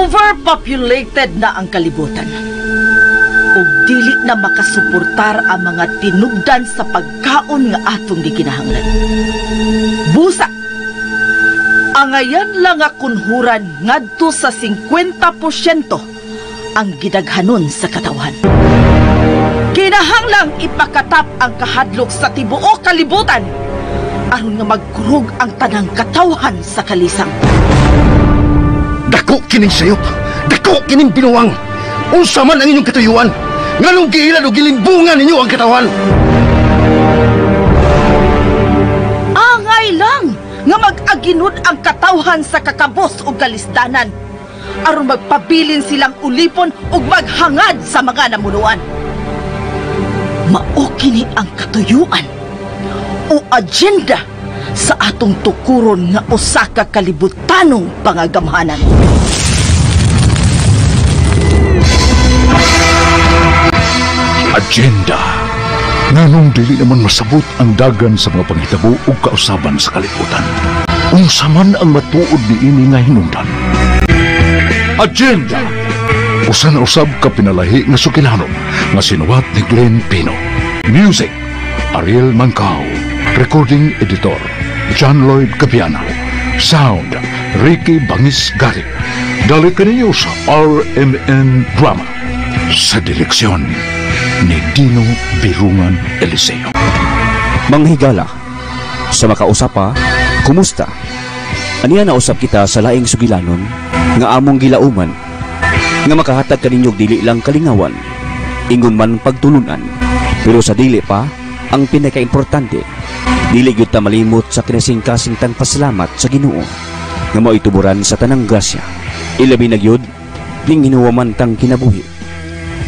Overpopulated na ang kalibutan. Ug dili na makasuportar ang mga tinubdan sa pagkaon nga atong gikinahanglan. Busa, angayan lang nga kunhuran ngadto sa 50% ang gidaghanon sa katawhan. Kinahanglang ipakatap ang kahadlok sa tibuok kalibutan aron nga magkurog ang tanang katawhan sa kalisang. Dako kining sayop, dako kining binuwang. Unsa man ang inyong katuyuan, nganong giilan o gilimbungan ninyo ang katawan. Angay lang nga mag-aginod ang katawhan sa kakabos o kalisdanan aron magpabilin silang ulipon ug maghangad sa mga namunuan. Mao kini ang katuyuan o agenda sa atong tukuron nga usa ka kalibutanong pangagamhanan. Agenda. Nganong dili naman masabot ang dagan sa mga panghitabo ug kausaban sa kalibutan. Unsa man ang matuod niini nga hinungdan. Agenda. Usa na usab ka pinalahi nga sukilanon nga sinuwat ni Glenn Pino. Music, Ariel Mancao. Recording editor, John Lloyd Capiana. Sound, Ricky Bangis Garik. Dali kaninyo sa RMN Drama. Sa direksyon ni Dino Birungan Eliseo. Manghigala, sa makausapa, kumusta? Aniya na usap kita sa laing sugilanon nga among gilauman nga makahatag kaninyog dili lang kalingawan, ingon man pagtulunan, pero sa dili pa ang pinakaimportante, dili gyud ta malimot sa kinasingkasingtang pasalamat sa Ginoo nga mao ituburan sa tanang grasya. Ilabi na gyud ning hinuwaman tang kinabuhi.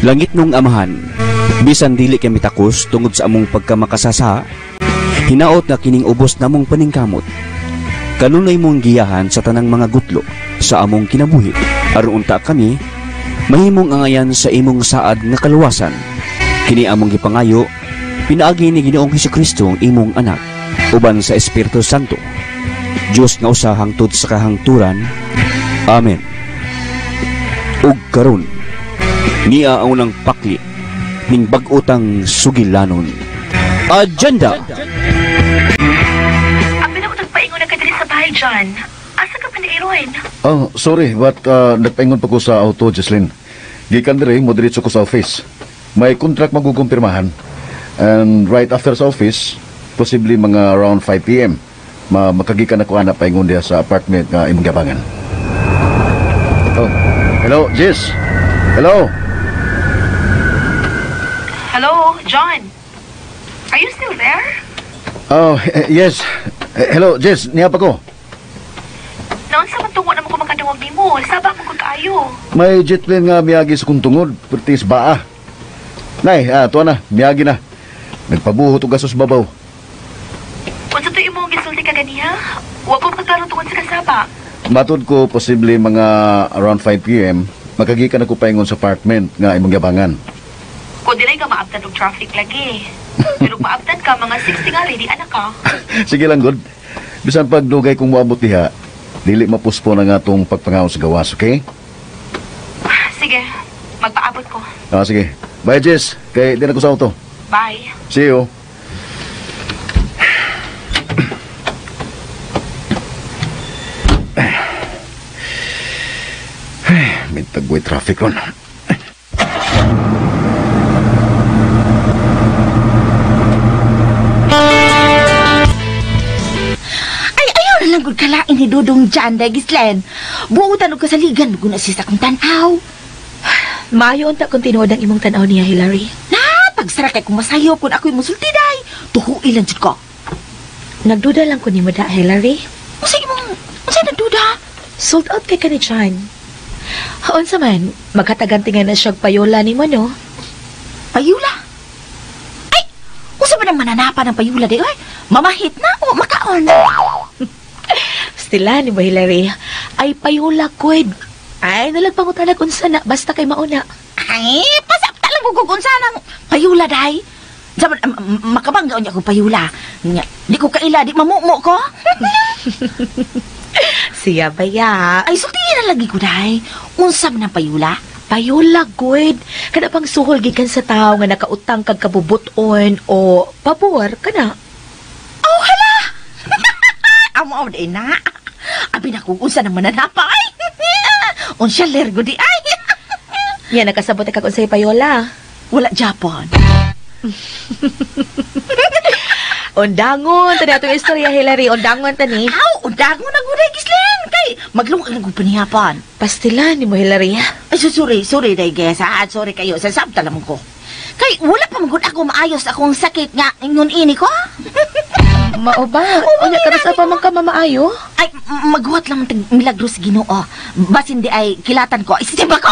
Langit nung amahan, bisan dili kami takos tungod sa among pagkamakasasa, hinaot nga kining ubos namong paningkamot. Kanunay mong giyahan sa tanang mga gutlo sa among kinabuhi, aron unta kami mahimong angayan sa imong saad nga kaluwasan. Kini among gipangayo, pinaagi ni Ginoong Hesukristo ang imong anak, uban sa Espiritu Santo, Diyos nga usa hangtod sa kahangturan. Amen. Ug karon, niya ang unang pakli ning bag-utang sugilanon. Agenda. Ang pinakutang paingon na ka diri sa bahay, John. Asa ka pa ni Aaron? Oh, sorry, but nagpaingon pa ko sa auto, Jocelyn. Gikan dire, mo diretso ko sa office. May contract magukumpirmahan. And right after sa office, possibly mga around 5 p.m. Makagikan ako anak paingon diya sa apartment nga imong gabangan. Oh, hello, Jess. Hello. Hello, John. Are you still there? Oh, yes. Hello, Jess. Niya pa ko. Noon sa matungo naman ko makadungog ni mo. Sabak mo ko kaayo. May jet plane nga miyagi sa kong tungod. Pertis baa. Nay, tuwa na. Miyagi na. Nagpabuhot o gasos babaw. Kung sa tuyo mo gisulti ka ganiha, huwag ko magkaroon tungod sa kasaba. Matod ko, posible mga around 5 p.m., makagikan ako paingon sa apartment nga imong gabangan. Kung di ka maabtan og traffic lagi. Pero maabtan ka, mga 60 nga ready, anak ka. Sige lang, God. Bisan pag dugay kong muabot diha, dili mapuspo na nga itong pagpangaon sa gawas, okay? Sige, magpaabot ko. Sige. Bye, Jess. Kay di na ko sa auto. Bye. See you. May tagway traffic ron. Langgod kalain ni Dodong Jan, Gislen. Buutan o kasaligan, maguna siya sa kong tanaw. Maayo unta kung tinuod ang imong tanaw niya, Hilary. Pagsara kay kung masayo kung ako'y musultiday. Tuhuin lang dyan ko. Nagduda lang ko ni Mada, Hilary. Masay nagduda? Sold out kay ka ni Jan. Haon sa man, magkatagantingan na siyang payola ni mo, no? Payula? Ay! Usa ba nang mananapan ng payula, di? Ay, mamahit na o makaon? Stila ni ba, Hilary? Ay, payola, kwed. Ay, nalagpangutan kung sana, basta kay mauna. Ay, pasap talang gugugun sana ng payula, day. Sabi, makabangga niya kong payula. Di ko kaila, di mamumo ko. siya baya. Ay, sultihin na lagi ko, day. Unsam ng payula? Payola, good. Kana pang suhol gikan sa tao nga nakautang kag kabubuton o pabor, kana. Oh, hala! Amo day na. Abi na kung unsa naman nanapay. Unsya lergo di ay. Yan, nakasabot kag unsay payola. Wala Japon. Undangon, tani atong istorya, Hilary. Undangon, tani. Aw, undangon na guday, Gislin. Kay, maglungag na panihapan. Pastilan ni mo, Hilary. Ay, sorry, day, guys, ha? Sorry kayo, sasabta naman ko. Kay, wala pa magod ako maayos akong sakit nga ingon ini ko. Mao ba? Unya, karas pa man ka mamaayo? Ay, maghuwat lang tag milagro sa Ginoo. Basin di ay kilatan ko. Isisip ako.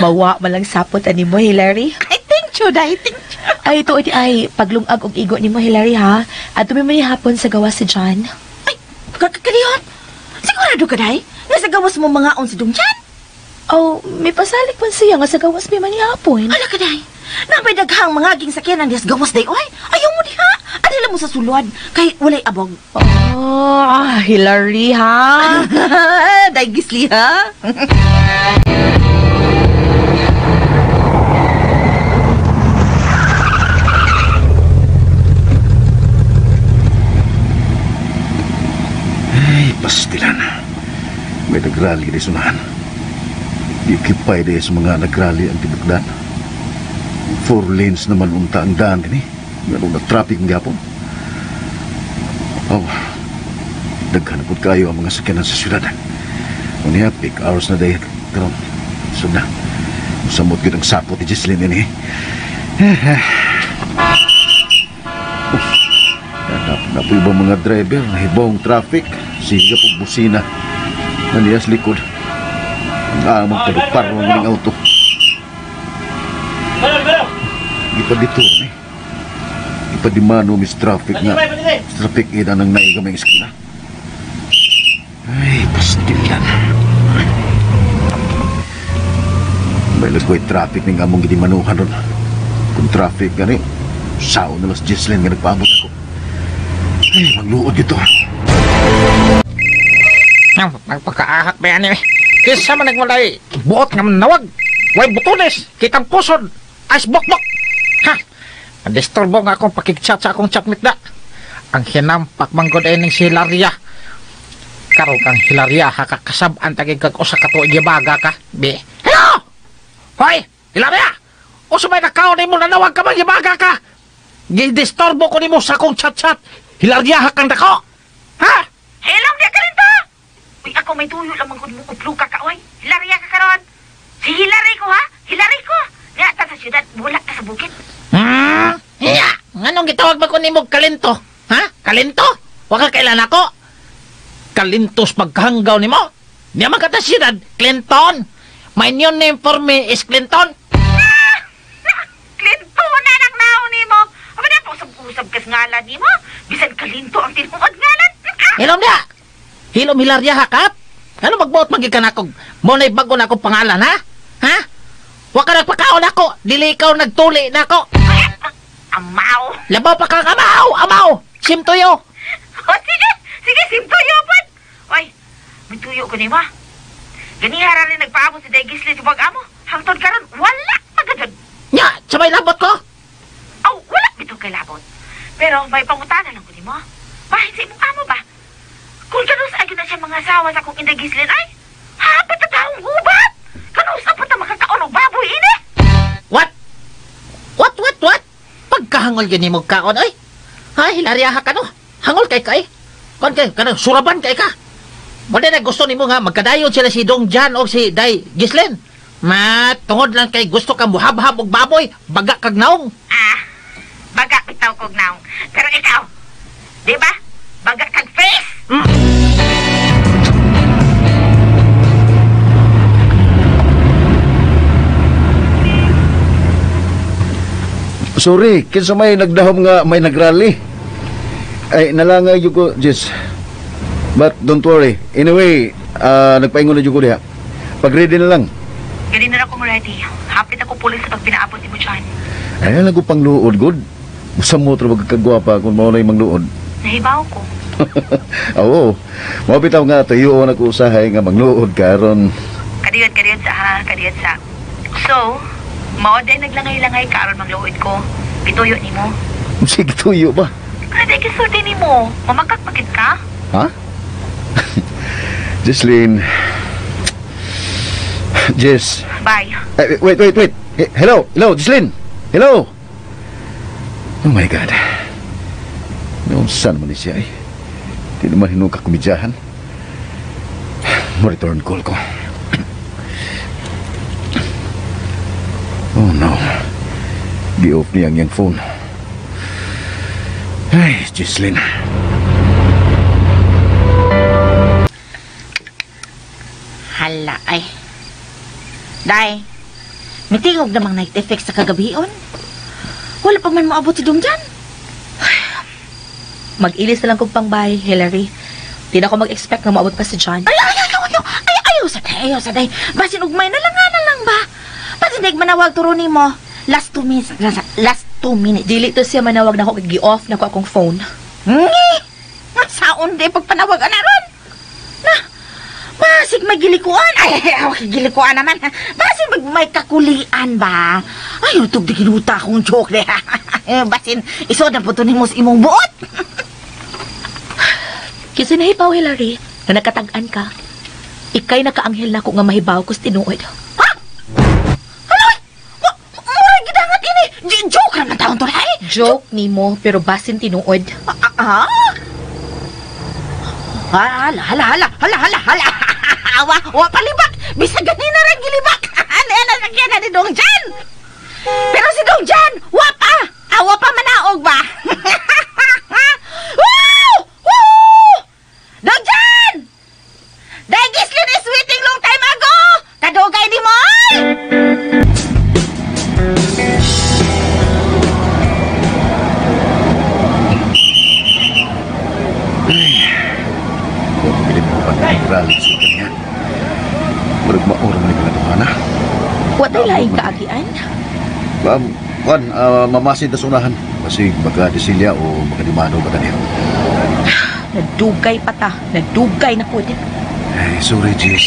Mawa man lang sapot ani mo, Hilary. Ay, thank you, day, thank you. Ay, ito ay paglungag og igo ni mo, Hilary, ha? At may hapon sa gawa si John. Ay, kakaliyon. Sigurado ka, day? Nga sa gawas mo mga on si Dong Jan? Oh, may pasalik man siya nga sa gawas may manihapon. Ala ka, day. Napay daghang mga ging sakyanan dias gawas, day. Oy, ayaw mo diha. Adila mo sa sulod. Kay walay abog. Oh, Hilary, ha? Day, Gisli, ha? Pastilan. May nagrally di sunahan. Di kipay di sa mga nagrally ang tibukdan. 4 lanes naman unta ang daan din eh. Ganun na traffic ng gapon. Oh, daghan na po kayo ang mga sakyanan sa syudad. Unya, peak hours na dahil. Pero, so na. Samot yun ang sapot ni Jesslyn yun eh. Hanap na po ibang mga driver na hibong traffic. Siga po busina. Naliyas likod. Ang amang palupar ng mga auto. Ipaditur eh. Ipadimano mis traffic nga. Traffic ina ng naiga may iskina. Ay, pastil yan. May lagway traffic ng among gidimanuhan ron. Kung traffic gani, sao na las Jesslyn nga nagpaabot ako. Ay, magluod ito. Magpakaahak ba yan eh? Kisa man nagmalay, buot nga manawag. Way butulis, kitang pusod. As bok-bok. Ha? Nadisturbo nga akong pakigchat sa akong chatmate na. Ang hinampak manggod ay ning si Hilaria. Karo kang Hilaria, hakakasab ang tagig kag usa ka tuig baga ka. Be. Hello! Hoy! Hilaria! Usa may nakaw ni mo nanawag ka man yabaga ka. Gidisturbo ko ni mo sa akong chat-chat. Hilaria hakang dako. Ha? Hello, di ka rin to! Uy, ako may tuyo lamang kung mukuplo ka ka, oy. Hilaria ka karon. Si Hilary ko, ha? Hilary ko. Nga, ta sa syudad, wala ta sa bukid. Iya! Anong gitawag ba ko ni mo kalinto? Ha? Kalinto? Waka kailan ako? Kalintos pagkahanggaw ni mo? Di man kata syudad, Clinton. My new name for me is Clinton. Kalinto na lang naon ni mo. Aba na, usab-usab kas ngalan ni mo. Bisan kalinto ang tinungod ngalan. Hilom dia! Hilom Hilaria hakap? Ano magbuot magikan ako? Mo na'y bago na akong pangalan, ha? Ha? Waka nagpakaon ako, dili ikaw nagtuli na ako. Amaw. Labaw pa kang amaw! Amaw! Simtuyo! O, sige, simtuyo po. Oy, may tuyo ko ni mo. Ganihara rin nagpaabot si Degisli sa pag-amo. Hangtod karon wala magadod. Nya, sabay labot ko? Oh, wala bito kay labot. Pero may pangutana lang ko ni mo. Bahin sa imong amo ba? Kung kanus ay na siya mga asawa sa kong Degislin ay, hapat na taong gubat. Kanus apat na makakaon og baboy ini. What? What? Pagkahangol gani mo kaon ay. Ha, Hilaria ha ka no? Hangol kay kay. Kon kay kanang suraban kay ka. Wala na gusto nimo nga magkadayon sila si Dong Jan o si Day Gislin. Tungod lang kay gusto ka muhabhab og baboy, baga kag naong. Baga bitaw kog naong. Pero ikaw, di ba? Baga kag face. Sorry, kinsa may nagdahom nga may nagrally. Ay, nalangay yun ko, Jess. But don't worry. Anyway, nagpaingon na yun ko diha. Pag-ready na lang. Gani na ako ready. Hapit ako pulis sa pag pinaabot ni mo dyan. Ay, lago pang luod, good. Sa mo ito magkagwapa kung mauna yung mangluod. Nahibaw ko. Oo. Mabitaw nga tayo na usahay nga magluod karon. Kadiyot sa ha, kadiyot sa. So, mao day naglangay-langay karon magluod ko. Pituyo nimo. Sige tuyo ba? Kada kisulti nimo, mamakak pakit ka? Ha? Jesslyn. Jess. Bye. Wait. Hello, Jesslyn. Hello. Oh my God. Noon saan man siya eh. Di naman hinong kakumidyahan. Mo-return call ko. Oh no. Gi-off niya ang yung phone. Ay, Jesslyn. Hala, ay. Day, mitingog namang night effect sa kagabion. Wala pa man maabot si Dungjan. Mag-ilis na lang kong pangbay, Hillary. Di na ako mag-expect na maabot pa si John. Ayaw sa day. Basin ugmay na lang ba? Patinig manawag turo ni mo. Last 2 minutes. Dili to siya manawag na ako gi-off na ko akong phone. Ngi! Nga saon day pagpanawag na ron. Na, basig may gilikuan. Ay, gilikuan naman. Basig may kakulian ba? Ay, utog di kinuta akong joke de. Basin, iso na po to ni mo sa imong buot. Kasi nahibaw, Hillary, na nakatagan ka. Ikay nakaanghel na ako nga mahibaw ko sa tinuod. Ha? Haloy! Mura gidangat ini. Joke naman taon to ay. Joke ni mo, pero basin tinuod. Hala. Wa palibak. Bisa ganina rin gilibak. Ano nasakyan na ni Dongjan? Pero si Dongjan, wa pa. Wa pa manaog ba? Woo! Dongjan! Dahil Gislin is waiting long time ago. Kadugay di mo. Rally sa kanya. Murag maura man ikaw na na. Watay laing kaagian. Mamasin ta sa unahan. Kasi baka disilya o baka dimano ba taniya. Nadugay pa ta. Nadugay na po din. Ay, sorry, Jess.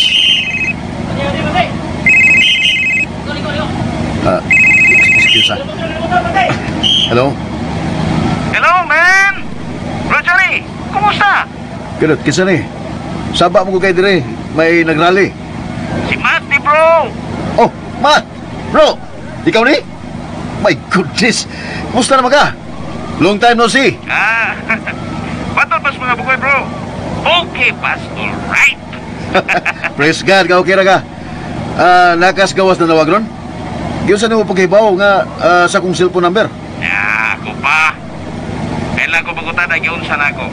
Excuse me. Hello? Hello, man! Bro Johnny, kumusta? Ganun, kisa ni. Saba mo ko kayo dire. May nagrally. Si Matty, bro! Oh, Matt! Bro! Ikaw ni? My goodness! Kumusta naman ka? Long time no see. Patol pas mga bukoy, bro. Okay, pas, alright. Praise God, ka okay ra ka. Nakas gawas na nawag ron? Giyon sa nimo paghibaw nga sa kong cellphone number. Ako pa. Kailan ko bagutan na giyon sa nako.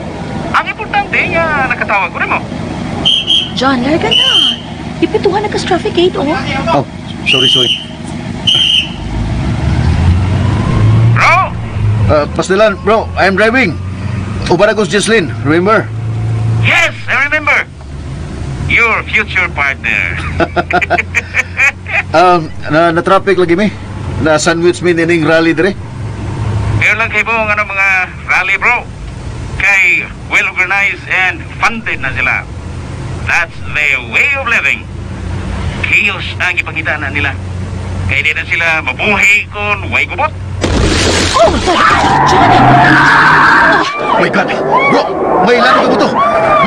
Ang importante nga nakatawag ko rin mo. John, larga na. Ipituhan na ka-traffic gate, oh. Oh, sorry. Bro! Pastilan, bro, I'm driving. Ubara ko si Jesslyn, remember? Yes, I remember. Your future partner. Na-traffic lagi mi. Na-sandwich mi nining rally dire. Pero lang kayo po ang mga rally, bro. Kay well-organized and funded na sila. That's their way of living. Chaos ang ipakita na nila. Kaya di na sila mabuhay kung way gubot. Oh my God! Johnny! Oh my God! Bro, may ilan ka buto.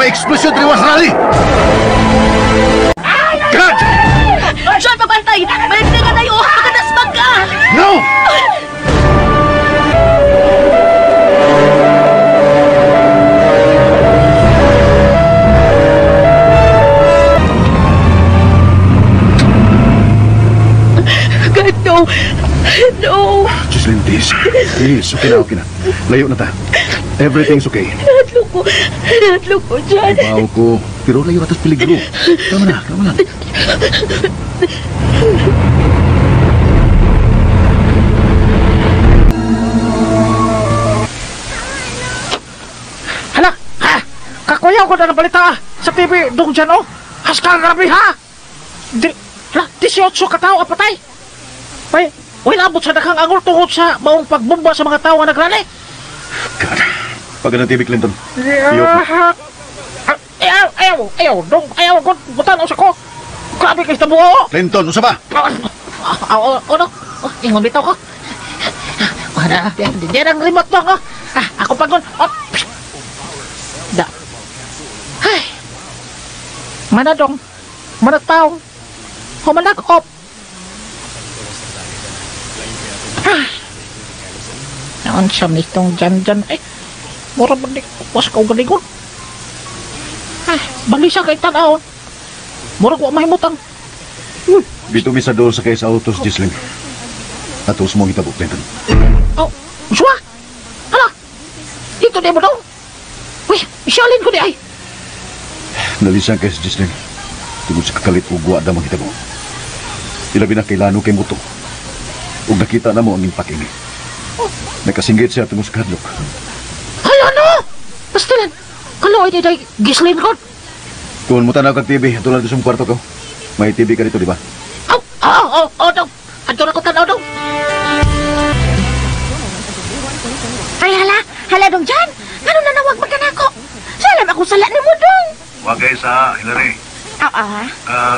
May explosion triwas rally. God! John, pabantay! Balik na ka tayo! Magkadasbag ka! No! God, no! No! Jesslyn, please. Please, okay na. Layo na ta. Everything's okay. Nahatlok ko, John. Ibaw ko. Pero layo atas peligro. Kama na. Hala! Ha! Kakuyaw ko na ng balita sa TV doon dyan, oh! Haskang grabe, ha! 18 katao apatay! May labot sa dakang angol tungkol sa maong pagbomba sa mga tao na nagrali! God. Pagka ng TV, Clinton. Iyo. Ayaw, dong, ayaw, butan sa ko. Grabe kayo sa buo. Clinton, usa ba? Ano? Ingon bitaw ko. Wala, di ang remote mo ko. Ako pagod. Da. Ay. Manadong. Manataw. Humanakop. Naon siya nitong dyan. Mura ba di was ka galingon? Bali siya kay tanawon. Mura ko mahimutang. Bito mi sa doon sa kaysa autos, Gisling. Atos mo kita, Clinton. Oh, suwa? Hala? Dito di mo daw? Uy, isyalin ko di ay. Nalisan kaysa Gisling. Tungod sa kakalit o guwa damang kita mo. Ilabi na kailano kay Muto. Ug nakita na mo ang impakini. Nakasinggit siya tungod sa kadlok. Ay, ano? Pastilan, kaloy di day gislin ko. Kung mo tanaw kag TV, tulad sa kwarto ko. May TV ka dito, di ba? Dong. Anto na ko tanaw, dong. Ay, hala dong dyan. Ano na nawag magkanako? Salam ako sala ni mo dong. Wagay sa Hilary.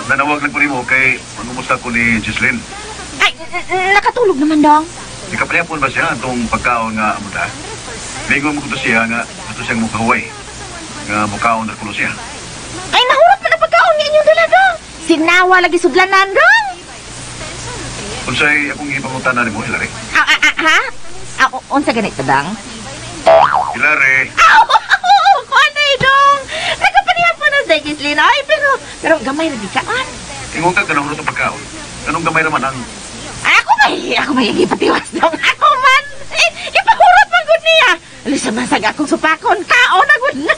Nanawag lang ko rin mo kay manumusta ko ni Gislin. Ay, nakatulog naman dong. Di ka palyapon ba siya itong pagkaon nga amuta? Lingon mo ko siya nga gusto siyang mukahuay. Nga mukaon na kulo siya. Ay, nahurot pa na pagkaon niya inyong dala dong. Sinawa lagi sudlanan dong. Kung sa'y akong ipangutan na rin mo, Hilary. Ha? Unsa ganito dong? Hilary! Kuanay dong. Nagkapanihan pa na sa Gislin. Ay, pero gamay na di kaan. Ingon ka kanang hurot ang pagkaon. Anong gamay naman ang... Ako may ipatiwas dong. Ako man. Ipahurot man gud niya. Lisa masag akong supakon. Kaon na gud na.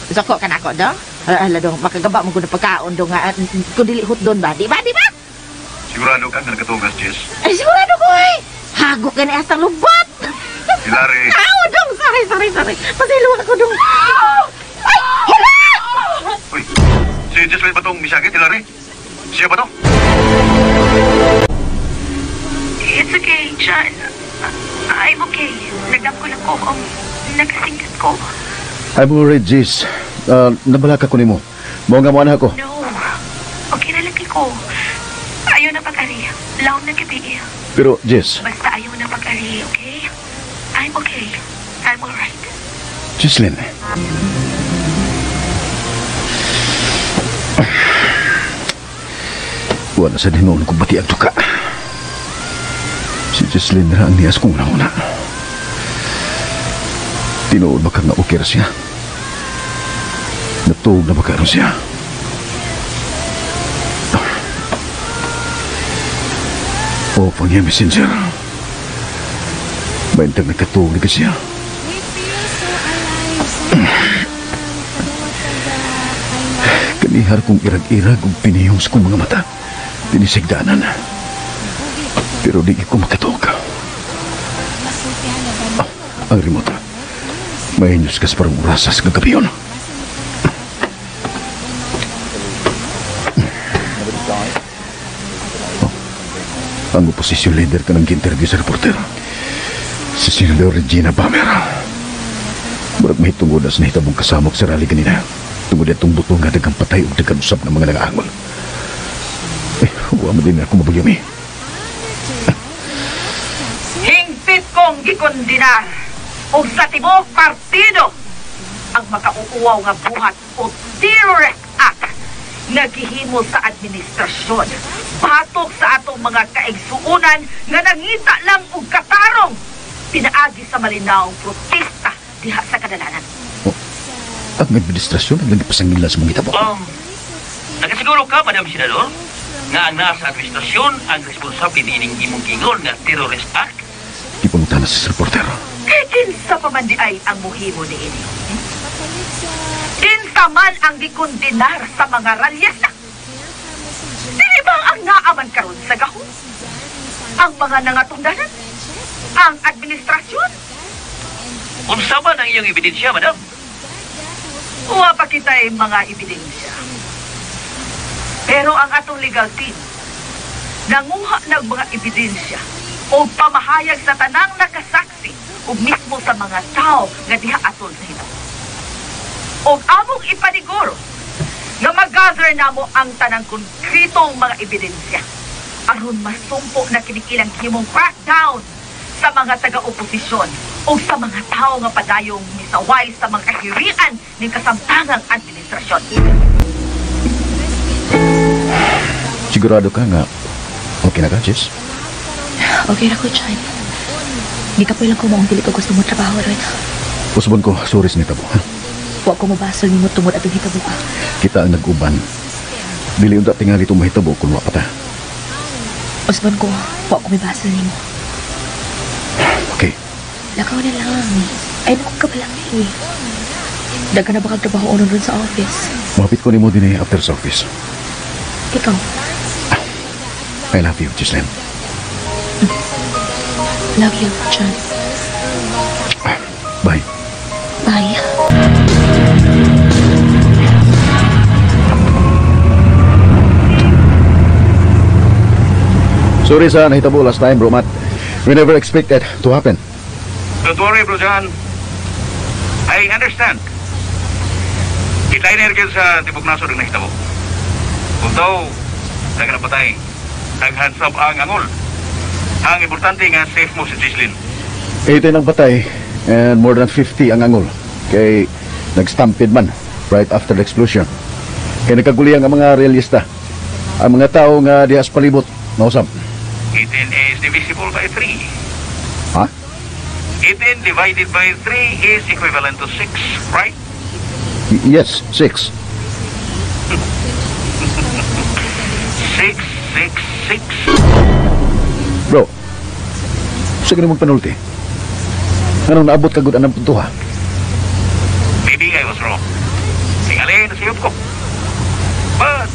Soko ka na ako dong. Hala dong, makagaba mo gud na pagkaon dong. Kung dilihot doon ba? Di ba? Sigurado ka nga nagkatugas, Jess? Ay, sigurado ko eh. Hagok ka na astang lubot. Hilary! Kao dong. Sorry. Pasiluwa ko dong. Ay, hala! Uy, si Gislin ba itong misakit, Hilary? Siya ba to? It's okay, John. I'm okay. Nagdam ko lang ko kung nagkasingkat ko. I'm alright, Jis. Nabalaka ko ni mo. Mo nga mo anak ko. No. Okay na lagi ko. Ayaw na pag-ari. Laom na gabi. Pero, Jis. Basta ayaw na pag-ari, okay? I'm okay. I'm alright. Gislin. Wala sa dinuon kong bati ang tuka. Si Gislin na ang niyas kong una-una. Tinuod ba kang na-okay siya? Natuog na ba karon siya? O, pangya messenger. Baintang nagkatuog na ka siya. Kanihar kong irag-irag kung pinihong sa kong mga mata. Tinisigdanan. Pero di ko makatuog. Ang remote. May news kas parang urasas kagabi yun. Ang oposisyon leader ka ng interview sa reporter. Si Senador Regina Bamer. Marag may tungod as nahitabong kasamok sa rally kanina. Tungod itong buto nga dagang patay o dagang usap ng mga nag-aangol. Huwag mo din ako mabagyami. Hingpit kong gikondinar o sa tibok partido ang makauuwaw nga buhat o terrorist act nagihimo sa administrasyon batok sa atong mga kaigsuunan nga nangita lang og katarong pinaagi sa malinaw protesta diha sa kadalanan. Ang administrasyon ang nagpasangila sa mga itabo. Nakasiguro ka, Madam Senador, nga ang nasa administrasyon ang responsable niining imong gingon nga terrorist act? Ipunta na sa reporter. Kinsa pa man di ay ang muhimo ni ini. Kinsa man ang gikondinar sa mga ralyas na. Dili ba ang naaman karon sa gahon? Ang mga nangatungdanan? Ang administrasyon? Unsa man ang iyong ebidensya, Madam? Uwa pa kita'y mga ebidensya. Pero ang atong legal team, nanguha ng mga ebidensya o pamahayag sa tanang nakasaksi ug mismo sa mga tao nga diha atol sa hitabo. Og among ipaniguro nga mag-gather namo ang tanang konkretong mga ebidensya aron masumpo na kini ilang himong crackdown sa mga taga-oposisyon o sa mga tao nga padayong misaway sa mga kahirian ng kasamtangang administrasyon. Sigurado ka nga okay na ka, Jess? Okay na ko, Chan. Di ka pa lang ko maong dili ko gusto mo trabaho rin. Usbon ko, sorry sa nitabo. Huwag ko mabasol ni mo tungod atong hitabo ka. Kita ang nag-uban. Dili unta tingali itong mahitabo kung wapa ta. Usbon ko, huwag ko mabasol ni mo. Okay. Lakaw na lang. Ay, naku ka pa lang eh. Daga na ba kagtrabaho unon rin sa office? Mapit ko ni mo din after sa office. Ikaw? I love you, Gislin. Love you, Chan. Bye. Bye. Sorry sa nahitabo last time, bro Matt. We never expected to happen. Don't worry, Bro John. I understand. Kita-iner ka sa tibok naso rin nahitabo. Kung daw, taga na patay, nag-hands up ang angol. Ang importante nga, safe mo si Gislin. 18 ang patay and more than 50 ang angol. Kay nag-stampede man right after the explosion. Kay nagkaguli ang mga realista. Ang mga tao nga dihas palibot, nausap. 18 is divisible by 3. Ha? 18 divided by 3 is equivalent to 6, right? Yes, 6. 6, 6, 6. Bro, sige na magpanulti. Anong naabot ka good anang puntuha? Maybe I was wrong. Tingali na siyop ko. But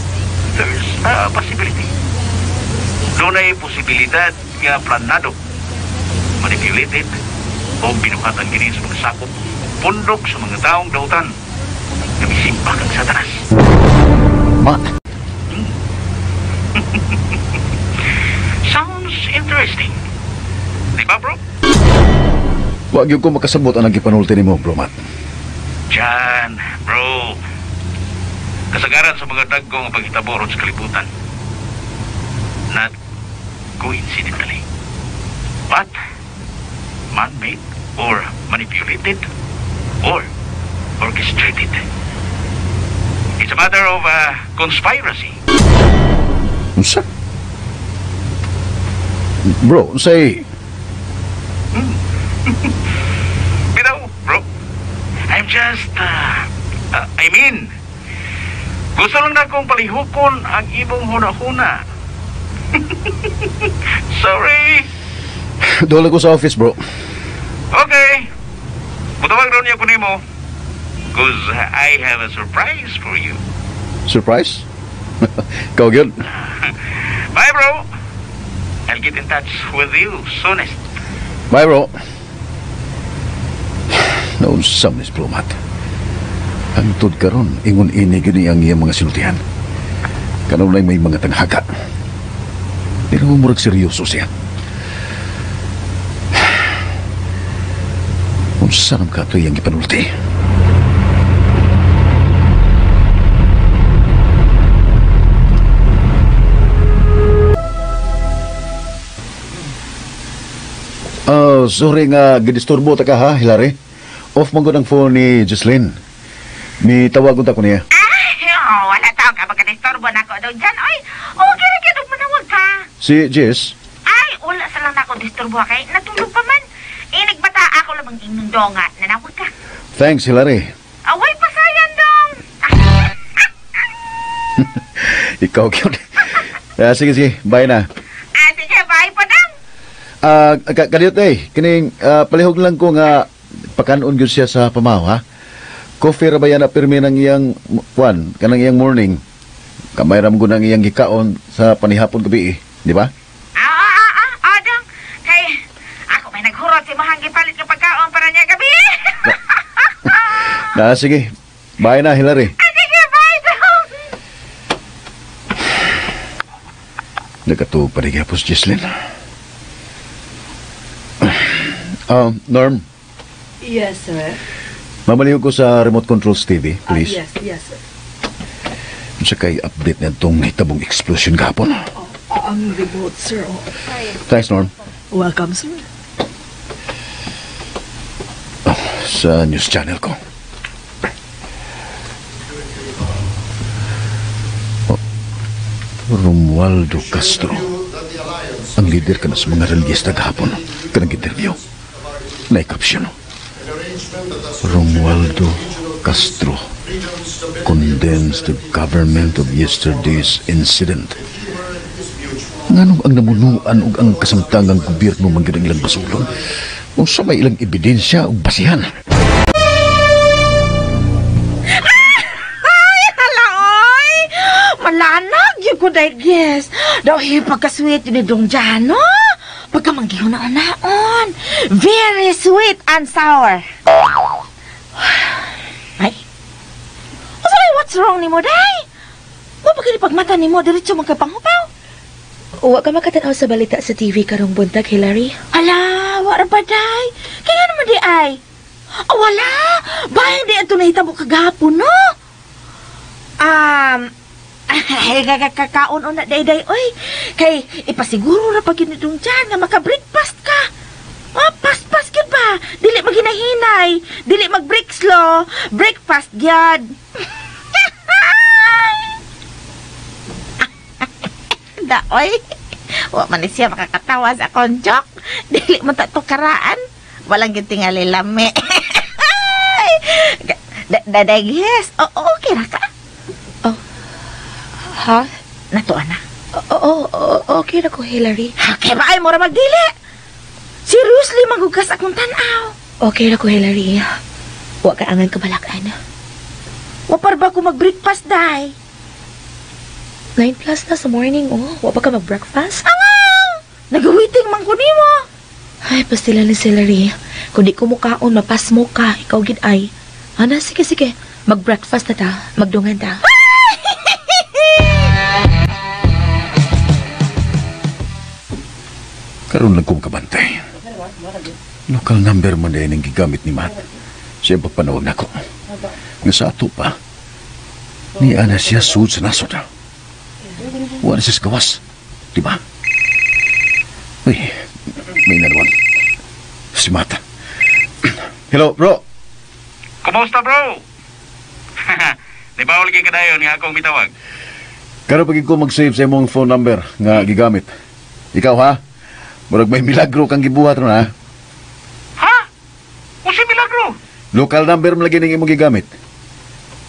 there's a possibility. Doon ay posibilidad nga planado, manipulated, o binuhatan kini sa mga sakop, pundok sa mga taong dautan na misimpak ang satanas. Matt? Sounds interesting. Di ba, bro? Wag yung ko makasabot ang nagipanulti ni mo, bro Matt. Diyan, bro. Kasagaran sa mga daggong paghitaboron sa kalibutan. Not coincidentally, but man-made or manipulated or orchestrated. It's a matter of conspiracy. Unsa? Bro, unsay... Bitaw, bro. I'm just, I mean, gusto lang na kong palihukon ang imong huna-huna. Sorry. Doon ko sa office, bro. Okay. Butawag ron niya ko nimo. Cause I have a surprise for you. Surprise? Ikaw yun. Bye, bro. I'll get in touch with you soonest. Bye, bro. Naunsam ni Bro Matt. Ang tod karon, ingon ini gini ang iyang mga sinultihan. Kanunay may mga tanghaga. Di na murag seryoso siya. Unsa nam ka ito iyang ipanulti? Sorry nga gidisturbo ta ka ha, Hilary. Off man gud ang phone ni Gislin. Ni tawagon ta ko niya. Wala tao ka magka-disturbo na ako daw dyan. Ay, okay na kayo manawag ka. Si Jess? Ay, wala sa lang na ako disturbo kay natulog pa man. Nagbata ako lamang inyong donga. Nanawag ka. Thanks, Hilary. Away pa sayan dong. Ikaw cute. Sige, bye na. Sige, bye po dong. Kadiyot kining palihog lang ko nga pakanon gyud siya sa pamaw ha. Coffee ra ba yan na pirmi ng iyang kwan, kanang iyang morning. Kamay ram gunang iyang gikaon sa panihapon gabi di ba? Dong. Kay ako may naghurot si mahang gipalit ng pagkaon para niya gabi. Sige. Bye na, Hilary. Sige, bye dong. Nagkatuog pa rin Gislin. Norm, Yes, sir. mamaliw ko sa remote controls TV, please. Yes, sir. Sa kay update na itong hitabong explosion gapon. Ang remote, sir. Thanks, Norm. Welcome, sir. Sa news channel ko. Romualdo Castro. Ang leader ka na sa mga reliyista gahapon. Kanang interview. Na-caption. Romualdo Castro condemns the government of yesterday's incident. Nganong ang namunuan ug ang kasamtangang gobyerno man ilang basulon kung sa may ilang ebidensya ug basihan. Ay, hala, oy! Malanag, yun ko guess. Daw pagka-sweet yun ni Dong Jano. Pagkamanggiho na anaon. Very sweet and sour. Ay, what's wrong ni mo, day? Mo pagmata ni mo, diretso magkapanghupaw. Wa ka makatanaw sa balita sa TV karong buntag, Hillary? Ala, wala ba, day? Kaya naman di ay. Wala. Bayan di ito nahitabo kagapon, no? Kakaon na, day, oy. Kay, ipasiguro na pag ginidong dyan nga maka-breakfast ka. Pas yun ba? Dili maghinahinay. Dili mag-break slow. Breakfast gyad. Oy, wa man siya makakatawa sa akong joke. Dili mo tato karaan. Walang gitingali lami. Yes. Okay ra ka? Ha? Natuan na. Okay na ko, Hillary. Okay ba ay mo ra magdili? Seriously, magugas akong tanaw. Okay na ko, Hillary. Wa ka angan kabalakan. Wa par ba ko mag-breakfast, day? 9 plus na sa morning, Wa pa ka mag-breakfast? Nag-waiting man ko nimo. Ay, pastila ni Hillary. Kung di ko mukaon, mapas mo ka. Ikaw gid ay. Ana, sige. Mag-breakfast na ta. Magdungan ta. Karoon lang kong kabantay. Local number man din ang gigamit ni Matt. Siya pagpanawag na ko. Nga sa ato pa, ni Ana siya suod sa nasod. Wala siya gawas. Diba? Uy, may naroon. Si Matt. Hello, bro. Kumusta, bro? Di ba ulit ka dayon nga akong mitawag? Karo pagig ko mag-save sa imong phone number nga gigamit. Ikaw ha? Murag may milagro kang gibuhat ron ha? Ha? O si milagro? Local number mo lagi ning imong gigamit.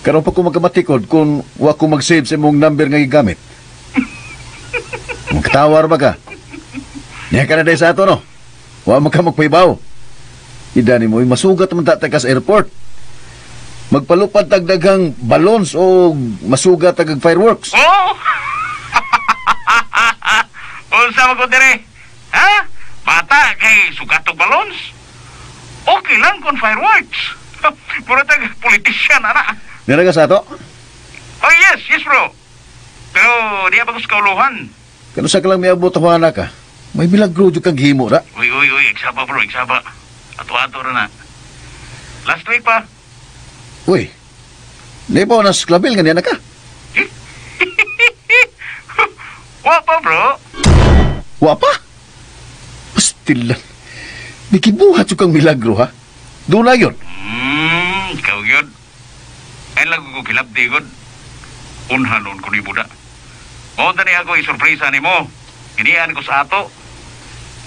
Karon pa ko magkamatikod kung wa ko mag-save sa imong number nga gigamit. Magtawar ba ka? Niya ka na dahil sa ato, no? Wa mo ka magpaibaw. Idani mo, masugat man tatay ka sa airport. Magpalupad tagdaghang balons o masugat tagag fireworks. Oh! Unsa mo ko dire? Ha? Bata kay sugatog balons? Okay lang kung fireworks. Pura tag politician, ana. Nira ka sa ato? Oh, yes, bro. Pero di ba ko sa kauluhan? Kano sa kalang may abot na ka? May milagro jud kang gihimo ra. Uy, eksaba bro, eksaba. Ato-ato na. Last week pa. Uy, di ba nas klabil nga niya na ka? Wa pa, bro. Wa pa? Pastilan. Nakibuhat jud kang milagro, ha? Doon na yun. Ikaw yun. Ay lang ko kilabdi yun. Unhanon ko ni Buda. Monta ni ako isurpresa ni mo. Inian ko sa ato.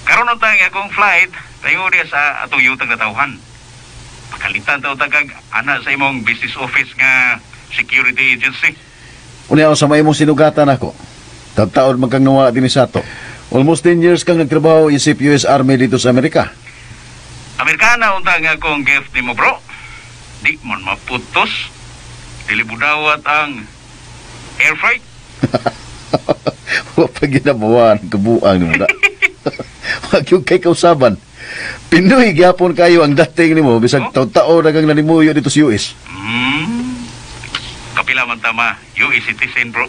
Karon ang tayong akong flight, tayo niya sa atong yutang na tauhan. Pakalitan tayo tagag, anak sa imong business office nga security agency. Unya sa may mong sinugatan ako. Tagtaon magkang nawa din sa ato. Almost 10 years kang nagtrabaho isip US Army dito sa Amerika. Amerikana unta nga akong gift ni mo, bro. Di man maputos. Dilibudawat ang air freight. Wa pa ginabawan kabuang ni mo na. Wag yung kay kausaban. Pinoy gyapon kayo ang dating nimo bisag taw-tao dagang nanimuyo dito sa US. Kapila man tama, US citizen, bro.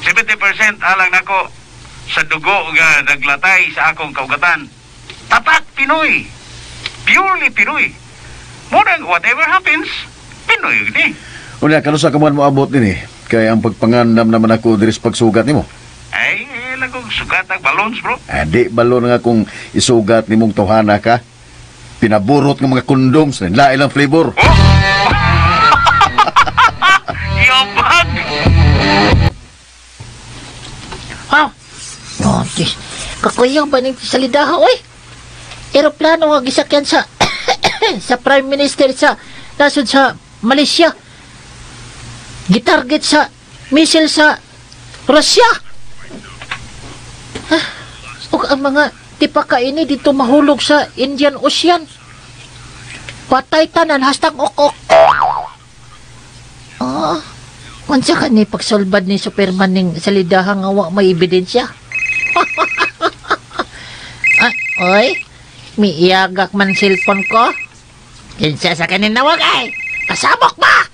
70% alang nako sa dugo nga naglatay sa akong kaugatan. Tatak Pinoy. Purely Pinoy. Muna whatever happens, Pinoy yun eh. Unya, kanusa ka mo abot din eh. Kaya ang pagpangandam naman ako diri sa pagsugat nimo. Ay, lagong sugat ang balons, bro. Di balon nga kung isugat nimong tawhana ka. Pinaburot ng mga condoms, lain lang flavor. Oh! Yabag! Ha? Oh, sis. Kakuyang ba ng salidaha, oy? Aeroplano nga gisakyan sa sa Prime Minister sa nasod sa Malaysia. Gitarget sa missile sa Russia. O ang mga tipaka ini dito mahulog sa Indian Ocean. Patay tanan, #okok. Unsa ka ni pagsulbad ni Superman ning salidahang awa may ebidensya? Oy, miiyagak man cellphone ko. Kinsa sa kanin nawag ay? Kasabok ba?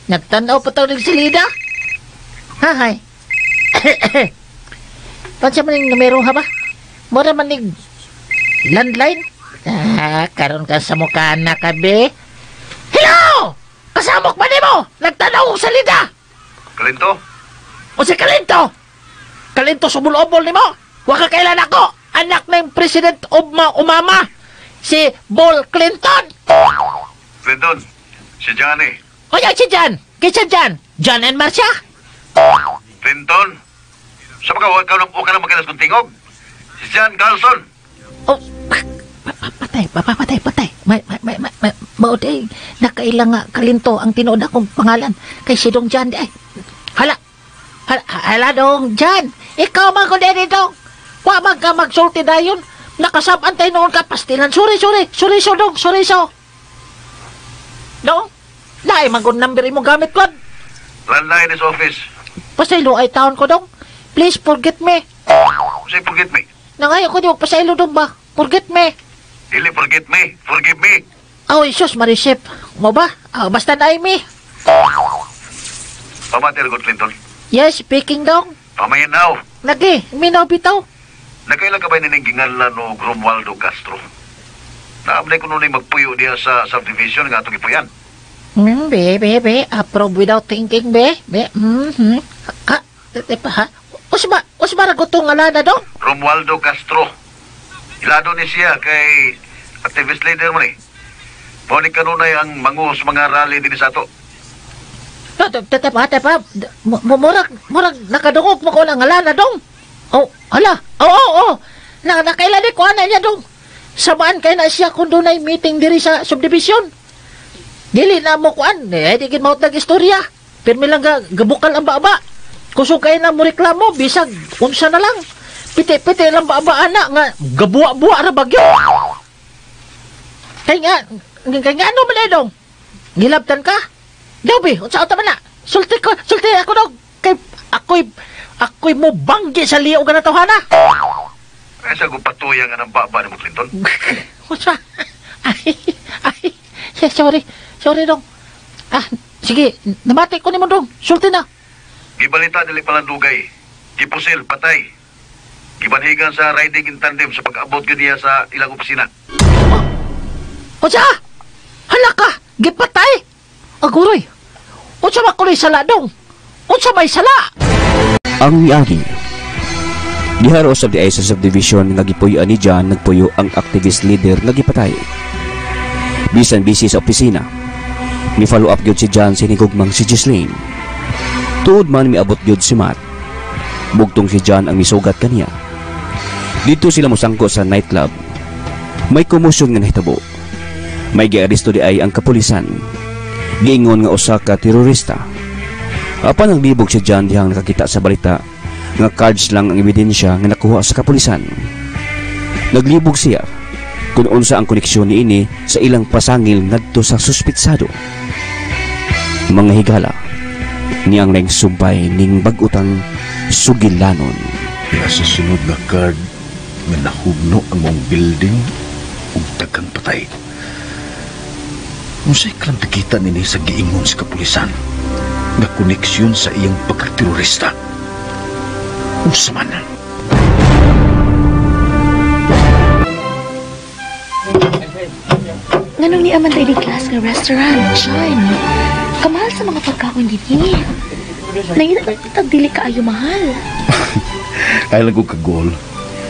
Nagtanaw pa tawag ng salida? Hahay. Pansa man yung numero ha ba? Mura man yung landline? Karon ka sa mukha na ka, be. Hello! Kasabok ba ni mo? Nagtanaw ng salida? Kalinto? O si Kalinto? Kalinto subul-obol ni mo? Waka kailan ako? Anak ng President Obama, si Bill Clinton. Clinton, si Johnny. O yan si John. Kisa John? John and Marcia? Clinton, sa mga huwag ka na magkalas kong tingog. Si John Carlson. Oh, patay. Mauday, nakailang nga Kalinto ang tinuod akong pangalan kay si Dong John. Ay, hala Dong John. Ikaw man ko din dong. Wa man ka magsulti dayon. Nakasaban tayo noon ka pastilan. Sorry, Dong. Dong, dahil mag-good number mo gamit ko. Landline is office. Pasaylo ay taon ko, Dong. Please forget me. Say forget me. Nangayo ko di mo pasaylo, Dong ba? Forget me. Dili forget me. Forgive me. Oh, Isus, Marisip. Mo ba? Basta na me. Pamatir ko, Clinton. Yes, speaking, Dong. Pamayan now. Lagi, minaw bitaw. Nakailan ka ba niningingalan no Romualdo Castro? Naamday ko nun magpuyo diya sa subdivision nga itong ipuyan. Be. Approve without thinking, be. Ha? Usba ragutong alana, Dong? Romualdo Castro. Ilado ni siya kay activist leader mo ni. Pwede kanunay ang mangus mga rally din sa ato. Tepa. Murag nakadungog mo ko ng alana, Dong. Oh, hala. Oo. Nakailan ko ana niya, Dong. Samaan kay na siya kung doon ay meeting diri sa subdivision. Dili na mo kuan, di kin maut nag-istorya. Pirmi lang gabukal ang baba. Kusog kay na mo reklamo, bisag unsa na lang. Piti lang baba ana nga gabuwa-buwa ra bagyo. Kay nga ano man Dong? Gilabtan ka? Dobi, unsa ta man na? Sulti ako Dong. Kay ako'y mo banggi sa liog na tawhana. Ay, sa gupatuya nga ng baba ni mo, Clinton. What's wrong? Sorry, Dong. Sige, namati ko ni mo, Dong. Sulti na. Gibalita dili palandugay. Gipusil, patay. Gibanhigan sa riding in tandem sa pag-abot ko niya sa ilang opisina. Unsa? Hala ka, gipatay. Aguroy. Unsa makuloy sala, Dong? Unsa may sala? Ang miagi. Diharo sa di ay sa subdivision nga gipuyo ni John nagpuyo ang activist leader nga gipatay. Bisan busy sa opisina. Ni follow up gyud si John sinigugmang si Jesslyn. Tuod man miabot gyud si Matt. Bugtong si John ang misugat kaniya. Dito sila mosangko sa nightclub. May komosyon nga nahitabo. May giaresto di ay ang kapulisan. Giingon nga usa ka terorista. Apan ang libog si John dihang nakakita sa balita nga cards lang ang ebidensya nga nakuha sa kapulisan. Naglibog siya kung unsa ang koneksyon niini sa ilang pasangil ngadto sa suspitsado. Mga higala niyang nang sumpay ning bag-utang sugilanon. Kaya sa sunod na card nga nahugno ang mong building ug daghang patay. Unsay kang nakita nini sa giingon sa kapulisan nga koneksyon sa iyang pagkaterorista? Unsa man? lang ni Amantay di class nga restaurant, John. Kamahal sa mga pagkaon din Nagdili ka ayo mahal. Ay lang ko kagol.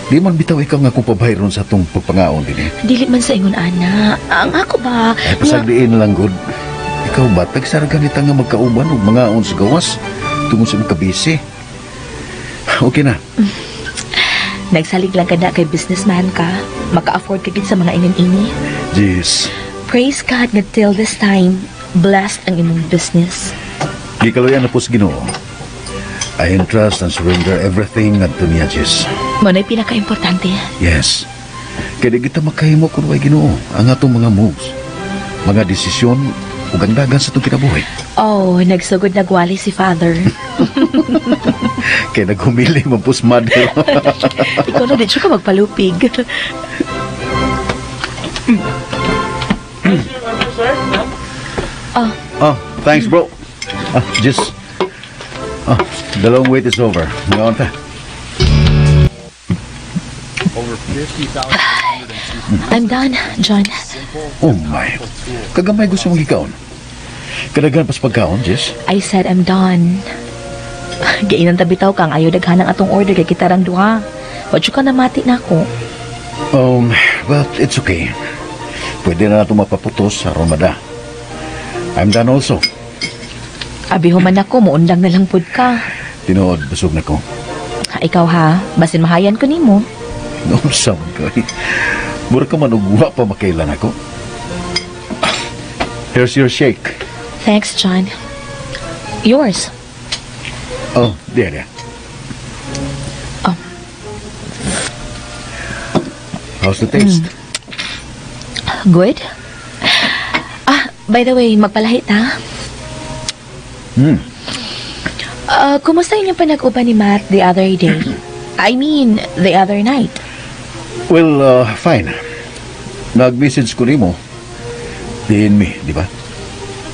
Di man bitaw ikaw nga kung pabayron sa atong pagpangaon din eh. Dili man sa ingon, ana. Ang ako ba? Ay pasagdiin lang, good. Ikaw ba, tagsaragan kita nga magkauban o mangaon sa gawas tungkol sa makabisi. Okay na. Nagsalig lang ka na kay businessman ka. Maka-afford ka gid sa mga ingin-ini. Jeez. Praise God nga till this time, blessed ang imong business. Di kaloyan na po sa Ginoo. I entrust and surrender everything unto niya, Jeez. Mana'y pinaka-importante. Yes. Kaya di kita makahimo kung may Ginoo ang atong mga moves, mga desisyon, ug ang dagan sa itong kinabuhi. Oh, nagsugod nagwali si Father. Kaya naghumili mo po sa mother. Ikaw na din siya ka magpalupig. Oh, thanks, bro. Just... the long wait is over. Ngayon ta. I'm done, John. Oh my. Kagamay gusto mong ikaon. Kadagan pas pagkaon, Jess. I said I'm done. Gainan tabitaw kang ayaw daghanang atong order kay kita rang duha. Wadyo ka na mati na ako. But it's okay. Pwede na nato mapaputos sa Ramada. I'm done also. Abi human ako, muundang na lang pud ka. Tinood, busog na ko. Ikaw ha, basin mahayan ko nimo. No, sabon ko. Mura ka man ugwa pa makailan ako. Here's your shake. Thanks, John. Yours. Oh, there. Oh. How's the taste? Good. By the way, magpalahit ha. Kumusta inyong panag-uban ni Matt the other day? I mean, the other night. Well, fine. Nag-message ko rin mo. Diin me, di ba?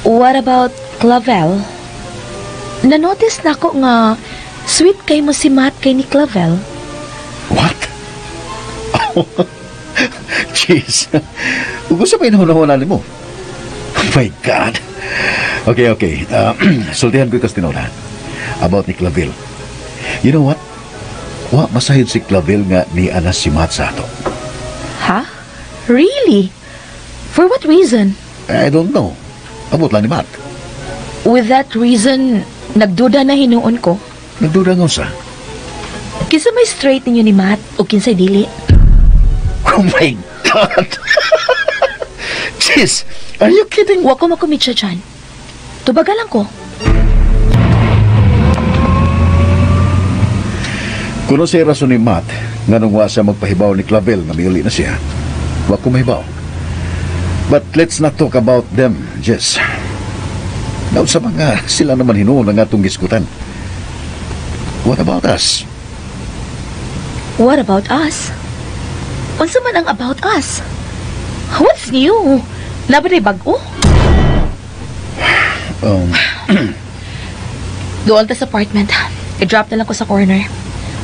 What about Clavel? Na-notice na ko nga sweet kay mo si Matt kay ni Clavel. What? Jeez. Gusto pa inuhunahunan mo. Oh my God. Okay. Sultihan ko yung Castinola about ni Clavel. You know what? Wa masahid si Clavel nga ni anas si Matt sa ato. Ha? Really? For what reason? I don't know. Abot lang ni Matt. With that reason, nagduda na hinuon ko. Nagduda nga sa? Kinsa may straight ninyo ni Matt o kinsay dili? Oh my God! Jeez, are you kidding? Wa ko makumit siya dyan. Tubaga lang ko. Kuno siya rason ni Matt nga nung wa siya magpahibaw ni Clavel nga miuli na siya. Wa ko mahibaw. But let's not talk about them, Jess. Daw sa mga sila naman hinuon ang atong giskutan. What about us? What about us? Unsa man ang about us? What's new? Nabaday bag-o? Doon ta sa apartment. I-drop na lang ko sa corner.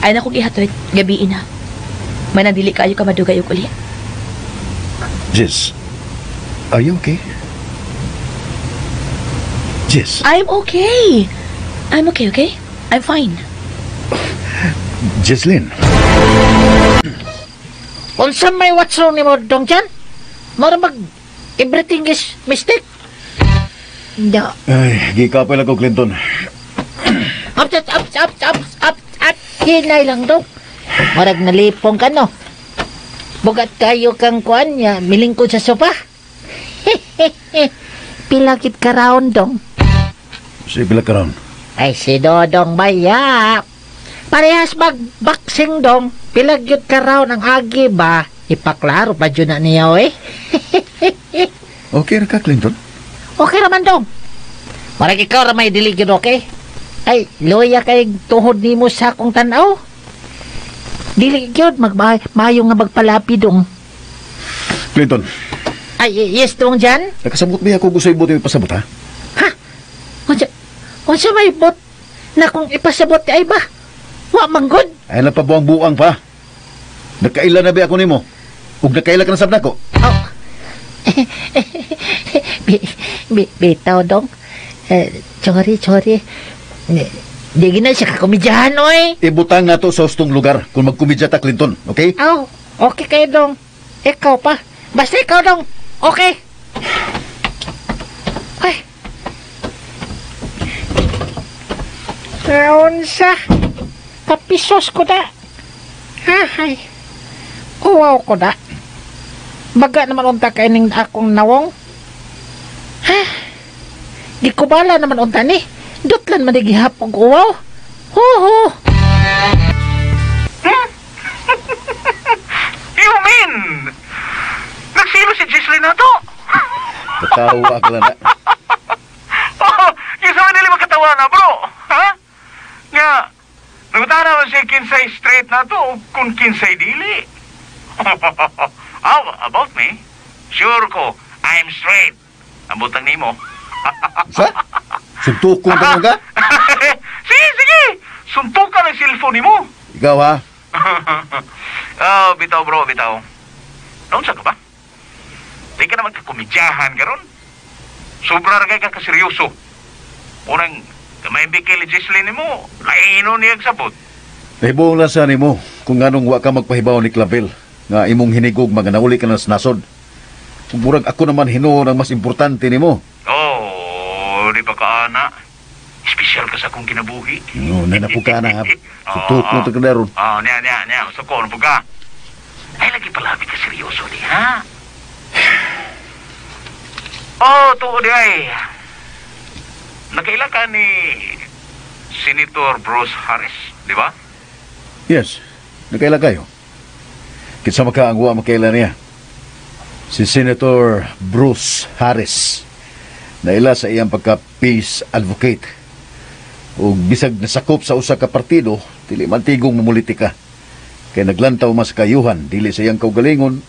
Ay na kong ihatod, gabiin na. Manandili kayo ka madugay uli. Jess, are you okay? Jess? I'm okay. I'm okay? I'm fine. Jesslyn? Unsa may what's wrong ni mo, Dong Jan? Mara everything is mistake. No. Ay, gikapay lang ko, Clinton. Up. Hinay lang, Dong. Marag nalipong ka, no? Bugat kayo kang kuan niya, milingkod sa sopa. Pilakit ka raon, Dong. Si pila ka ron? Ay, si Dodong Maya. Parehas mag-boxing, Dong. Pilagyot ka raon ang agi ba? Ipaklaro pa dyan na niya, eh. Okay ka, Clinton? Okay naman, Dong. Marag ikaw ramay diligid, okay? Ay, loya kay tuhod ni mo sa akong tanaw. Dili gyud mayo nga magpalapi, Dong. Clinton, Ay, yes, Dong Jan. nakasabot ba ako gusto ibot yung pasabot, ha? Ha? Unsa may bot na kung ipasabot ay ba? Wa manggod. Ay, napabuang-buang pa. Nagkaila na ba ako nimo? Ug nagkaila ka na sabna ko? Oh. Bitaw dong. Sorry. Di gina siya kakomedyahan, oy. Ibutang na to sa hustong lugar kung magkumidya ta, Clinton, okay? Aw, okay kayo dong. Ikaw pa. Basta ikaw dong. Okay. Ay. Naunsa. Kapisos ko da. Ay. Uwaw ko da. Baga naman unta kaining akong nawong. Ha? Di ko bala naman unta ni. Dutlan man gihapon ko uwaw. Ho. You mean? Nagsilo si Giselle na to? Katawa ka lang na. Oh, yung sa nila magkatawa na, bro. Ha? Nga, nagutana naman si Kinsay straight na to kung Kinsay dili. About me? Sure ko, I'm straight. Ang butang ni mo. Sa? Suntukon ka nga? Sige. Suntukan ang cellphone ni mo. Ikaw ha? Bitaw bro, bitaw. Naunsa ka ba? Di ka naman kakumidyahan ka ron. Sobra ragay ka kaseryoso. Unang, kamay bikil Giselle ni mo, laino niyag sabot. Nahibuong lang sa mo kung anong wa ka magpahibaw ni Clavel nga imong hinigog mga nauli ka ng nasod. Kung murag ako naman hinuon ang mas importante ni mo. Oh, di pa ka ana. Espesyal ka sa akong kinabuhi. No, nanapo ka na ha. Suntukon ka na ron. Niya. Gusto ko, ano po ka? Ay, lagi palabi ka seryoso di, ha? Tuo di ay. Nagkaila ka ni Senator Bruce Harris, di ba? Yes, nagkaila kayo. Kitsa makaangwa makaila niya. Si Senator Bruce Harris na ila sa iyang pagka-peace advocate o bisag nasakop sa usa ka partido dili man tigong mamulitika kay naglantaw mas kayuhan dili sa iyang kaugalingon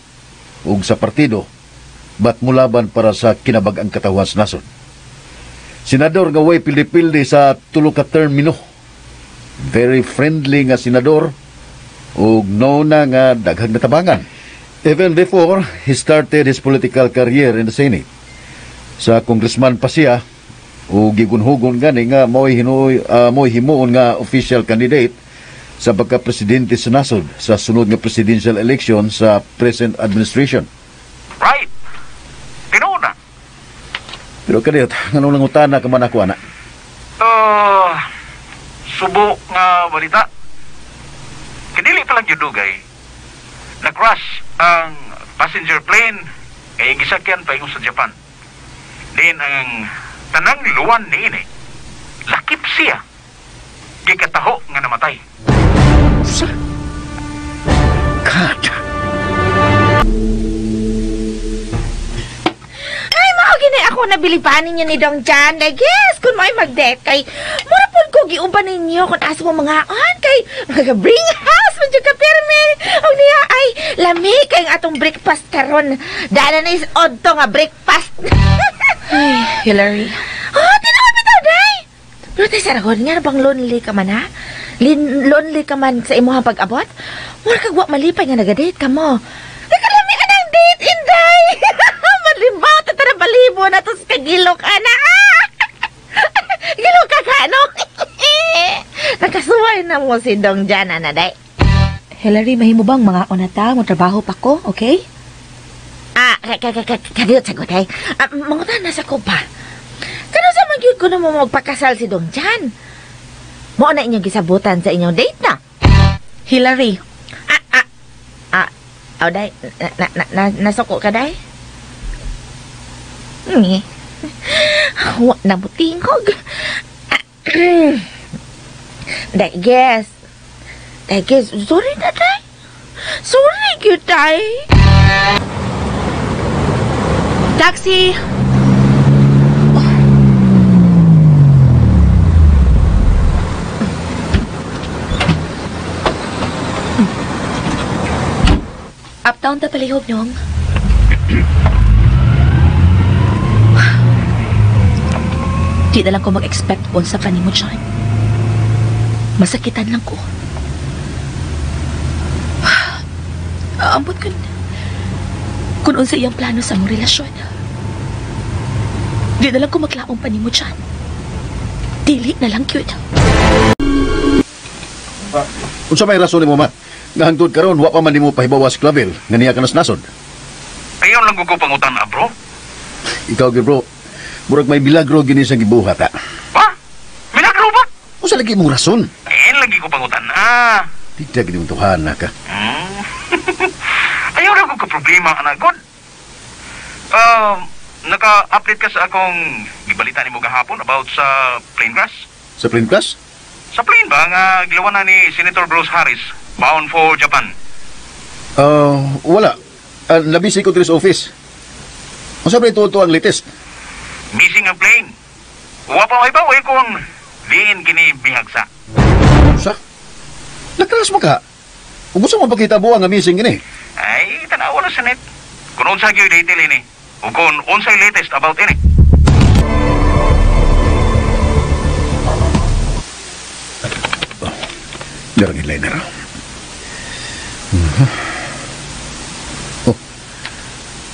ug sa partido bat mulaban para sa kinabag-ang katawhan sa nasod. Senador nga way pildi-pildi sa tulo ka termino. Very friendly nga senador ug no na nga daghang natabangan. Even before he started his political career in the Senate. Sa congressman pa siya o gigunhugon gani nga mo'y himuon nga official candidate sa pagka-presidente sa nasod sa sunod nga presidential election sa present administration. Right. Tinuuna. Pero kadiyot, anong nangutana ka man ako, anak? Subo nga balita. Kadili pa lang yung dugay. Nag-crash ang passenger plane kaya gisakyan pa yung sa Japan. Then ang tanang luwan ni ini, lakip siya. Gikataho nga namatay. Sa? God. Ay, mao gini ako nabilipanin niya ni Dong Jan. I guess, kung may mag-date kay, murapod ko giuban ninyo kung asa mo mga kay, bring house, medyo ka pirmi. O niya, ay, lami kay atong breakfast karon. Dala na is odd to nga breakfast. Ay, Hillary. Tinawag bitaw, day. Pero tayo saragod nga, bang lonely ka man, ha? Lonely ka man sa imuhang pag-abot? Mura kagwa malipay nga nagadate ka mo. Nakalami ka ng date, Inday! Malibaw, tatara balibo na to sa kagilok, anak! Gilok ka ka, no? Nakasuway na mo si Dong Jana na, day. Hillary, mahimo bang mga onata mo trabaho pa ko, okay? Kadiyot sa guday. Mangutan na sa ko pa. Kano sa magyud ko na mo magpakasal si Dong Jan? Mo na inyong gisabutan sa inyong date na? Hillary. Day, nasuko ka, day? Wa na mo tingog. Day, guess. Sorry na, day. Sorry, cute, day. Taxi! Uptown ta palihog, Nong. Di na lang ko mag-expect sa panimo dyan. Masakitan lang ko. Ambot ka na. kung unsa iyang plano sa mong relasyon. Di na lang ko maglaong pa nimo dyan. Dili na lang, cute. Unsa may rason nimo, ma? Nga hangtod karon wa pa man nimo pahibawas Clavel nga niya ka nasnasod. Ayaw lang ko pangutan na, bro. Ikaw gyud bro, murag may bilagro gini sa gibuhat ha. Ha? Milagro ba? Unsa lagi mong rason? Ayun lagi ko pangutan na. Tigda gini mong tuhana ka. Ayaw lang ko problema, anak God. Naka-update ka sa akong gibalita ni mo gahapon about sa plane crash? Sa plane class? Sa plane ba nga gilawan na ni Senator Bruce Harris bound for Japan? Wala. Nabisi ko sa office. Unsa ba ito ang latest? Missing ang plane. Wa pa may bawi kung diin kini bihagsa. Unsa? Nakras mo ka? Ug gusto mo pakita buwa nga missing gini? Ay, tanawa na sa net. Kung unsa gyud detail ini. O kung unsay latest about ini. Darang inliner.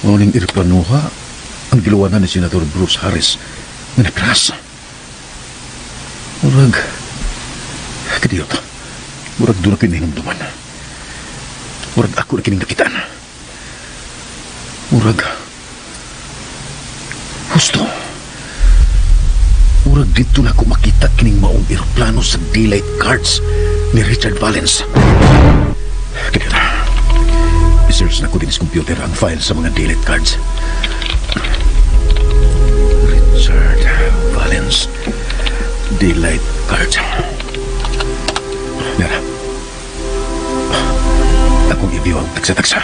Uning irplanuha ang giluwanan ni Senator Bruce Harris nga nakras. Murag kadiyot. Murag doon na kinahingumduman. Murag ako na kining nakitaan. Murag gusto. Murag dito na ako makita kining maong eroplano sa daylight cards ni Richard Valens. Kadiyot. I-search na ko din sa computer ang file sa mga daylight cards. Richard Valens daylight cards. Nara. Akong i-view ang taksa-taksa.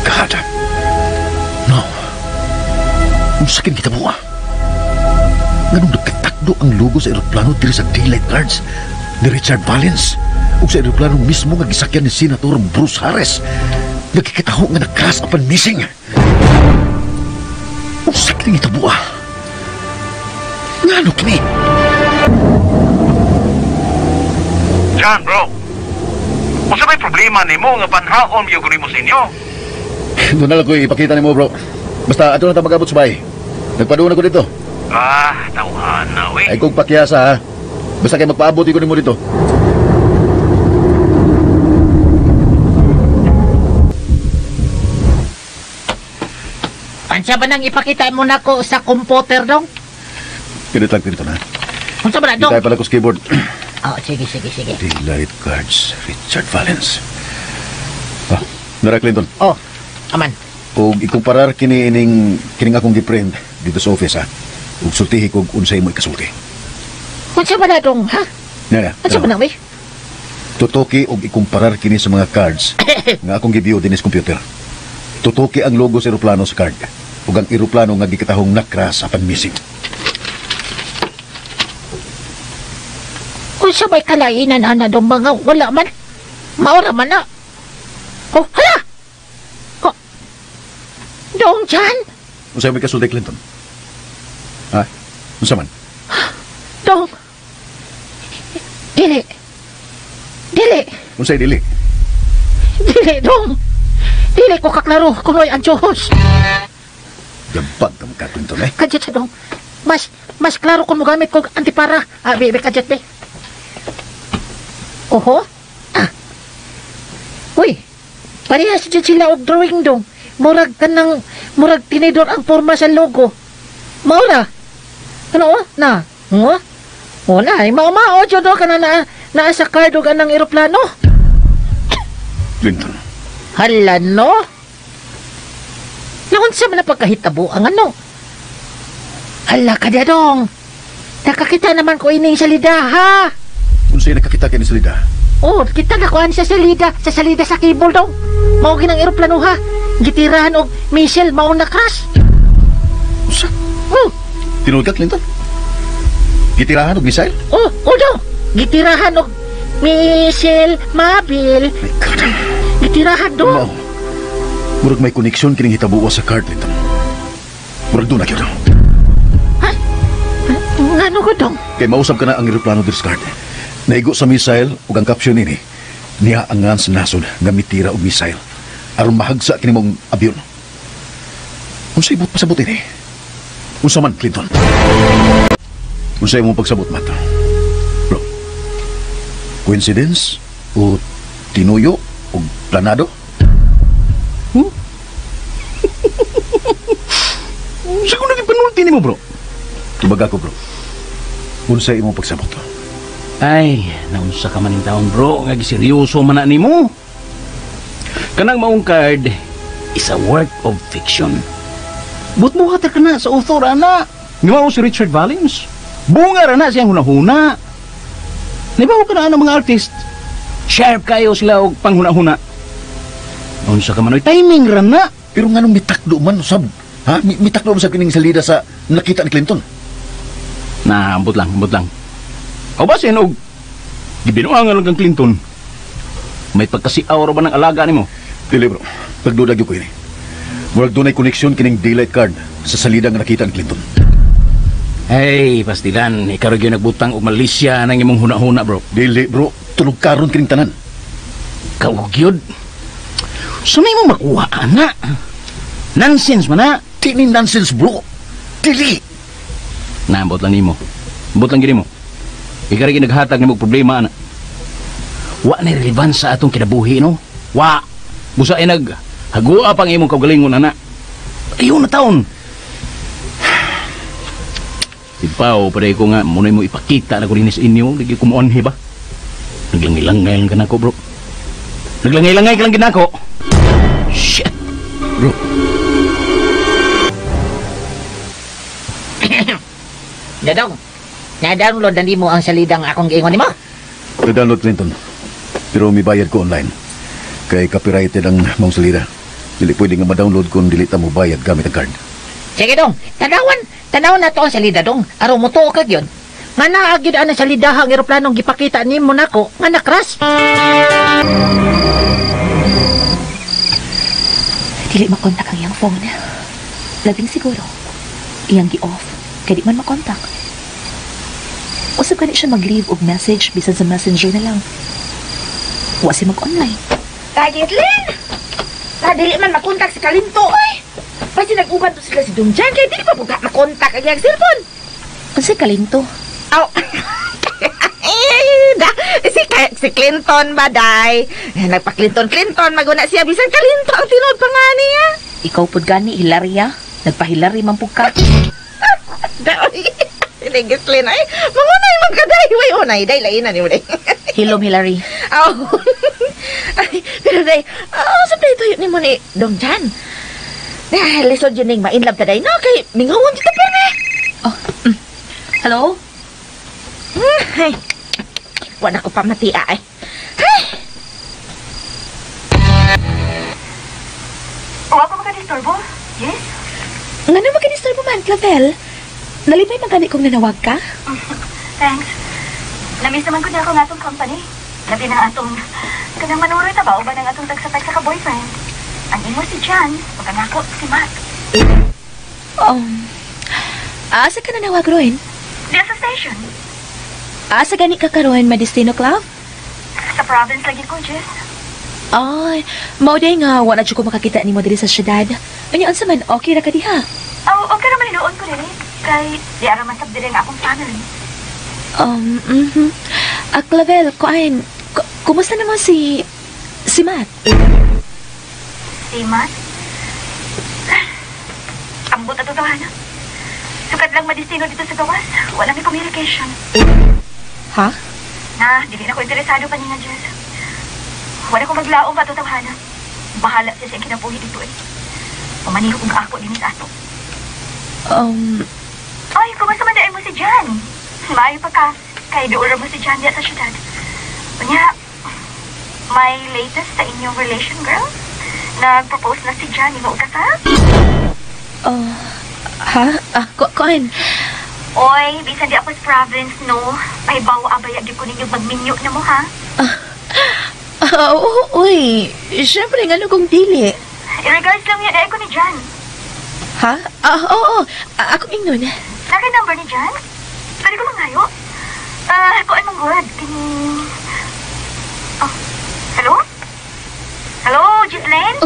God. No. Kung sakin kita buwa. Ganun nagkatakdo ang logo sa aeroplano diri sa daylight cards ni Richard Valens. Ug sa aeroplano mismo nga gisakyan ni Senator Bruce Harris. Nagkikitaho nga nag-crash upon missing. Kung sakin kita buwa. Ngano kini? John, bro. Kung sa may problema ni mo nga panhaon yung kunin mo sa inyo. Doon na lang ko ipakita ni mo, bro. Basta ato na tayo mag-abot sa bahay. Nagpadoon ako dito. Tauhan na, we. Ay kong pakyasa, ha. Basta kayo magpaabot ko ni mo dito. Ansa ba nang ipakita mo na ko sa computer dong? Ganit lang dito na. Ansa ba na dong? Hindi tayo pala ko sa keyboard. Sige. Daylight cards, Richard Valens. Nara Clinton. Aman. O ikumparar kining akong giprend dito sa office, ha. Ug sultihi kog unsay mo ikasulti. Ansa ba na dong, ha? Nara. Ansa ba na, we? Tutuki og ikumparar kini sa mga cards nga akong gi-view din sa computer. Tutuki ang logo sa eroplano sa card ug ang eroplano nga gikatahong nakras apan missing. Kung sa may kalainan, ana dong mga wala man. Maura man na. Hala! Dong, Jan? Unsay may kasulti, Clinton? Ha? Unsa man? Dong. Dili. Unsay dili? Dili, dong. Dili ko kaklaro kung may anjos. Gabag ka mga Clinton, eh. Kadjat sa dong. Mas klaro kung mo gamit ko antipara. Bebe, kadjat, be. Oho? Uy, parehas dyan sila og drawing dong. Murag tinidor ang forma sa logo. Maura. Ano? Na? Na, mao dyan do ka na sa card og anang eroplano. Clinton. Hala, no? Naunsa man na pagkahitabo ang ano? Hala ka dong. Nakakita naman ko ining salida, ha? Unsay nakakita kay ni Salida? Kita nakuhan sa salida sa cable daw. Mao ginang eroplano, ha? Gitirahan og missile mao na crash. Usa? Tinuod ka, Clinton? Gitirahan og missile? Daw. Gitirahan og missile mabil. My God. Gitirahan daw. Mao. Murag may koneksyon kining hitabuo sa card, Clinton. Murag doon na gyud. Ha? Ngano ko dong? Kay mausap ka na ang eroplano sa card. Naigo sa missile ug ang caption nini. Niya ang nga sa nasod nga mitira og missile. aron mahagsa kini mong abyon. Unsa ibot pasabot ini? Unsa man, Clinton? Unsa imong pagsabot, Matt? Bro, coincidence o tinuyo o planado? Siguro naging panulti ni mo, bro. Tubaga ko, bro. Unsa imong pagsabot? Ay, naunsa ka maning taon, bro. Nga seryoso man na nimo. Kanang maong card is a work of fiction. But mo hater ka na sa author, ana. Nga mao si Richard Valens. Bunga ra na siyang hunahuna. Nabaw ka na ang mga artist. Sharp kayo sila og panghuna-huna. Unsa ka man oy timing ra na. Pero nganong mitakdo man, sab? Ha? Mitakdo mo sa kining salida sa nakita ni Clinton? Na, ambot lang. O ba sinog? Gibinuangan lang kang Clinton. May pagkasiaw ra ba ng alaga nimo? Dili, bro. Pagdudag ko ini. Murag dunay koneksyon kining daylight card sa salida nga nakita ni Clinton. Hey, pastilan, ikaw rin yung nagbutang o Malaysia ng imong huna-huna, bro. Dili, bro. Tulog karon kining tanan. Kaugyod. Saan mo makuha, ana? Nonsense man, na. Di ni nonsense, bro. Dili. Naambot lang nimo. Ambot lang gini mo. Ikaw rin naghatag ni mo problema, ana. Wa na relevance sa atong kinabuhi, no? Wa. Busa ay hagua pang imong kaugalingon, ana. Ayun na taon. Ipaw, paday ko nga, muna mo ipakita na ko rin sa inyo. Lagi ko moonhi ba? Naglangay-langay lang ka na ko, bro. Naglangay-langay ka lang ginako. Shit. Bro. Dadong, na-download na mo ang salidang akong giingon ni mo? Na-download, Clinton. Pero may bayad ko online. Kay copyrighted ang mong salida. Dili pwede nga ma-download kung dili ta mo bayad gamit ang card. Sige dong, tanawan na to ang salida dong. Araw mo to kag yun. Nga naagid ang salidahang eroplanong gipakita ni mo nako nga nakras. Dili makontak ang iyang phone. Labing siguro. Iyang gi-off. Kaya di man makontak. Usap ka ni siya mag-leave og message bisan sa messenger na lang. Wa si mag-online. Kagitlin! Dili man makontak si Kalinto, ay! Pasi nag-uban to sila si Dongjan, kaya di pa buka makontak ang iyang cellphone. Kasi Kalinto. Aw! Si Clinton ba, day? Nagpa-Clinton, maguna siya. Bisan Kalinto ang tinod pa nga niya. Ikaw pud gani, Hilaria. Nagpahilari man pug ka. Day, Gitlin, ay! Mangunay, magkaday! Way, unay, day, lainan ni mo, day. Hilom, Hilary. Aw! Ay, pero day, sabi ito yun ni mo ni Dongjan. Lisod yun ning ma-inlove ta, day, no? Kay, mingawon kita pa na. Oh, hello? Ay, wala ko pa matia, ay. Ay! O, ako makadisturbo? Yes? Nga na magka-disturbo man, Clavel. Nalipay magkani kong nanawag ka? Thanks. Namiss naman ko niya ako ng atong company. Labi ng atong kanang manuro tabaw ba ng atong tagsa-tagsa ka boyfriend. Ang imo si Jan, pagkanako si Matt. Asa ka nanawag, Roen? Diya sa station. Asa gani ka karoon, Madestino Club? Sa province lagi ko, Jess. Ay, mao day nga wala jud ko makakita nimo diri sa syudad. Unya unsa man okay ra ka diha? Oh, okay naman inuon ko rin. Kay di ara man sabdiri nga akong family. Clavel, kuan, kumusta naman si Matt? Si Matt? Ambot at totohanan. Sukat lang madistino dito sa gawas. Wala may communication. Ha? Na, dili na ko interesado pa niya, Jess. Wala ko maglaom pa totohanan. Bahala siya sa kinabuhi dito eh. Pumaniho kong ako din sa ato. Ay, kumusta man dahil mo si Jan? Maayo pa ka. Kay doon mo si Jan diya sa syudad. Kanya, may latest sa inyong relation, girl? Nag-propose na si Jan, imo ka sa? Kuan? Oy, bisan di ako sa province, no? Ay, bawa abaya di ko ninyo magminyo na mo, ha? Uy, syempre nga kung dili. I-regards lang yan, ay ko ni Jan. Ha? Oo, ako ingnon. Naka number ni Jan? Pwede ko mangayo? Kuan mong good. Hello? Hello, Gislaine?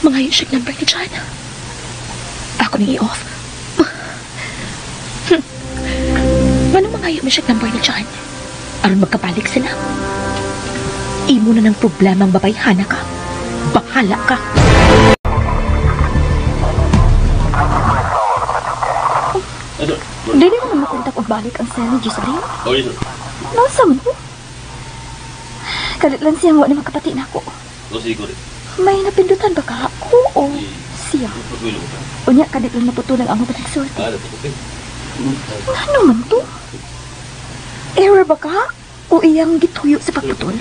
Mangayon siya number ni John. Ako nang i-off. Manong mangayon mo siya number ni John? Aron magkabalik sila. Imo na ng problemang babayhana ka. Bahala ka. Dili mo naman makontak og balik ang cell ni Jocelyn? Oh, yes. Nasa man po? Kalit lang siya mo na makapati na ako. Oh, siguro. May napindutan ba ka? Oo. Siya. Unya, kalit lang naputulan ang mabating sulti. Ano man to? Error ba ka? O iyang gituyo sa pagputol?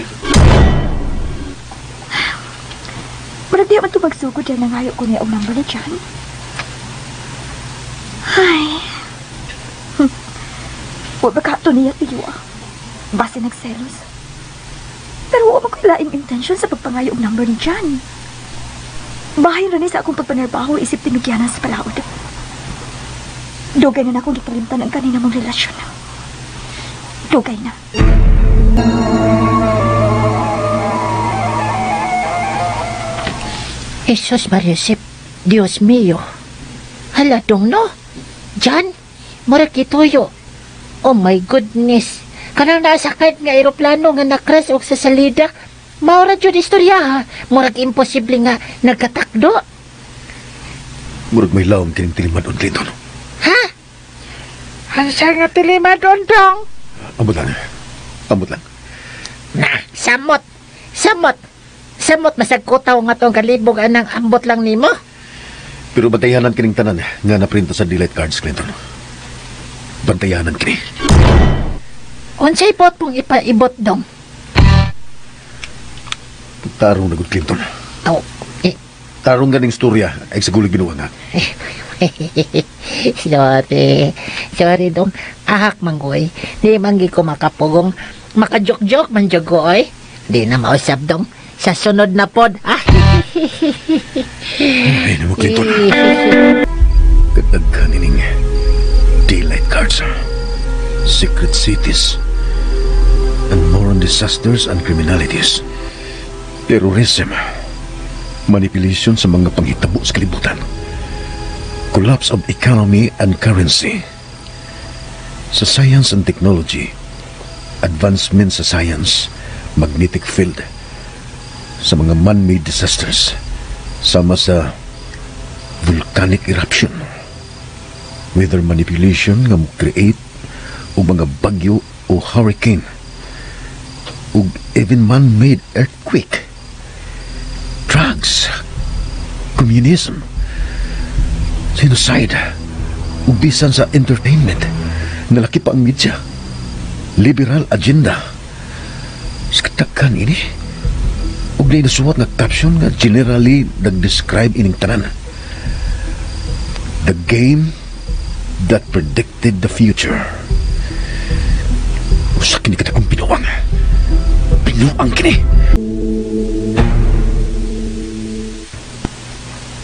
Marag di man ito magsugod dyan nangayo ko niya ang number na dyan. Ay. Huwag ba ka ito niya tiyo ah. Base nagselos. Pero huwag magkailaing intention sa pagpangayo ang number ni Jan. Bahay rin sa akong pagpanarbaho isip tinugyanan sa palaod. Dugay na akong gipalimtan ang kanina mong relasyon. Dugay na. Jesus Mariusip, Dios mío. Hala dong no? Jan, mura kituyo. Oh my goodness. Kanang nasakit nga aeroplano nga nakras og sa salida. Maura jud istorya ha. Murag imposible nga nagkatakdo. Murag may lawom kining tilimadon, Clinton. Ha? Hansa nga tilimadon dong? Ambot lang. Ambot lang. Na, samot. Samot. Samot masagkutaw nga tong kalibog anang ambot lang nimo. Pero bantayanan kining tanan nga naprinta sa delete cards, Clinton. Bantayanan kini. Unsay pot pong ipaibot dong? Tarong na good, Clinton. Oh, Tarong ganing storya ay siguro ginawa nga. Sorry dong. Ahak manggoy. Di manggi ko makapugong. Makajok-jok man jogoy. Di na mausap dong. Sa sunod na pod. Ay, naman, Clinton. Kadaghan ining daylight cards. Secret cities. And more on disasters and criminalities. Terrorism. Manipulation sa mga panghitabo sa kalibutan. Collapse of economy and currency. Sa science and technology. Advancement sa science. Magnetic field. Sa mga man-made disasters. Sama sa volcanic eruption. Weather manipulation nga mo-create o mga bagyo o hurricane. O even man-made earthquake. Drugs. Communism. Genocide. Ubisan sa entertainment. Nalaki pa ang media. Liberal agenda. Sakatakan ini. Ug na nasuwat nga caption nga generally nag-describe ining tanan. The game that predicted the future. Usa kini kada kong binuang. Binuang kini.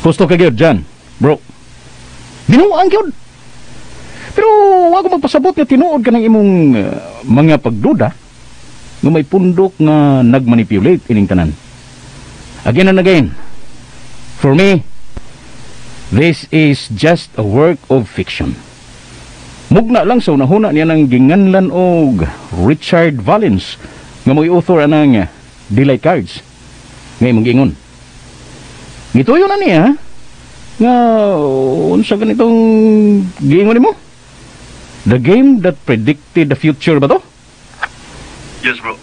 Gusto ka gyud Jan, bro. Binuang gyud. Pero wag ko magpasabot nga tinuod ka ng imong mga pagduda nga may pundok nga nagmanipulate ining tanan. Again and again. For me, this is just a work of fiction. Mugna lang sa unahuna niya ng ginganlan og Richard Valens nga mo'y author anang Daylight Cards nga imong gingon. Gituyo na niya nga unsa ganitong gingon nimo? The game that predicted the future ba to? Yes, bro.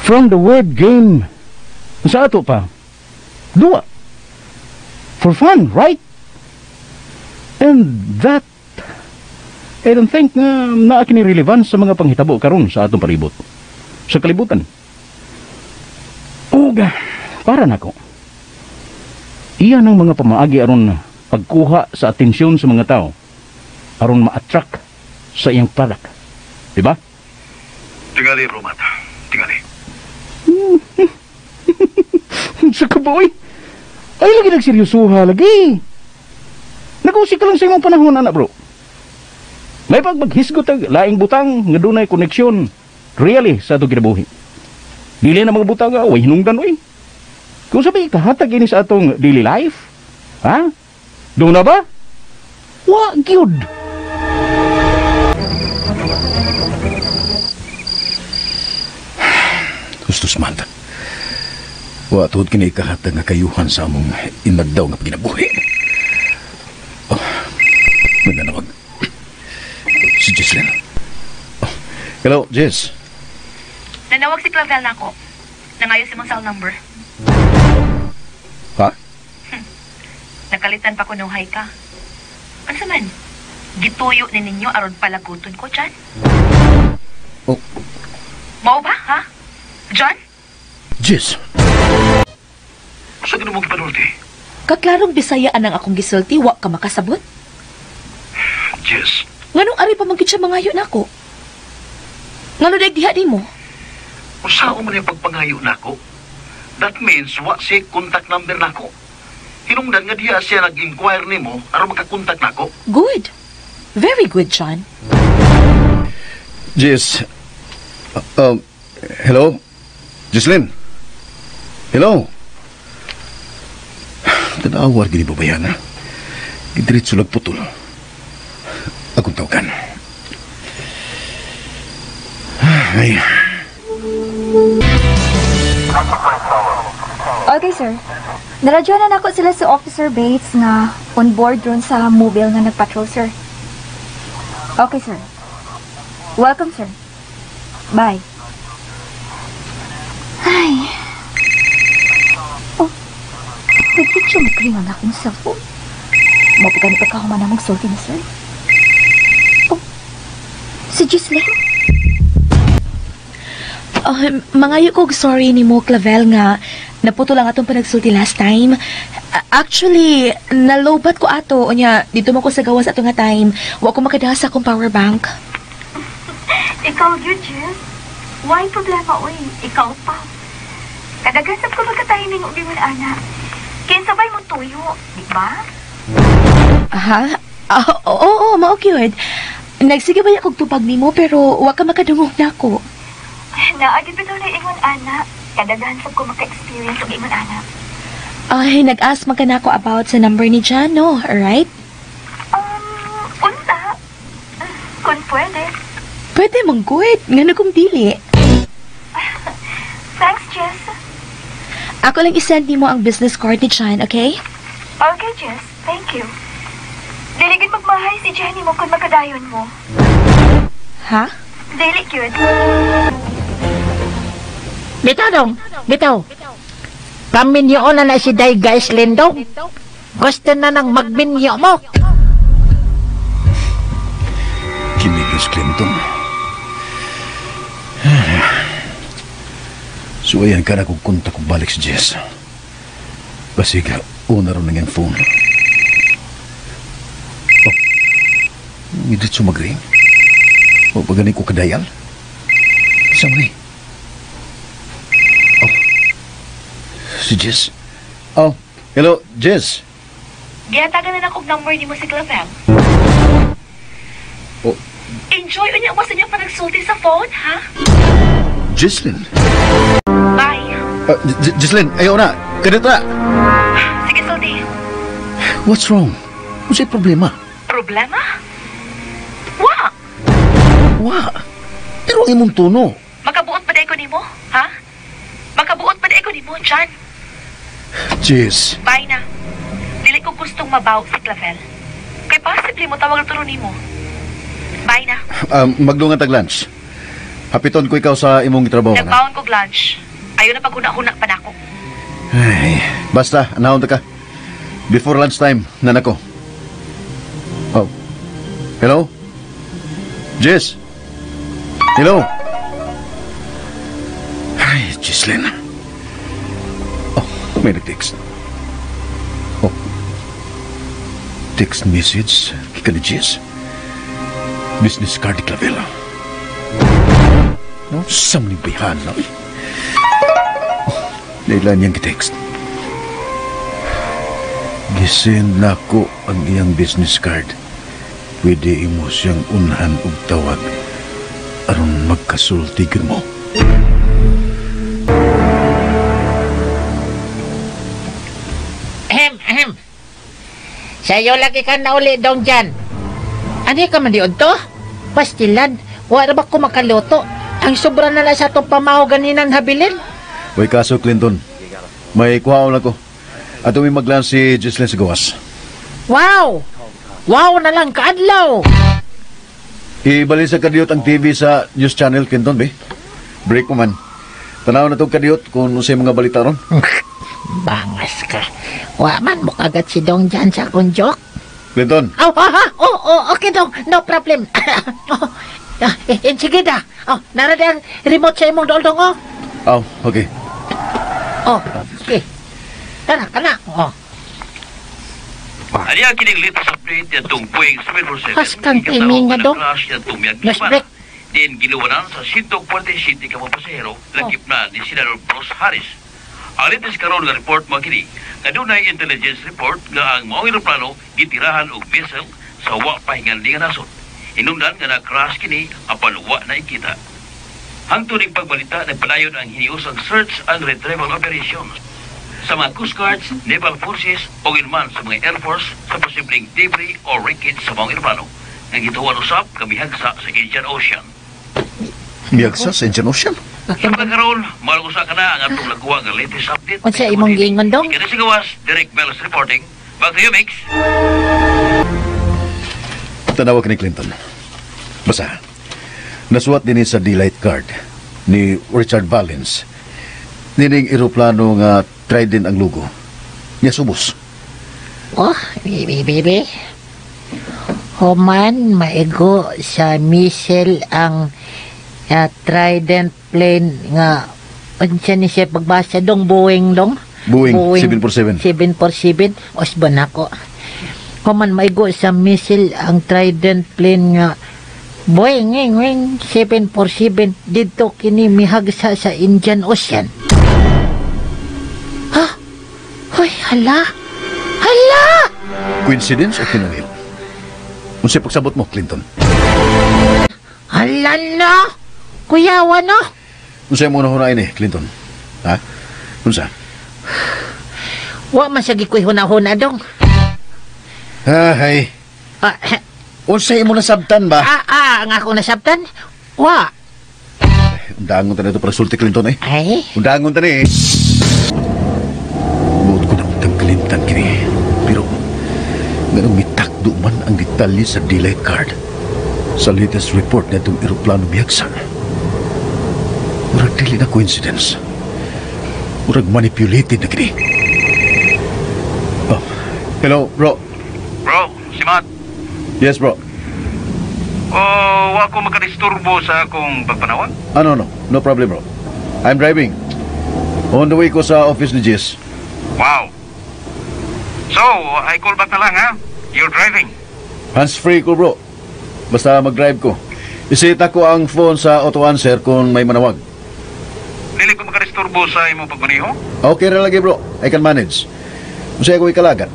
From the word game, sa ato pa, dua. For fun, right? And that, I don't think nga naakini relevance sa mga panghitabo karon sa atong palibot. Sa kalibutan. Uga, para nako. Iyan ang mga pamaagi aron pagkuha sa atensyon sa mga tao aron ma-attract sa iyang product. Diba? Tingali, Romat. Tingali. Sa kaboy? Ay, lagi nagseryosuha lagi. Nag-usik ka lang sa imong panahon, anak bro. May paghisgot ang laing butang nga dunay koneksyon really sa itong kinabuhi. Dili na mga butang way hinungdan, oy. Kung sabi ikahatag ini sa atong daily life, ha? Doon na ba? Wa, gyud. Gustos man. Wa tuod kini ikahatag nga kayuhan sa among inagdaw nga paginabuhi. Oh, may nanawag. Si Jesslyn. Oh, hello, Jess. Nanawag si Clavel na ako. Nangayos si mong cell number. Ha? Nakalitan pa ko nung hay ka. Ano sa man? Gituyo ni ninyo aron palaguton ko, John? Oh. Mao ba, ha? John? Jess. Sa ganun mong panulti? Kaklarong Bisayaan ang akong gisulti, wa ka makasabot. Jess. Nganong ari pa magkit siya mangayo na ako? Ngano dahil diha di mo? Kung saan man yung pagpangayo na ako, that means wa si contact number na ako. Hinungdan nga diya siya nag-inquire ni mo aron makakontak na ako. Good. Very good, John. Jess. Hello? Jesslyn? Hello? Tanawar gini babayan, ha? Gidiritso putol. Akong tawagan. Ay. Okay, sir. Naradyo na nako sila sa Officer Bates nga on board ron sa mobile nga nagpatrol, sir. Okay, sir. Welcome, sir. Bye. Ay. Oh. Pwede siya mag-ring ang akong cellphone. Mapagani pa ka ako manamang sulti na, sir. Oh. Si Jesslyn? Mangayo ko sorry ni mo, Clavel, nga naputo lang atong panagsulti last time. Actually, nalobat ko ato. Onya, dito mo ko sa gawas ato nga time. Wa ko makadaha sa akong power bank. Ikaw yun, Jess. Why problema, uy? Ikaw pa. Kadagasap ko magkatahiming uli mo na, anak. Kinsabay mo tuyo, di ba? Ha? Oo, ma-okay. Nagsige ba akong tupag ni mo, pero wa ka makadungog na ako. Naagid ba daw na ingon, anak? Kadagansap ko maka-experience ng ingon, anak. Ay, nag-ask man ka na ako about sa number ni John, no? Alright? Unta. Kung pwede. Pwede mong good. Nga na kong dili. Thanks, Jess. Ako lang isend ni mo ang business card ni John, okay? Okay, Jess. Thank you. Diligid magmahay si Jenny mo kung makadayon mo. Ha? Dili, cute. Bitaw dong, bitaw. Paminyo na si Day guys Lindong. Gusto na nang magminyo mo. Kinigas Clinton. So ayan ka na kung kunta kong balik si Jess. Basiga, una rin ng phone. Oh, hindi sumagring. O pagani ko kadayal. Saan mo ni? Oh, si Jess. Oh, hello, Jess. Giyatagan na akong number ni mo si Clavel. Oh, Enjoy unya mo sa inyo pa nagsulti sa phone, ha? Jesslyn. Bye. Jesslyn, ayaw na. Ganito na. Sige, sulti. What's wrong? Ano sa'yo problema? Problema? Wa! Wa! Pero ang imong tono. Makabuot pa dahil ko ni mo, ha? Makabuot pa dahil ko ni mo, John. Jess. Bye na. Dili ko gustong mabaw si Clavel. Kay possibly mo tawag turo ni mo. Bye na. Magdungan tag-lunch. Hapiton ko ikaw sa imong trabaho. Nagbaon ko lunch. Ayaw na pag-una-una pa na ako. Ay, basta, anahon ka. Before lunchtime, nanako. Oh. Hello? Jess? Hello? Ay, Jesslyn. Oh, may nag-text. Oh. Text message kika ni Jess. Business card ni Clavel. No, sam ni Bihan, no? Dahil niyang text. Gisend na ko ang iyang business card. Pwede imo siyang unhan og tawag aron magkasultigan mo. Sa'yo lagi ka na uli dong dyan. Ano ka man diod to? Pastilan, wala ba ko makaluto? Ang sobra na lang sa itong pamaho ganinan habilin. Uy, kaso, Clinton. May kuhaon ako. At may maglan si Jesslyn sa gawas. Wow! Wow na lang kaadlaw! Ibalin sa kadiyot ang TV sa news channel, Clinton, be. Break mo man. Tanaw na itong kadiyot kung ano sa mga balita ron. Bangas ka. Wa man mo kagat si Dong dyan sa akong joke. Clinton. Okay Dong. No problem. Sige da. Narada ang remote sa imong dool Dong, Okay. Okay. Tara, kana. Ani ang kining latest update yan itong Boeing 747. Pas kang timing nga, Dong. Mas break. Din giluwanan sa 147 ka mga pasahero, lakip na ni Senador Bruce Harris. Ang latest karon nga report mga kini, kadunay intelligence report nga ang mga eroplano gitirahan og vessel sa wa pahinganli nga nasod. Hinungdan nga na-crash kini apan wa na ikita. Hangtod ning pagbalita nagpadayon ang hiniusang search and retrieval operations sa mga Coast Guards, Naval Forces o ilman sa mga Air Force sa posibleng debris o wreckage sa mga eroplano nga gituwan usab kamihagsa sa Indian Ocean. Miyagsa sa Indian Ocean? Sa pagkaroon, malusa ka na ang atong nagawa ng latest update. Unsa imong giingon Dong? Kaya si Gawas, Derek Melos reporting. Back to you, Mix. Tanawa ka ni Clinton. Basta, nasuwat din sa daylight card ni Richard Valens. Nining eroplano nga Trident ang logo. Niya subos. Bibi. Human, maigo sa missile ang Trident plane nga unsa ni siya pagbasa Dong Boeing Dong? Boeing 747. 747 osban ako. Human maigo sa missile ang Trident plane nga Boeing 747 dito kini mihagsa sa Indian Ocean. Hoy, hala! Coincidence o kinangil? Unsay pagsabot mo, Clinton? Hala na! Kuyawa no? Unsay mo nahunain Clinton? Ha? Unsa? Wa man siya gikoy huna-huna Dong. Hay. Unsay mo nasabtan ba? Ang ako nasabtan? Wa. Undangon ta na ito para sulti, Clinton Ay? Undangon ta ni Buot ko na utang Clinton kini. Pero, ganun mitakdo man ang detalye sa delay card sa latest report na itong eroplano biyagsan. Murag dili na coincidence. Murag manipulated na kini. Hello, bro. Bro, si Matt. Yes, bro. Wa ko makadisturbo sa akong pagpanawag. No problem, bro. I'm driving. On the way ko sa office ni Jess. Wow. So, I call back na lang, ha? You're driving. Hands-free ko, bro. Basta mag-drive ko. Isita ko ang phone sa auto answer kung may manawag. Dili ko makadisturbo sa imong pagmaneho? Okay na lagi, bro. I can manage. Masaya ko ikalagat.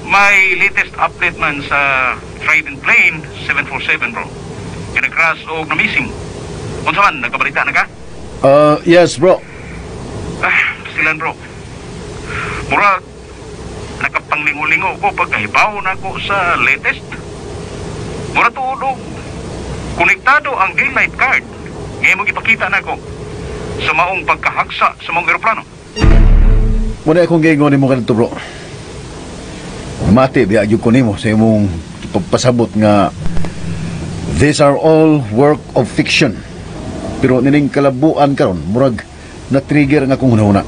May latest update man sa Trident plane 747, bro. Kina-crash o na-missing. Unsa man, nagkabalita na ka? Yes, bro. Silan, bro. Murag, nakapanglingo-lingo ko pagkahibaw na ko sa latest. Mura tuod, konektado ang daylight card. Ngayon mo ipakita na ko sa maong pagkahagsa sa mga eroplano. Muna akong gingon mo kanito, bro. Mati, biyagyo ko nimo sa imong pagpasabot nga these are all work of fiction. Pero nining kalabuan karon murag na-trigger nga kung hunahuna.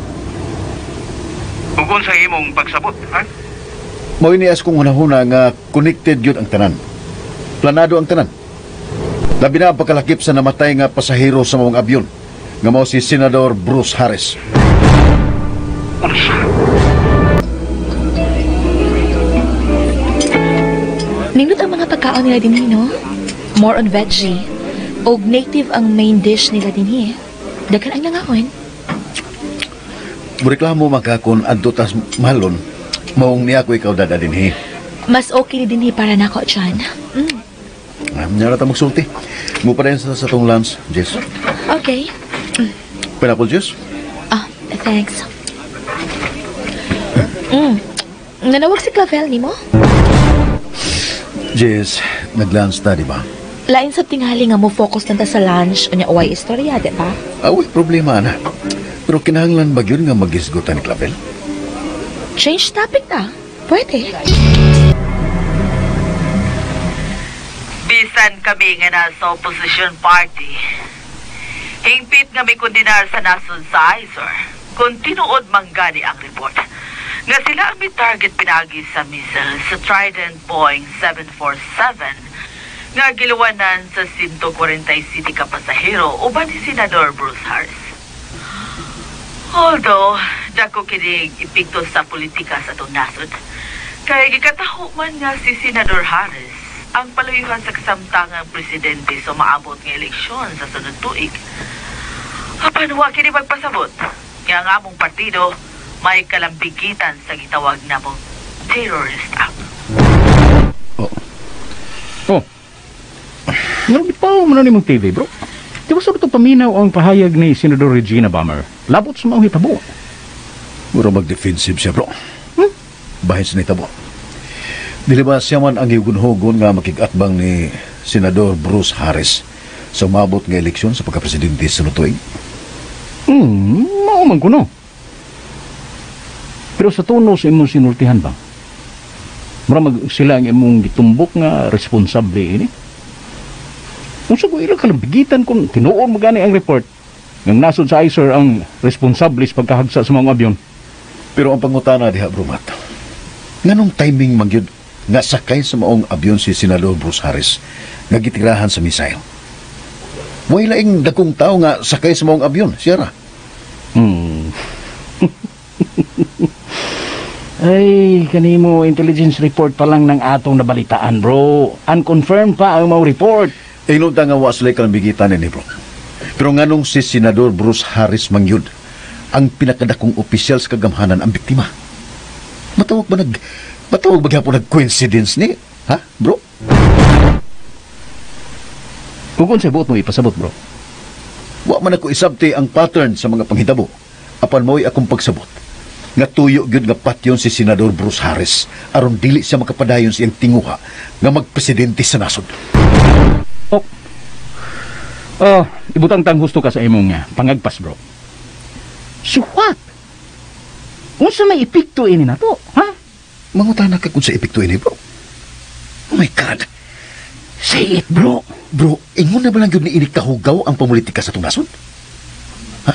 Kung sa imong pagsabot, ha? Mao inias kong hunahuna nga connected yun ang tanan. Planado ang tanan. Labi na ang pagkalakip sa namatay nga pasahero sa mga abyon nga mao si Senador Bruce Harris. Nindot ang mga pagkaon nila din no? More on veggie. Og native ang main dish nila din Daghan ang langawin. Muriklamo magkakon adto tas malon. Maong niya ko ikaw dada din Mas okay din para nako dyan. Nyara ta magsulti. Mo pa rin sa tong lunch, Jess. Okay. Pineapple juice? Thanks. Nanawag si Clavel ni mo? Jess, nag-lunch na, di ba? Lain sa tingali nga mo focus na ta sa lunch o niya uway istorya, di ba? Away problema na. Pero kinahanglan ba yun nga mag-isgutan ni Clavel? Change topic na. Pwede. Bisan kami nga nasa opposition party. Hingpit nga may kondinar sa nasun sa ISOR kung tinuod manggani ang report. Nga sila ang may target pinagi sa missile sa Trident Boeing 747 nga giluwanan sa 147 ka pasahero uban ni Senador Bruce Harris. Although, dako kinig ipikto sa politika sa itong nasod, kaya gikataho man nga si Senador Harris ang paluyuhan sa kasamtangang presidente sa maabot ng eleksyon sa sunod tuig. Apan wa kini magpasabot, kaya nga among partido may kalambigitan sa gitawag na mong terrorist act. Oh. Nalbipaw mo na ni mong TV, bro. Di ba sabi ito paminaw ang pahayag ni Senador Regina Bammer? Labot sa mga hitabo. Mura mag-defensive siya, bro. Bahis na itabo. Dili ba siya man ang igunhogon nga makigatbang ni Senador Bruce Harris sa umabot nga eleksyon sa pagkapresidente sa lutuig? Mauman ko, no? Pero sa tono sa imong sinultihan ba? Mura sila ang imong gitumbok nga responsable ini? Kung sa ko ilang kalambigitan kung tinuon mo gani ang report ng nasod sa ISOR ang responsable sa pagkahagsa sa mga abyon. Pero ang pangutana diha, Brumat, nganong timing magyud nga sakay sa maong abyon si Senador Bruce Harris nga gitirahan sa missile? Way laing dakong tao nga sakay sa maong abyon, siya ra. Ay, kanimo intelligence report pa lang ng atong nabalitaan, bro. Unconfirmed pa ang mga report. Inunta nga waslay kalambigitan ni bro. Pero nganong si Senador Bruce Harris mangyud ang pinakadakong opisyal sa kagamhanan ang biktima? Matawag ba nag-coincidence ni? Ha, bro? Kung sa buot mo ipasabot, bro. Wa man ako isabti ang pattern sa mga panghitabo. Apan mo'y akong pagsabot. Nga tuyo gyud nga patyon si Senador Bruce Harris aron dili siya makapadayon siyang tinguha nga magpresidente sa nasod. Ibutang tang husto ka sa imong pangagpas, bro. So what? Unsa may epekto ini na to, ha? Mangutana ka kung sa epekto ini, bro. Oh my God. Say it, bro. Bro, ingon na ba lang yun ni ini kahugaw ang pamulitika sa tunasod? Ha?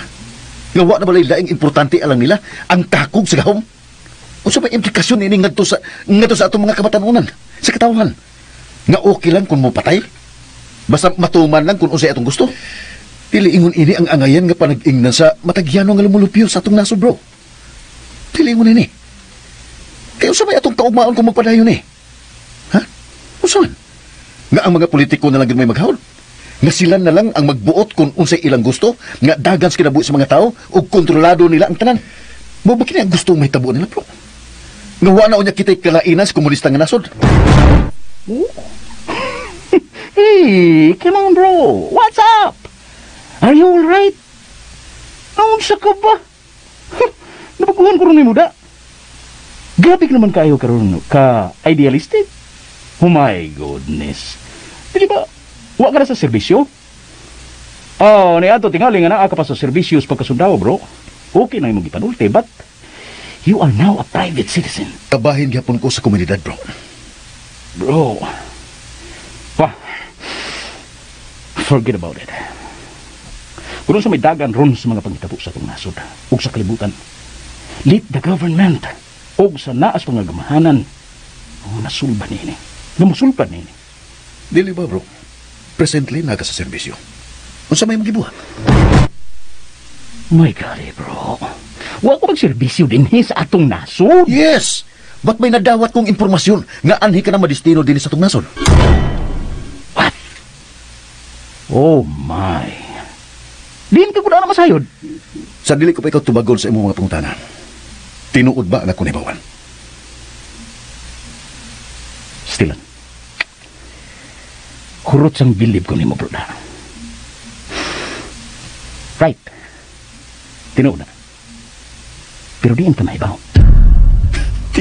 Ngawa na ba laing importante alang nila ang takog sa gahom? Unsa may implikasyon ini ngadto sa atong mga kabatanunan, sa katawhan? Nga okay lang kung mo patay? Basta matuman lang kung unsay atong gusto. Dili ingon ini ang angayan nga panag-ingnan sa matagyano nga lumulupyo sa atong nasod, bro. Dili ingon ini. Kaya usa may atong kaugmaon kung magpadayon ni. Ha? Usa man? Nga ang mga politiko na lang may maghawd. Nga sila na lang ang magbuot kung unsay ilang gusto, nga dagan sa kinabuhi sa mga tao o kontrolado nila ang tanan. Mo ba kini ang gusto may tabo nila, bro? Nga wa na unya kita'y kalainan sa komunista nga nasod. Hey, come on, bro. What's up? Are you alright? Naunsa ka ba? Napaguhan ko rin ni muda. Grabe ka naman kayo karon ka-idealistic. Oh my goodness. Di ba? Wa ka na sa serbisyo? Ni ato tingali nga naa ka pa sa serbisyo sa pagkasundao, bro. Okay na imong gipanulti, but you are now a private citizen. Kabahin gyapon ko sa komunidad, bro. Bro. Forget about it. Kung sa may dagan ron sa mga panghitabo sa itong nasod o sa kalibutan, let the government o sa naas pangagamahanan nasulban nini. Namusulban nini. Dili ba, bro? Presently, naga sa serbisyo. Unsa may magibuhat? My God, bro. Wa ko magserbisyo din sa atong nasod. Yes! Ba't may nadawat kong impormasyon nga anhi ka na madistino din sa atong nasod? Oh my. Diin ka ko na masayod. Sa dili ko pa ikaw tubagon sa imong mga pangutana. Tinuod ba ang akong ibawan? Stilan. Hurot sang bilib ko ni mo, broda. Right. Tinuod na. Pero diin ka maibaw.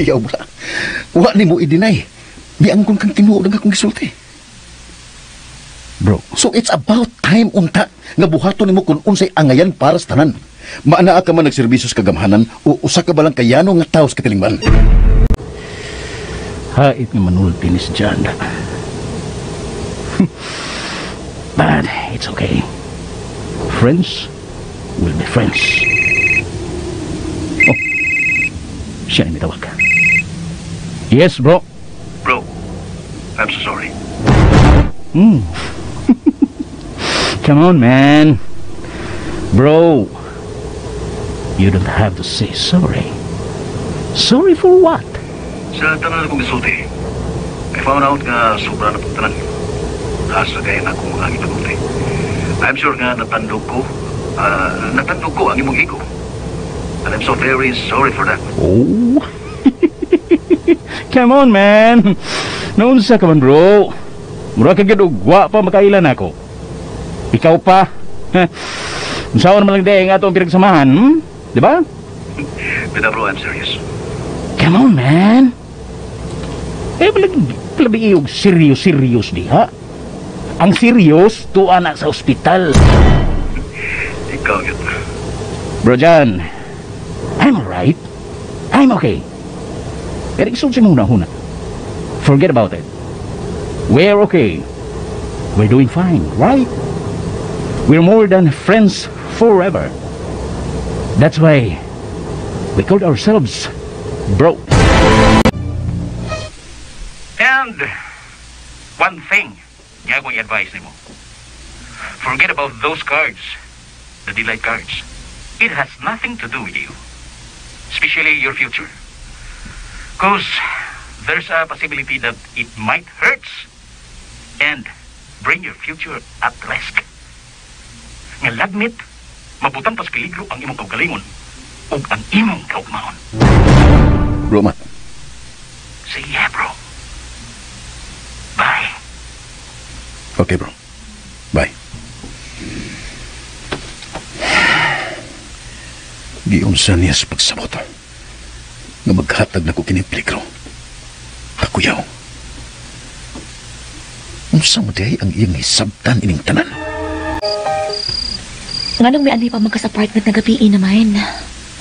Tiyaw mo na. Wa ni mo i-deny. Miangkon kang tinuod ng akong gisulti. Bro, So it's about time unta nga buhaton nimo kung unsay angayan para sa tanan. Maanaa ka man nagserbisyo sa kagamhanan o usa ka balang kayano nga tawo sa katilingban. Hait nga manulti ni si John. But it's okay. Friends will be friends. Oh, siya ay mitawag. Yes, bro. Bro, I'm so sorry. Come on, man. Bro, you don't have to say sorry. Sorry for what? Sa tanan akong gisulti, I found out nga sobra na pagtanan. Asa kaya na akong mga gipagunti. I'm sure nga natandog ko ang imong ego. And I'm so very sorry for that. Oh. Come on, man. Naunsa ka man, bro. Mura ka gidugwa pa makailan ako. Ikaw pa. Unsaon man lang day nga atong pinagsamahan, di ba? But bro, I'm serious. Come on, man. Palabi iyog serious diha. Ang serious, tuwa na sa ospital. Ikaw yun. Bro John, I'm alright. I'm okay. Pero isun si muna. Forget about it. We're okay. We're doing fine, right? We're more than friends forever. That's why we called ourselves bro. And one thing, nga akong i-advise nimo. Forget about those cards, the delight cards. It has nothing to do with you, especially your future. Because there's a possibility that it might hurt and bring your future at risk. Nga lagmit, mabutang pas peligro ang imong kaugalingon o ang imong kaugmaon. Bro, Matt. Say yeah, bro. Bye. Okay, bro. Bye. Giunsa niya sa pagsabot nga maghatag na ko kini peligro. Kakuyaw. Unsa mo diay ang iyang hisabtan ining tanan? Nganong may ani pa magkas-apartment na gabiin naman.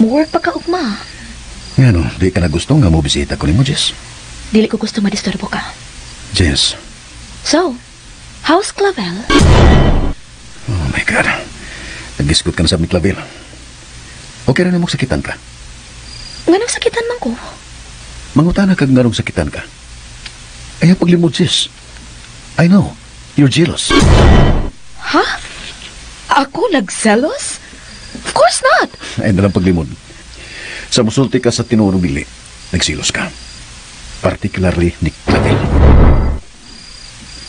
Mo-work pa ka ugma. Nga no, di ka na gusto nga mo bisita ko ni mo, Jess. Dili ko gusto madisturbo ka. Jess. So, how's Clavel? Oh my God. Nagiskot ka na sa Clavel. Okay rin na mong sakitan ka. Nganong sakitan man ko? Mangutana kag nganong sakitan ka. Ayaw paglimod, Jess. I know. You're jealous. Ha? Ako nagselos? Of course not. Ay nalang paglimod. Sa musulti ka sa tinurong bili, nagsilos ka. Particularly ni Clavel.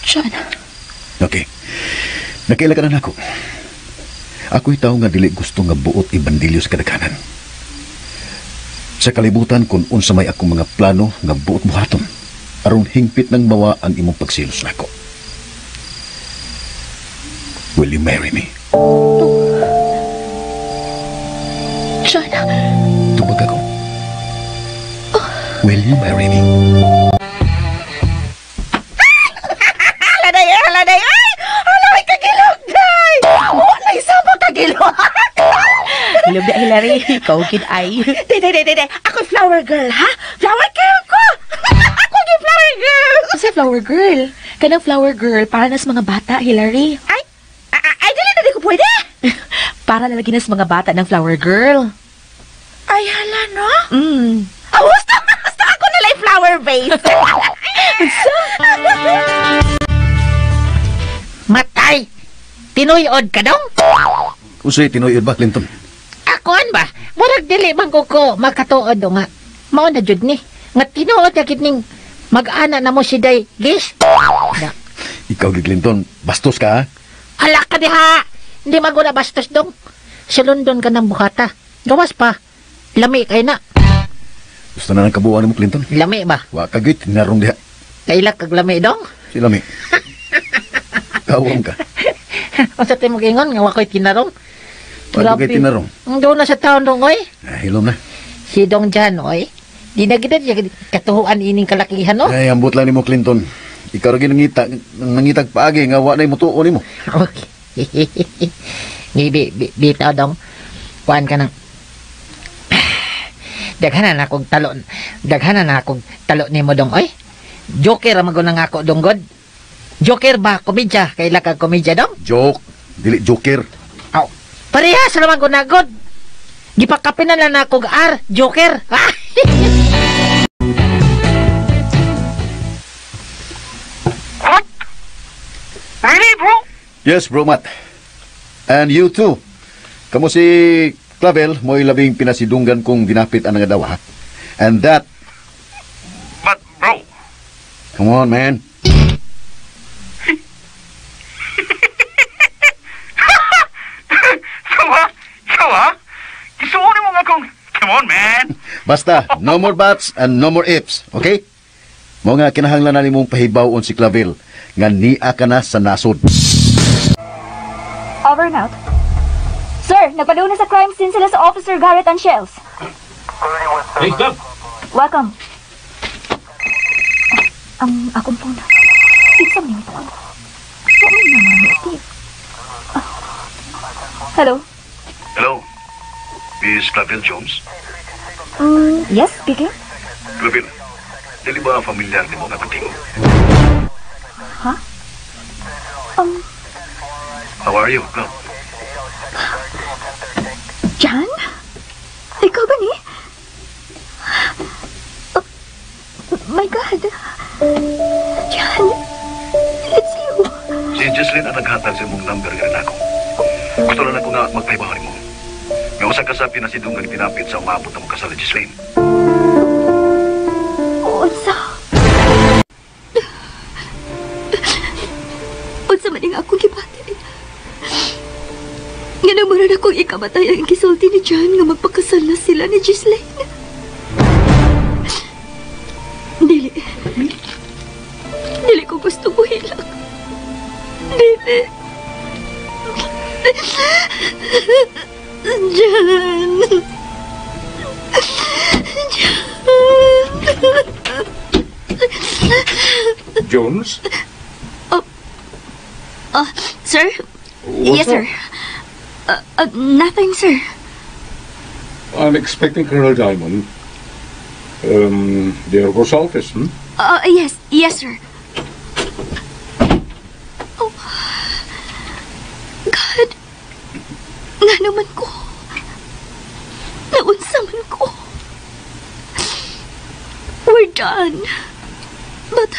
John. Okay. Nakailagan na ako. Ako'y tao nga dili gusto nga buot ibandilyo sa kadaghanan. Sa kalibutan kung unsa may akong mga plano nga buot buhaton, aron hingpit ng mawa ang imong pagsilos nako. Will you marry me? John. Tubag ako. Will you marry me? Haladay, ay! Halaway kagilog, day! Wala isa pa kagilog! Hilog na Hilary. Ikaw kin ay. Day. Ako flower girl, ha? Flower girl ko! Ako yung flower girl! Kasi flower girl. Kanang flower girl para nas mga bata, Hilary. Ay, dili na di ko pwede! Para lalagyan nas mga bata ng flower girl. Ay, hala, no? Basta ako nalay flower base. Matay! Tinuyod ka dong? Usay tinuyod ba, Clinton? Akoan ba? Murag dili man ko makatuod do nga. Mao na jud ni. Nga tinuod na kitning mag-ana na mo si Day. Gis? Ikaw, Clinton, bastos ka, ha? Ala ka diha! Hindi maguna bastos dong. Sa London ka ng bukata. Gawas pa. Lami kay na. Gusto na ng kabuuan mo, Clinton? Lami ba? Wa kagit, tinarong diha. Kailak kag lami dong? Si Lami. Kawang ka. O sa timog ingon, nga wako'y tinarong. Wa kagit tinarong. Doon na sa taon dong, oy. Hilom na. Si Dong Jan, oy. Di na gid katuhuan ining kalakihan no. Ay, ambot lang nimo Clinton. Ikaw ra nangitag paagi nga wa nay mutuo nimo. Okay. Bitaw dong. Kuan ka nang daghanan akong talo nimo dong oy. Joker ra magun nga ako dong god. Joker ba komedya kaila ka komedya dong? Joke, dili joker. Aw. Parehas ra man ko na god. Gipakapinan lang ako R, Joker. What? Really, bro? Yes, bro Matt. And you too. Kamu si Clavel mo labing pinasidunggan kong ginapit ang nga dawa. And that... But, bro... Come on, man. Sawa? Isuunin mo nga kung... Come on, man. Basta, no more buts and no more ifs, okay? Mo nga kinahanglan na nimong pahibawon si Clavel nga niya ka na sa nasod. Over and out. Sir, nagpadaw na sa crime scene sila sa Officer Garrett and Shells. Hey, stop! Welcome. Ang akong phone. Isang minute ako. What may naman ito? Hello? Hello? Miss Clavel Jones? Yes, speaking. Clavel, dili ba familiar ni mo nga patingo? Huh? How are you? No? Jan? Ikaw ba ni? Oh, my God. Jan, it's you. Si Jesslyn ang naghatag sa mong number nga rin ako. Gusto lang ako nga magpahibahan mo. May usa ka sa pinasidungan tinapit sa umabot na mong kasal, Jesslyn. Unsa? Unsa man nga akong gibati. Nga naman akong ikamatay ang gisulti ni Jan nga magpakasal na sila ni Jesslyn. Dili ko gusto mo hilak. Dili. Jan. Jones? Sir? Yes, sir. Nothing, sir. I'm expecting Colonel Diamond. The Air Force office, Yes, sir. Oh, God. Nga naman ko. Naunsa man ko. We're done. But...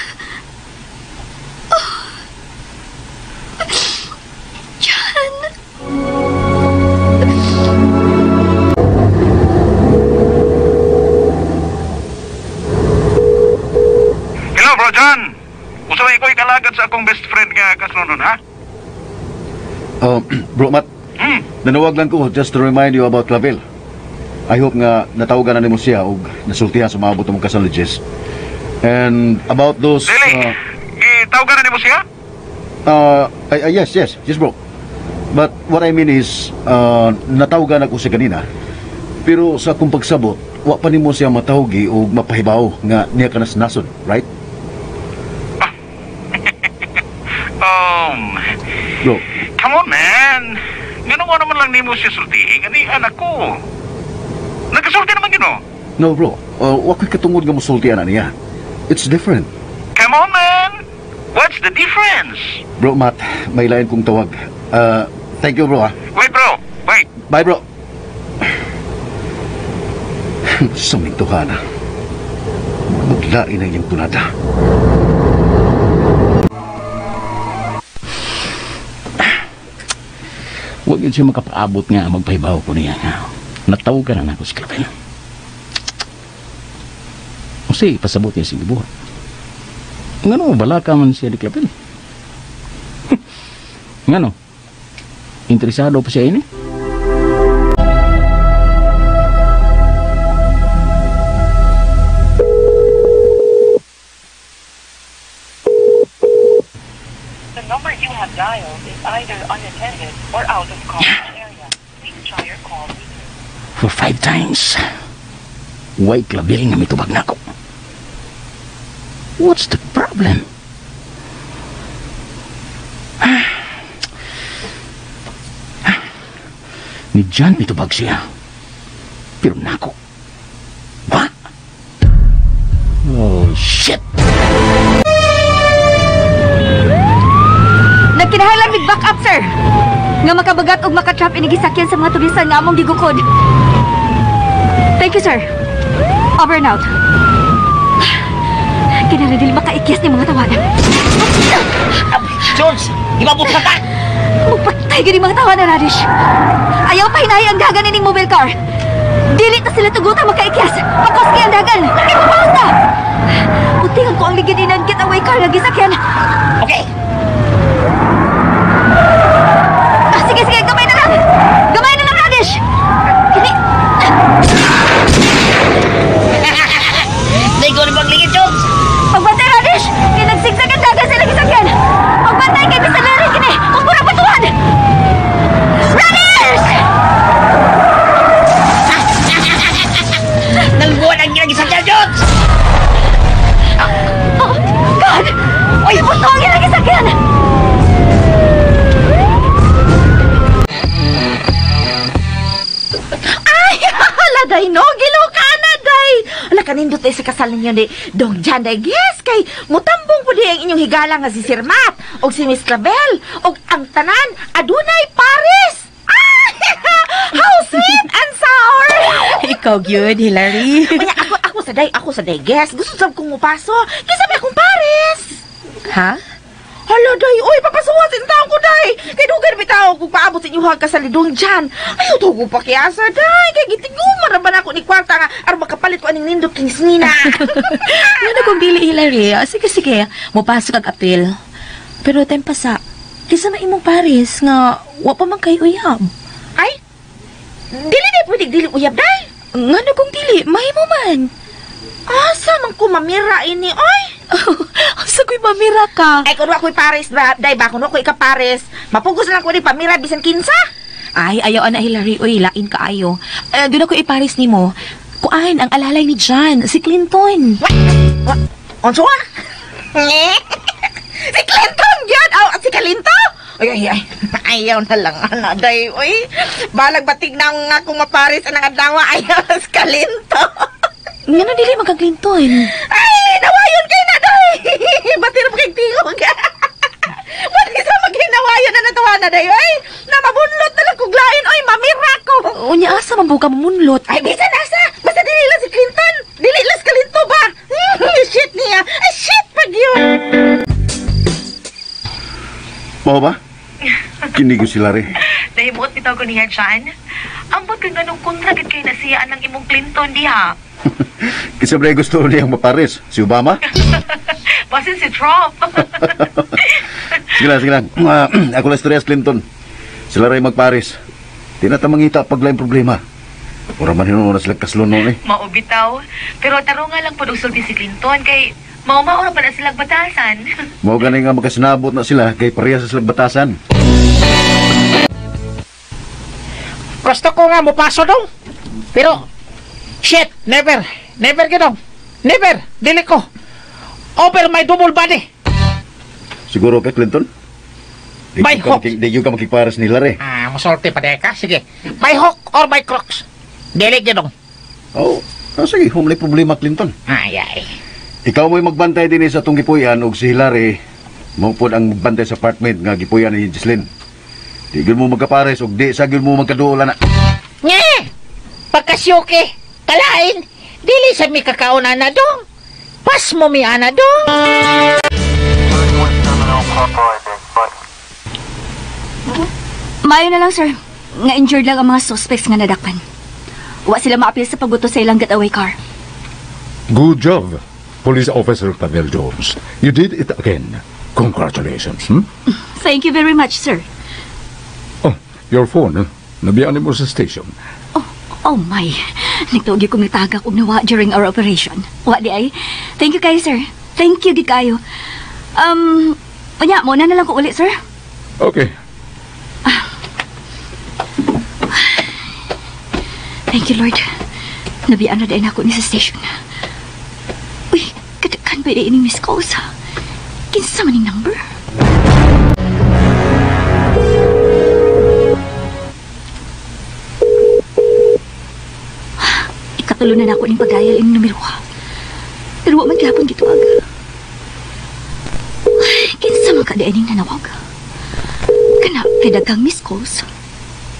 Jan... Hello, Bro John. Usa may iko'y kalagad sa akong best friend nga kasnonon, ha? Bro Matt, nanawag lang ko just to remind you about Clavel. I hope nga natawagan na nimo siya o nasultihan sa maabot mong kasal ni Jess. And about those... Really? Itawagan na nimo siya? Yes, bro. But what I mean is, natawagan ako siya kanina. Pero sa akong pagsabot, wa pa nimo siya matawgi o mapahibaw nga niya ka na sa nasod, right? Bro. Come on, man. Ganun mo naman lang nimo siya sultihin. Ani, anak ko. Nagkasulti naman yun, oh. No, bro. Wa ko'y katungod nga musultihan na niya. It's different. Come on, man. What's the difference? Bro, Matt, may lain kong tawag. Thank you, bro, ha? Wait, bro. Wait. Bye, bro. Saming tuhana. Maglain ang iyong tunada. Huwag yun siya makapaabot nga magpahibaw ko niya. Natawagan na ako si Clavel. Kasi pasabot niya si gibuhat. Ngano, balaka man siya ni Clavel. Ngano, interesado pa siya ini? The number you have dialed is either unattended or out of coverage area. Please try your call later. For 5 times. Way klabil nga mitubag na ako. What's the problem? Ni John mitubag siya. Pero nako. What? Oh, shit! Nagkinahanglan mig back up, sir. Nga makabagat og makatrap inigisakyan sa mga tulisan nga among gigukod. Thank you, sir. Over and out. Kinahanglan dili makaikyas ni mga tawanan. Jones, imabot ka ka! Magpatay gini mga tawanan, Radish. Ayaw pa hinahi ang dagan ining mobile car. Dili na sila tugutan makaikyas. Pakoski ang dagan. Ipapaus na! Butingan ko ang ligidinan getaway car nga gisakyan. Okay. Sige, sige, gamay na lang! Gamay na lang, Radish! Kini... Hindi ko rin maglingit, Jones! Magbantay, Radish! Pinagsigsag ang dagan sila gisakyan! Magbantay kay Mr. Larry, kini! Ang pura patuhan! Radish! Nalbuhan ang ginagisakyan, Jones! Oh, God! Uy, puto ang ginagisakyan! Day, no? Gilo ka na, day. Ala, kanindot tayo sa kasal ninyo ni Dong Jan, day. Yes, kay mutambong po di ang inyong higala nga si Sir Matt, o si Miss Clavel, o ang tanan, adunay Paris. How sweet and sour. Ikaw yun, Hilary. Kaya ako sa day, guess. Gusto sab kong mupaso. Kisa may akong Paris. Ha? Hala, day. Uy, papasuwasin taon ko, day. Kay dugan may tao kung paabot sa inyo kasalidong dyan. Ayaw to ko pakiasa, day. Kay gitigumar ba na ako ni kwarta nga aron makapalit ko aning nindot kings nina. Ano kung dili, Hilary? Sige, sige. Mupasok ag apil. Pero time pa sa, kisa na imong Paris nga, wa pa man kayo uyab. Ay, dili na pwede dili uyab, day. Ngano kung dili, mahimo man. Asa man ko mamira ini, oy. Asa ko'y mamira ka? Ay, kuno ako'y Paris, day ba? Kuno ako'y ka-Paris. Mapugos lang ko ni pamira, bisan kinsa. Ay, ayaw na, Hilary. Uy, lain ka ayo. Doon ako i-Paris ni mo. Kuan ang alalay ni John, si Clinton. What? Onso ah? Si Clinton yun! Oh, si Kalinto? Ay. Ayaw na lang, day. Uy, balag batig na nga kung maparis ang adawa. Ayaw si Kalinto. Nga na dili magka-Clinton. Ay, nawayon kayo na, day. Batir mo kayong tingog. Pati sa maghinawayon na natawa na, day. Ay, na mabunlot na lang kuglain. Ay, mamira ko. Unya, asa man buka mamunlot. Ay, bisan asa. Basta dili lang si Clinton. Dili lang si Kalinto ba? Shit niya. Ay, shit pag yun. Mao ba? Kinig ko si Larry. Nahimot bitaw ko niya, John. Ambot kang ganong kontra gid kay nasiyaan ng imong Clinton diha. Kisa ba gusto niyang mapares? Si Obama? Basin si Trump. Sige lang. Ako lang stress, Clinton. Sila rin magpares. Di na tamangita pag laing problema. Ura man hinuno na sila kaslunon eh. Maubitaw. Pero taro nga lang po usulti si Clinton kay maumaura pa na silang batasan. Mao gani nga makasinabot na sila kay pareha sa silang batasan. Gusto ko nga mupaso dong. Pero, shit, never gano'n. Never, dili ko. Over my double body. Siguro kay Clinton? By hook. Di ka makikpares ni Larry. Masorte pa ka. Sige. By hook or by crooks. Dili gano'n. Oh, sige, humlay problema, Clinton. Ay. Ikaw mo'y magbantay din sa itong gipuyan o si Hilary, mo po ang magbantay sa apartment nga gipuyan ni Jesslyn. Di gyud mo magkapares o di sa gyud mo magkaduola na. Nye! Pagkasyoke, kalain, dili sa mi kakauna na dong. Pas mo mi ana dong. Mayo na lang, sir. Nga injured lang ang mga suspects nga nadakpan. Wa sila maapil sa pagbuto sa ilang getaway car. Good job, Police Officer Pavel Jones. You did it again. Congratulations. Thank you very much, sir. Oh, your phone. Nabiyaan mo sa station. Oh my. Nagtugi ko mitagak og nawa during our operation. Wa di ay. Thank you kayo, sir. Thank you, di kayo. Unya, muna na lang ko ulit, sir. Okay. Thank you, Lord. Nabiyaan na dahil ako ni sa station. Uy, katakan ba dahil ini miss calls ha? Kinsa man yung number? Ikatulo na ako ng pag-dial yung numero ha. Pero wa man gihapon gito aga. Kinsa man kada ining nanawag. Kana kay daghang miss calls.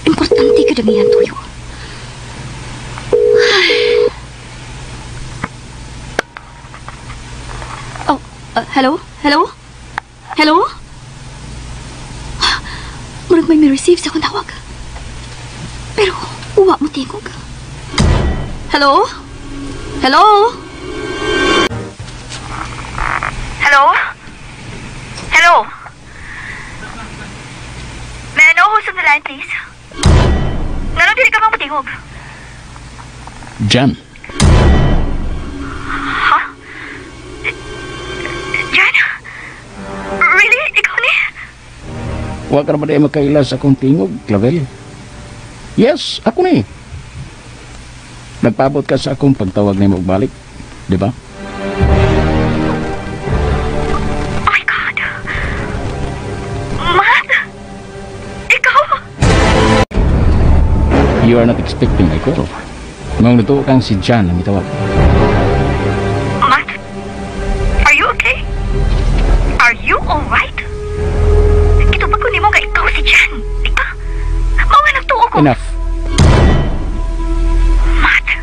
Importante kada ngayon tuyo. Oh, hello? Hello? Hello? Murag may receive sa akong tawag. Pero uwa mo tingog. Hello? Hello? Hello? Hello? May ano ho sa line, please? Ngayon, dili ka bang matingog? Jan. Ha? Jan? Really? Ikaw ni? Huwag ka naman dahil magkailas akong tingog, Clavel. Yes, ako ni. Nagpabot ka sa akong pagtawag na mo balik, di ba? Oh my God. Matt? Ikaw? You are not expecting my call. Nung luto kang si Jan ang itawag. Matt? Are you okay? Are you alright? Ito ba kunin mo ka ikaw si Jan? Ika? Mga nagtuo ko. Enough.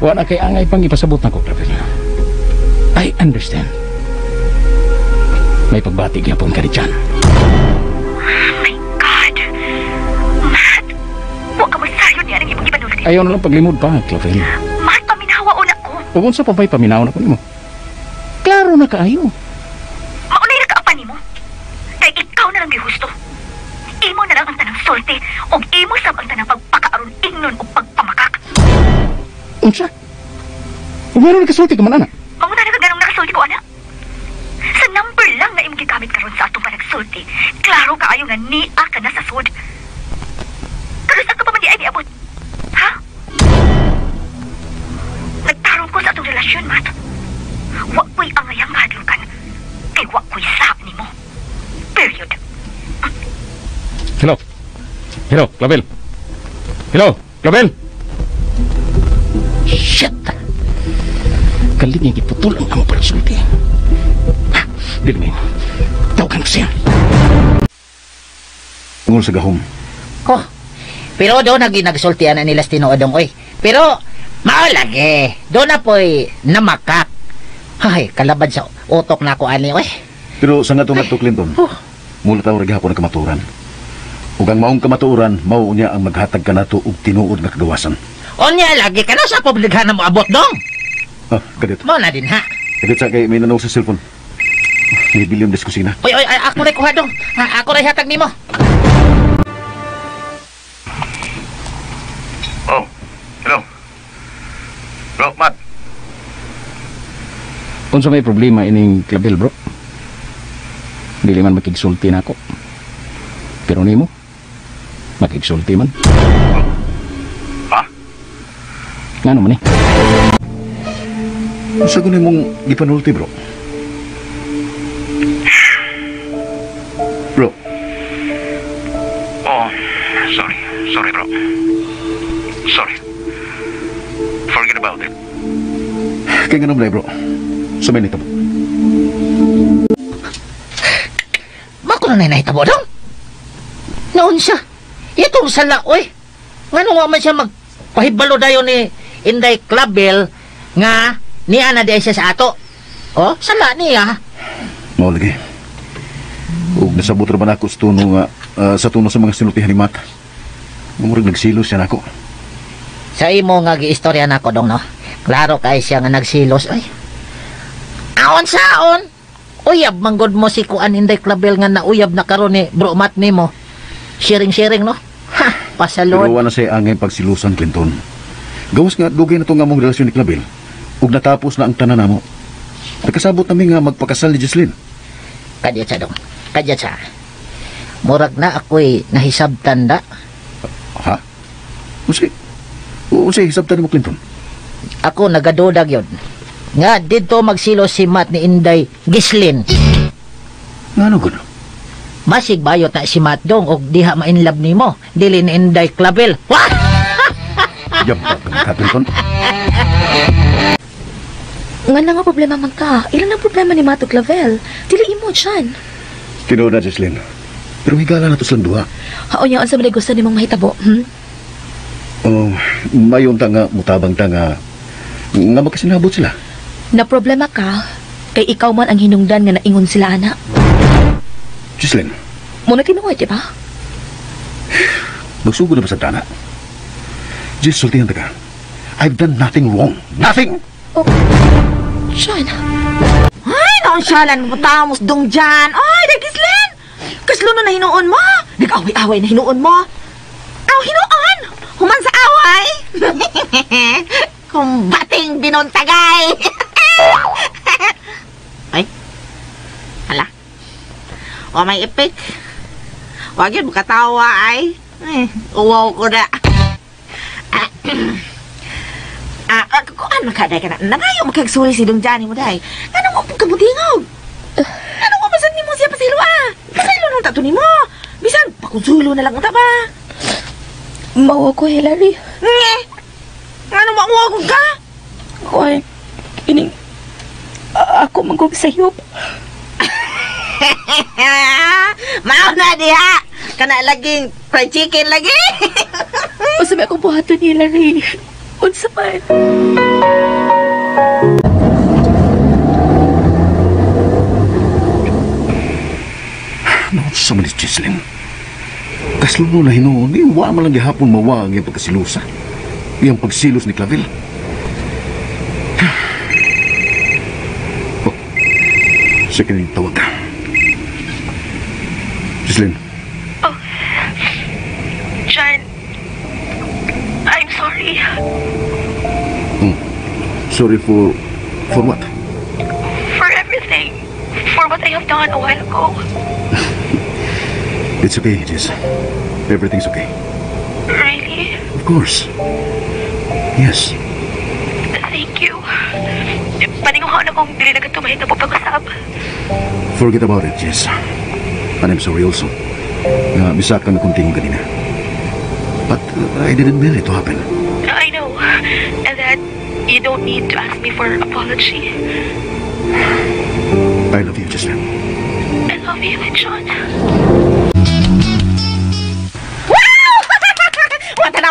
Wala kay angay pang ipasabot na ko, Clavel. I understand. May pagbati gyapon ka ni Jan. Oh my God. Matt, huwag ka masayon niya ng ibang ibanulti. Ayaw na lang paglimod pa, Clavel. Matt, paminawa una ko. O kung sa pa ba'y paminaw na ko nimo? Klaro na kaayo. Maunay na kaapan ni mo. Kaya ikaw na lang gihusto. Imo na lang ang tanang sulti o imo sab ang tanang pagpakaaron ingnon o pagpamakak. Unsa? Kung meron nagkasulti ka man, anak? Mauna na ka ganong nakasulti ko, anak. Sa number lang na imong gigamit karon sa atong panagsulti, klaro kaayo nga niya ka na sa sud. Pero saan ka pa man di ay niabot? Ha? Nagtarong ko sa atong relasyon, Matt. Wa ko'y angayang kahadlukan. Kay wa ko'y sa ni mo. Period. Hello? Hello, Clavel? Hello, Clavel? Shit! Galing yung iputol ang amo para sulti. Ha? Dilingin. Tawagan ko siya. Tungol sa gahom. Oh, pero doon nagsultian na nila tinuodong, oy. Pero, maalagi. Doon na po'y namakak. Ay, kalabad sa utok na ako, ani, oy. Pero sa nga itong Dr. Clinton, mula tayo raghapon ang kamaturan. Ug ang maong kamaturan, mao niya ang maghatag ka nato og tinuod nga kagawasan. Onya, lagi ka na sa publikhan na mo abot, dong. Ah, kadit. Mo na din, ha? Kadit sa kay may nanaw sa cellphone. May bilyong des kusina. Oy, ako rin kuha, dong. Ha, ako rin hatag ni mo. Oh, hello. Bro, Matt. Kung sa may problema ining Clavel, bro. Dili man makigsulti na ako. Pero nimo, makigsulti man. Ha? Nga naman eh. Sa gunin mong ipanulti, bro. Bro. Oh, sorry. Sorry, bro. Sorry. Forget about it. Kaya nga naman, bro. Sumay nito. Mako na nahitabo, dong. Noon siya. Itong sala, oy. Nga nung man siya magpahibalo dayon ni Inday Clavel nga niya na siya sa ato. Oh, sala niya. Mao lagi. Ug nasabot ra man ako sa tuno nga sa tuno sa mga sinultihan ni Matt. Murag nagsilos siya nako. Sa imo nga giistorya nako, dong, no. Klaro kay siya nga nagsilos, oy. Aon saon? Uyab manggod mo si Kuan Inday Clavel nga nauyab na karon ni Bro Matt nimo. Sharing, no? Ha, pasalon. Pero wala siya angay pagsilusan, Clinton. Gawas nga, dugay na itong among relasyon ni Clavel. Ug natapos na ang tanan namo. Nagkasabot namin nga magpakasal ni Jesslyn. Kadya siya, dong. Kadya siya. Murag na ako'y nahisab tanda. Ha? Unsay hisab tanin mo, Clinton? ako nagadudag yun. Nga, dito magsilo si Matt ni Inday Gislin. Nga gano? Masig bayot na si Matt dong og diha ma-inlove nimo. Dili ni Inday Clavel. Wah! Yabak ang katunton. Nga na nga problema man ka. Ilan ang problema ni Mato Clavel? Dili imo dyan. Tinood na, Jesslyn. Pero higala na to silang duha. Haon niya, sa mga gusto ni mong mahitabo, Oh, mayon ta nga, mutabang ta nga magkasinabot sila. Na problema ka, kay ikaw man ang hinungdan nga naingon sila, anak. Jesslyn, Muna tinuod, di ba? magsugod na ba sa tana? Jess, sultihan ta ka. I've done nothing wrong. Nothing! Oh, Sean. Ay, naonsyalan mo tamos dong dyan. Ay, Gislin! Kaslo na hinuon mo. Nag-away-away na hinuon mo. Aw, hinuon! Human sa away! Kung bating binontagay! Ay, hala. O may ipik. Wag yun, makatawa ay. Uwaw ko na. Kuan makaday ka na. Nanayo makagsuri si Dong Johnny mo, day. Ano mo kamutingog? Ano mo masan ni mo siya pasilo, Pasilo nung tato ni mo. Bisan, pakunsulo na lang mo ba? Mawa ko, Hillary. Nge! Ano makuha ko ka? Hoy, ining... ako magog sayop. Mao na diha. Kana laging fried chicken lagi. Masabi akong buhaton ni Hillary. Unsa man. Ano sa manis, Jesslyn? Kasluno na hinuon, wa man lang gihapon mawag yung pagkasilusa. Yung pagsilos ni Clavel. Oh, sige na yung tawag ka. Jesslyn. Oh, John, I'm sorry. Sorry for what? For everything. For what I have done a while ago. It's okay, Jess. Everything's okay. Really? Of course. Yes. Thank you. Paninguhan akong dili na katumahit na pag-usap. Forget about it, Jess. And I'm sorry also. Bisak ka na kunting kanina. But I didn't mean it to happen. I know. And that you don't need to ask me for apology. I love you, Jesslyn. I love you, John.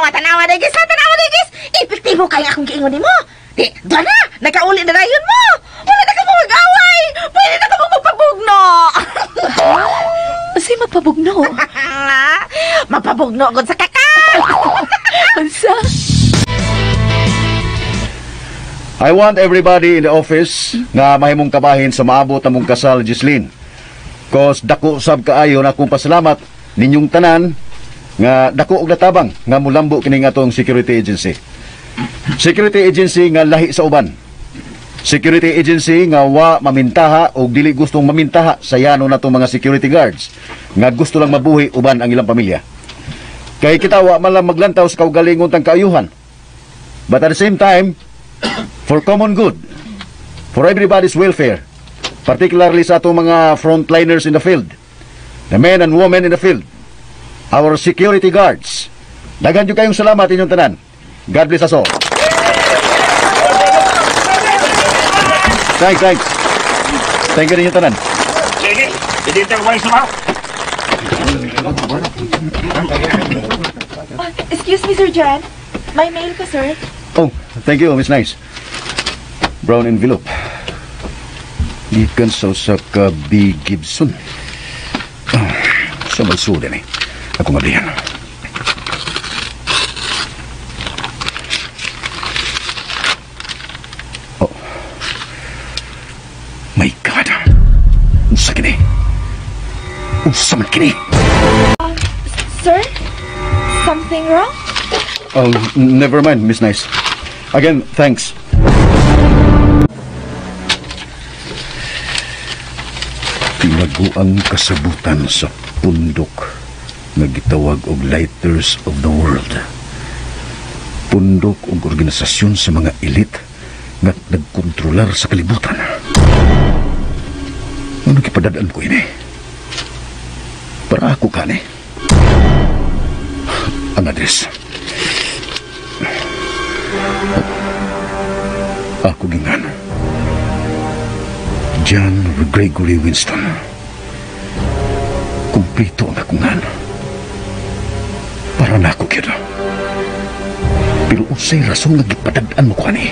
Tanawa, Degis! Epektibo kaya akong giingon mo. Di, doon na! Nakauli na rayon mo! Wala na ka mo mag-away! Pwede na ka mo magpabugno! Kasi magpabugno? Magpabugno agad sa kakao! Ansa? I want everybody in the office nga mahimong kabahin sa maabot na mong kasal, Jesslyn. Cause dako sab kaayo na akong pasalamat ninyong tanan nga dako og natabang nga mulambo kini atong security agency. Security agency nga lahi sa uban. Security agency nga wa mamintaha o dili gustong mamintaha sa yano natong mga security guards nga gusto lang mabuhi uban ang ilang pamilya. Kay kita wa man lang maglantaw sa kaugalingon tang kaayuhan. But at the same time, for common good, for everybody's welfare, particularly sa atong mga frontliners in the field, the men and women in the field, our security guards. Daghan nyo kayong salamat inyong tanan. God bless us all. Thanks. Thank you ninyong tanan. Sige, hindi tayo kumain sa mga. Excuse me, Sir John. May mail ko, sir. Oh, thank you, Miss Nice. Brown envelope. Gikan sa ka B. Gibson. Sa malsudan eh. Ako mablihan. Oh. My God. Unsa kini? Unsa man kini? Sir? Something wrong? Oh, never mind, Miss Nice. Again, thanks. Tinaguang kasabutan sa pundok nga gitawag og Lighters of the World. Pundok og organisasyon sa mga elit nga nagkontrolar sa kalibutan. Ano kipadadaan ko ini? Para ako kani. Ang address. Ako gingan. John Gregory Winston. Kumplito ang akungan. Para na ako kira. Pero usay rason nga gipadadaan mo ko ani.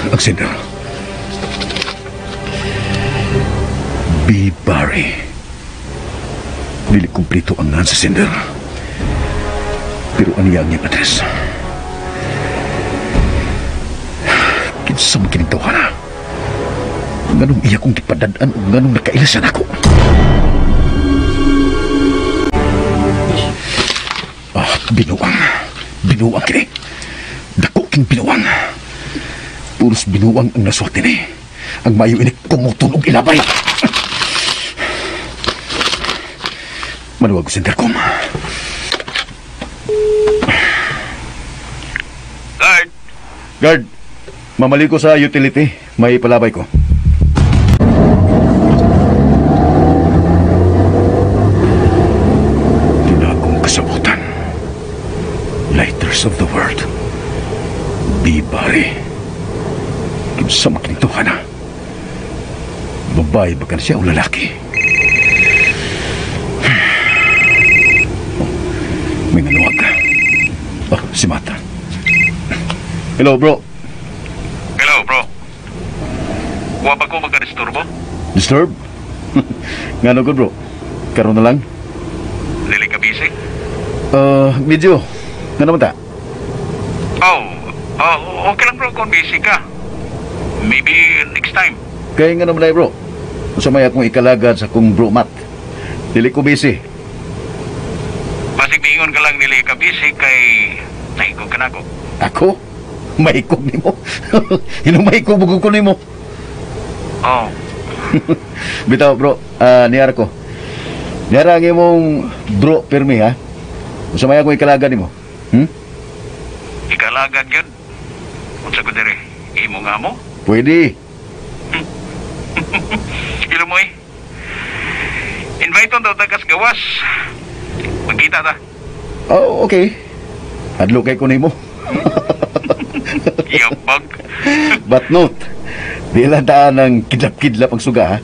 Ang sender. B. Barry. Dili kumplito ang ngan sa sender. Pero ano yung address? Kinsa man kinitawa na. Nganong iya kong gipadadaan o nganong nakailasan ako. Binuang. Binuang kini. Dako king binuang. Puros binuang ang naswat ini. Ang mayo ini kumutun og ilabay. Manuwag ko sa intercom. Guard! Guard! Mamali ko sa utility. May palabay ko. Tinagong kasabutan. Lighters of the world. B. Barry. Kimsa makinituhan na. Babae ba ka na siya o lalaki? May nanuwag ka. Oh, si Mata. Hello, bro. Hello, bro. Huwag ba ko magka-disturbo? Disturb? Ngano ko, bro? Karoon na lang? Lili ka busy? Medyo. Nga naman ta? Okay lang, bro, kung busy ka. Maybe next time. Kaya nga naman na, bro. Usamay akong ikalagad sa kong bro Matt. Dili ko busy. Basig miingon ka lang nili ka busy kay naikog ka na ako. Ako? Maikog ni mo? Maikog bugog ko ni mo? Oh. Bitaw, bro. Niyara ko. Niyara ang imong bro permi, ha? Usamay akong ikalagad ni mo. Ikalagad yun? Unsa ko dire? Imo nga mo? Pwede. Ilo mo eh. Invite on daw tagas gawas. Magkita ta. Oh, okay. Adlo kay ko nimo. Yabag. But note, di lang daan ng kidlap-kidlap ang suga, ha?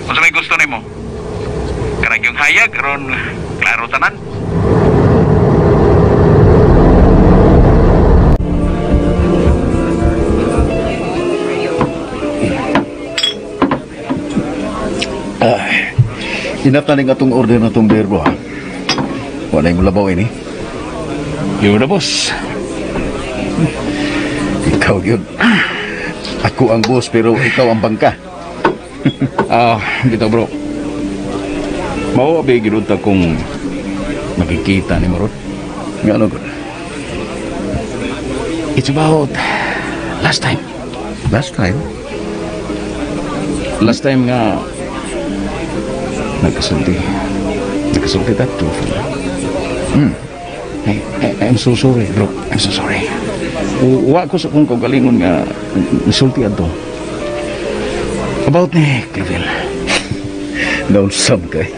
Kung may gusto nimo. Karag yung hayag, ron klaro tanan. Enough na rin atong order na itong beer, bro, ha? Wala yung labaw ini. Yun na, boss. Ikaw yun. Ako ang boss, pero ikaw ang bangka. Dito, bro. Mauwabi ginunta kung makikita ni Marot. Nga ano, good? It's about last time. Last time? Last time nga nagkasulti tato. I'm so sorry, bro. I'm so sorry. Wa ko sa kung kagalingon nga nasulti ato. About ni Claville. Naunsam kay.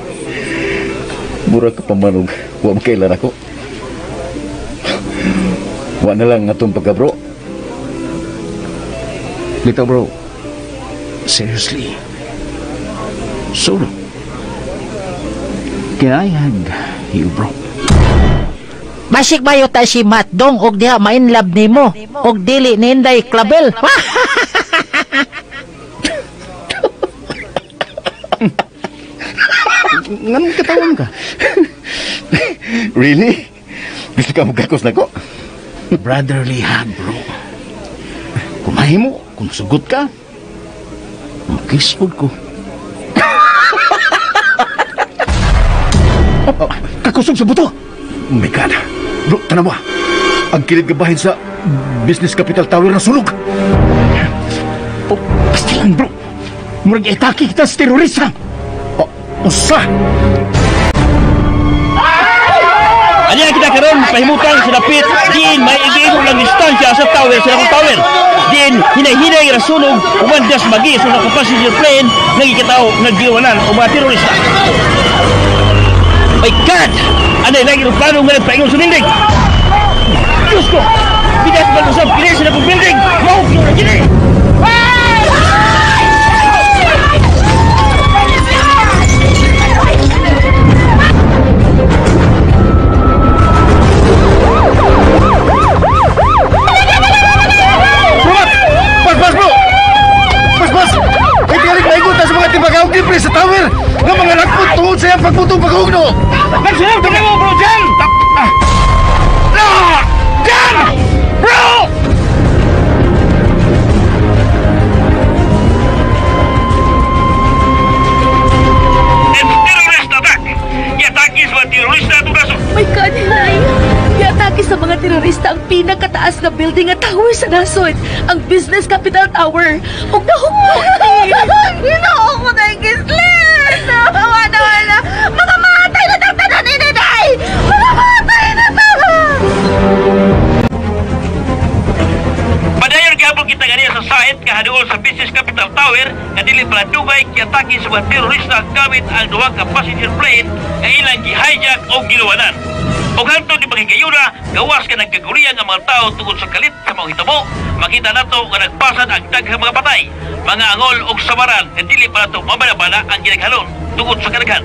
Mura ka pamanog. Wa makailan ako. Wa na lang atong pagka, bro. Dito, bro. Seriously. Sorry. Kinayag, you, bro. Basik bayo ta si Matdong og diha mainlove nimo og dili ninday Clavel. Nganong katawan ka? Really? Gusto ka magkakos na ko? Brotherly hug, bro. Kumahi mo, kung sugot ka, makisod ko. Kakusog sa buto! Oh my God! Bro, tanawa! Ang kilid gabahin sa Business Capital Tower na sunog! Oh, basta lang, bro. Murag itake kita sa terorista. Usa! Anya kita karon pahimutan sa dapit din may igiimo lang distansya sa tower sa akong tower. Din hinay-hinay ra sunog umandas magi sa akong passenger plane nagikitaw nagdiwanan o mga terorista. My God! Anay lagi ng plano nga nagpaingon sa building. Diyos ko! Bidat ba lusab kini sa akong building? Mahog yung kini! Sa tower nga mga nagput tungod sa iyang pagputong paghugno. Nagsunod ka mo, bro, Jan! Jan! Bro! Terrorist attack! Iatake sa mga terorista itong nasod. My God, Hinay! Iatake sa mga terorista ang pinakataas na building at tower sa nasod, ang Business Capital Tower. Huwag na humok! Ginoo ko na yung Gislin! Wala. Makamatay na tagtanan ni Niday! Makamatay na tanan! Padayon gihapon kita ganiya sa site kahaduol sa Business Capital Tower nga dili pala dugay kiatake sa mga terorista gamit ang duha ka passenger plane nga ilang gi-hijack o giluwanan. O hantod di magigayuna, gawas ka nagkagurian ang mga tao tungod sa kalit sa mga hitabo, makita nato nga nagpasan ang daghang mga patay, mga angol o samaran nga dili pa nato mabalabala ang ginaghalon tungod sa kadaghan.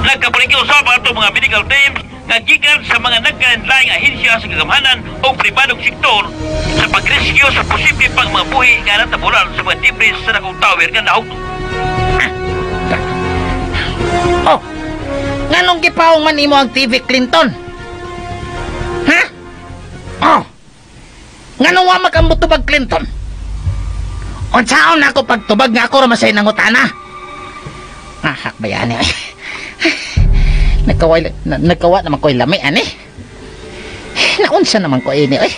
Nagkapaligyo sa ato mga medical teams nga gikan sa mga nagkalinlaing ahensya sa kagamhanan o pribadong sektor sa pagrescue sa posible pang mga buhi nga natabulan sa mga debris sa dakong tower nga nahugno. Oh, nganong gipaong man imo ang TV Clinton? Ha? Oh, nganong wa makambutubag Clinton? Unsaon ako pagtubag nga ako ramasay nangutana? Hakbayani ay. Nagkawa naman ko'y lami, ani. Naunsa naman ko ini, ay.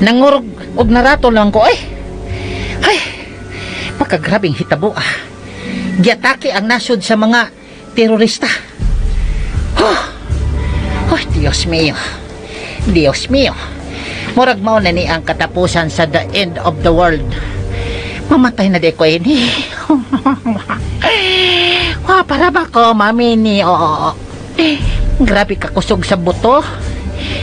Nangurog og narato lang ko, ay. Ay, makagrabing hitabo, ah. Giatake ang nasod sa mga terorista. Oh, Dios mio. Dios mio. Murag mao na ni ang katapusan sa the end of the world. Mamatay na di ko ini. Para ba ko, mami ni grabe ka kusog sa buto.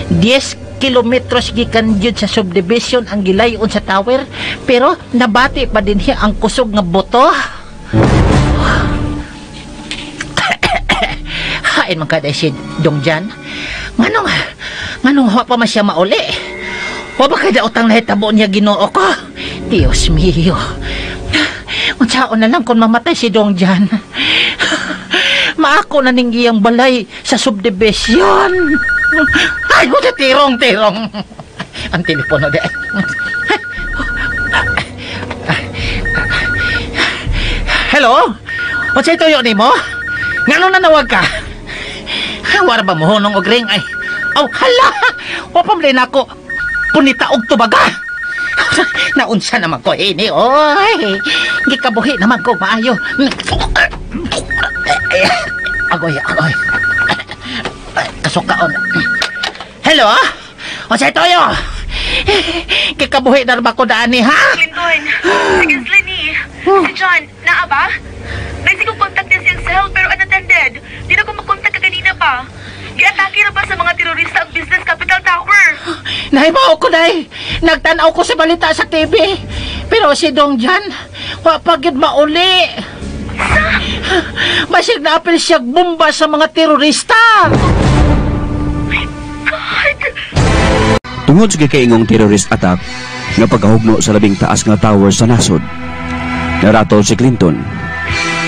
10 kilometros gikan jud sa subdivision ang gilayon sa tower, pero nabati pa din siya ang kusog nga buto. Hain man kada si Dongjan. Nganong wa pa man siya mauli? Wa ba kada utang nahitabo niya Ginoo ko? Dios mio. Unsaon na lang kung mamatay si Dongjan. Maako na ning iyang balay sa subdivision. Ay, gusto tirong. Ang telepono de. Hello? O sa ituyo ni mo? Ngano na nawag ka? War ba mo nung ogring ay? Oh, hala! O pamlin ako. Punita og tubaga. Naunsa naman ko ini, oy. Gikabuhi naman ko maayo. Agoy. Kasukaon. Hello? O sa itoyo? Gikabuhi na ba ko daan ni, ha? Clinton, si Gislin ni. Si John, naa ba? Naisig kong contact niya siyang cell pero unattended. Di na ko makontak ka kanina pa. Giatake na ba sa mga terorista ang Business Capital Tower? Nahibaw ko, Day. Nagtanaw ko sa balita sa TV. Pero si Dongjan, wapagid mauli. Basig na apel siya bomba sa mga terorista. My God! Tungod sa gikaingong terrorist attack nga pagkahugno sa labing taas nga tower sa nasod, naratol si Clinton.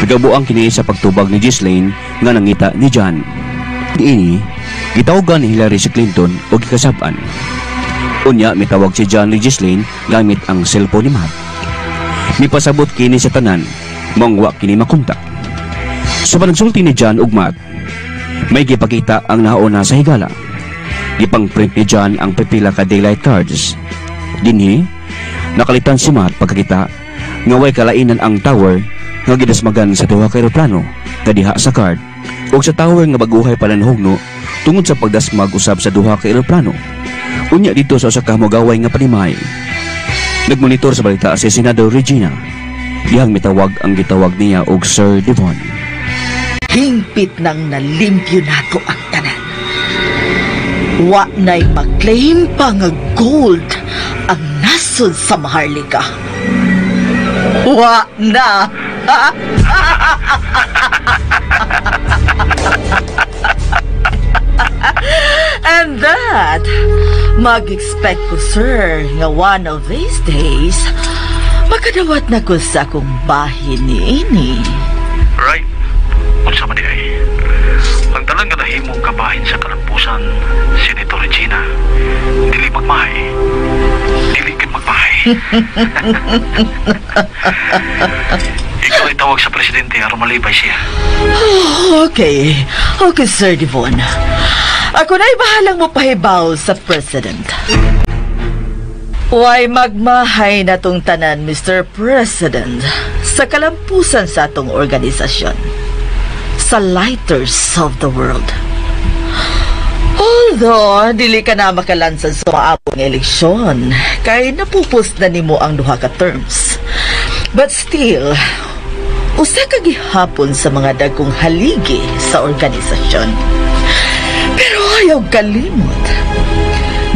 Nagabuang kini sa pagtubag ni Gislin nga nangita ni John. Diini, gitawgan ni Hillary si Clinton o gikasab-an. Unya, mitawag si John ni Gislin gamit ang cellphone ni Matt. Mipasabot kini sa tanan, mangwa kini makontak. Sa panagsulti ni John ug Matt, may gipakita ang nauna sa higala. Gipang-print ni John ang pipila ka daylight cards. Dinhi, nakalitan si Matt pagkakita nga way kalainan ang tower nga gidasmagan sa duha ka eroplano nga diha sa card ug sa tower nga baguhay palanhugno tungod sa pagdasmag usab sa duha ka eroplano. Unya dito sa usa ka mogaway nga panimay. Nagmonitor sa balita si Senador Regina. Dihang mitawag ang gitawag niya og Sir Devon. Hingpit nang nalimpyo nato ang tanan. Wa na'y maklaim pa nga gold ang nasod sa Maharlika. Wa na! And that, mag-expect ko, sir, nga one of these days, makadawat na ko sa akong bahin ni ini. Right. Unsa man di ay. Ang tanan nga nahimong kabahin sa kalampusan, Senator Regina, dili magmahay. Dili ka magmahay. Ikaw ay tawag sa presidente aron malipay siya. Okay. Okay, Sir Devon. Ako na'y bahalang mo pahibaw sa president. Why magmahay na tong tanan, Mr. President, sa kalampusan sa atong organisasyon, sa lighters of the world. Although, dili ka na makalansan sa maabong eleksyon, kay napupos na nimo ang duha ka terms. But still, usa ka gihapon sa mga dagkong haligi sa organisasyon. Pero ayaw kalimot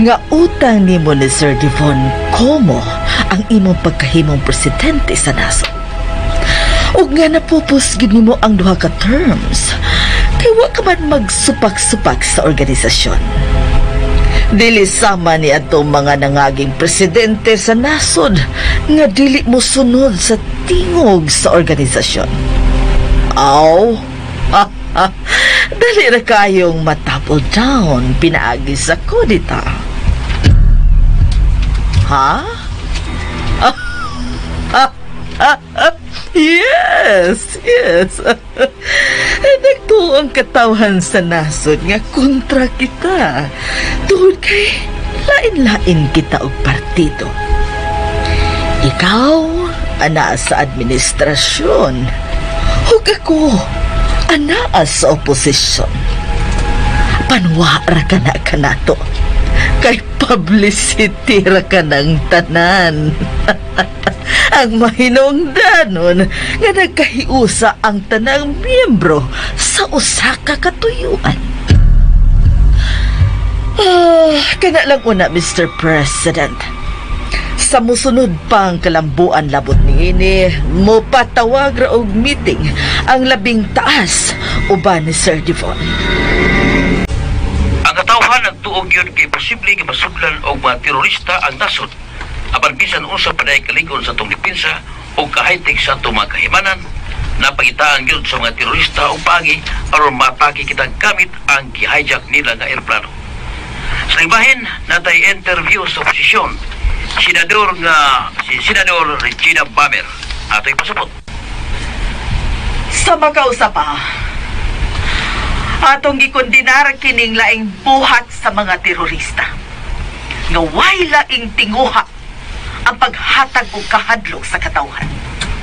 nga utang nimo ni Sir Devon Como ang imong pagkahimong presidente sa nasod. Ug nga napupos gid nimo ang duha ka terms, kay wa ka man magsupak-supak sa organisasyon. Dili sama ni atong mga nangaging presidente sa nasod nga dili mo sunod sa tingog sa organisasyon. Aw, dali ra kayong matapol down pinaagi sa kudita. Ha? Yes. Nagtuo ang katawhan sa nasod nga kontra kita. Tuhod kay lain-lain kita og partido. Ikaw, ana sa administrasyon. Ug ako, ana sa oposisyon. Panwa ra ka na kanato. Kay publicity ra ka ng tanan. Ang mahinungdanon nga nagkahiusa ang tanang miyembro sa usa ka katuyuan. Kana lang una, Mr. President. Sa musunod pang kalambuan labot niini, mo patawag ra og meeting ang labing taas uban ni Sir Devon. Ang katawhan nagtuog yun kay posible nga masuglan og mga terorista ang nasod. Apan bisan unsa pa day kaligon sa atong depensa o kahaytik sa atong mga kahimanan, napangitaan yun sa mga terorista o pagi aron matake kitang gamit ang gi-hijack nila nga aeroplano. Sa ibahin, natay interview sa oposisyon, si Senador Regina Bamer. Ato'y pasabot. Sa makausapa, atong gikondenar kining laing buhat sa mga terorista. Nga way laing tinguha ang paghatag og kahadlok sa katawhan.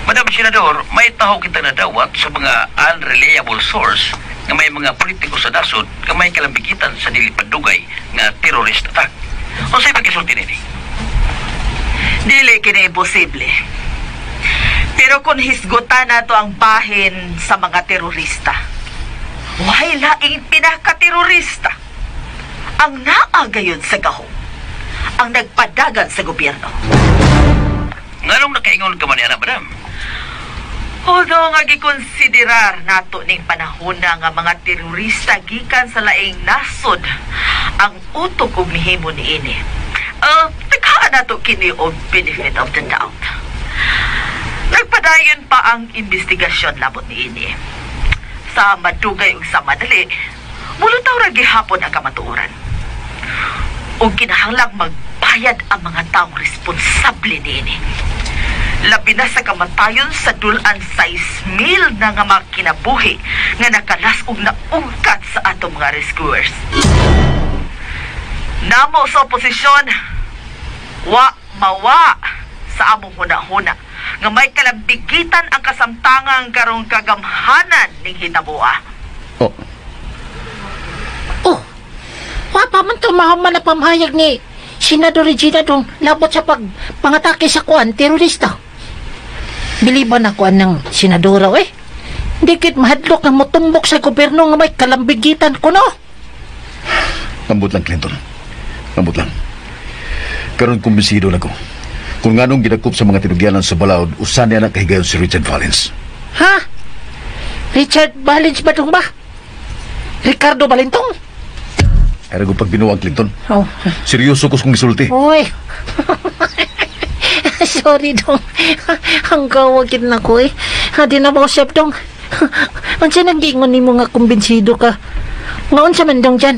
Madam Senador, may taho kita nadawat sa mga unreliable source nga may mga politiko sa nasod nga may kalambigitan sa dili padugay nga terrorist attack. O sa'y pagkisulti nini? Dili kini imposible. Pero kung hisgutan nato ang bahin sa mga terorista, way laing pinakaterorista ang naagayon sa gahom, ang nagpadagan sa gobyerno. Nganong nakaingon ka man yan, madam? Although nga gikonsiderar nato ning panahon na nga mga terorista gikan sa laing nasod ang utok ug mihimo niini. Taghaan nato kini og benefit of the doubt. Nagpadayon pa ang investigasyon labot niini. Sa madugay ug sa madali, mulutaw ra gihapon ang kamatuoran. Ug kinahanglang magbayad ang mga taong responsable niini. Labi na sa kamatayon sa dulan 6,000 na nga mga kinabuhi nga nakalas ug naungkat sa atong mga rescuers. Namo sa oposisyon, wa mawa sa among huna-huna nga may kalambigitan ang kasamtangan karong kagamhanan ning hitaboa. Oh, Oh, wapa man to mahuman na pamahayag ni Senador Regina dong labot sa pangatake sa kuan, terorista. Biliban na kuan ng senadora, Dikit mahadlok na motumbok sa gobyerno nga may kalambigitan ko, no? ambot lang, Clinton. Ambot lang. Karon kumbinsido na ko. Kung nganong ginakop sa mga tinugyanan sa balaod, usan niya na kahigayon si Richard Valens. Ha? Richard Valens ba dong ba? Ricardo Balintong? Era ko pag binuwang, Clinton. Oh. Seryoso ko kung isulti. Uy. Sorry dong. Ang gawagin na ko Hadi na ba ko siya dong? Ang siya nag-iingon ni mo nga kumbinsido ka. Ngaon siya man dong dyan?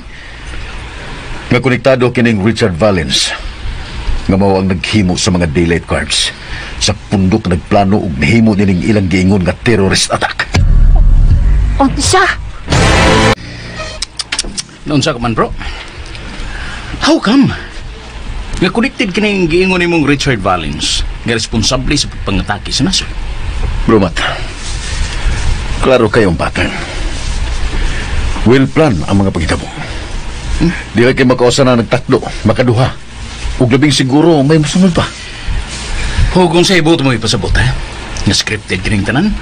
Nga konektado kining Richard Valens. Nga mao ang naghimo sa mga daylight cards. Sa pundok nagplano og nahimo nining ilang giingon nga terrorist attack. Unsa? Unsa ka man, bro? How come? Nga connected kining giingon nimong Richard Valens nga responsable sa pagpangatake sa nasod. Bro Matt, klaro kayong pattern. Well plan ang mga paghitabo. Di kayo makausa na nagtatlo, makaduha. Ug labing siguro may musunod pa. O kung sa ibot mo ipasabot, nga scripted kining tanan?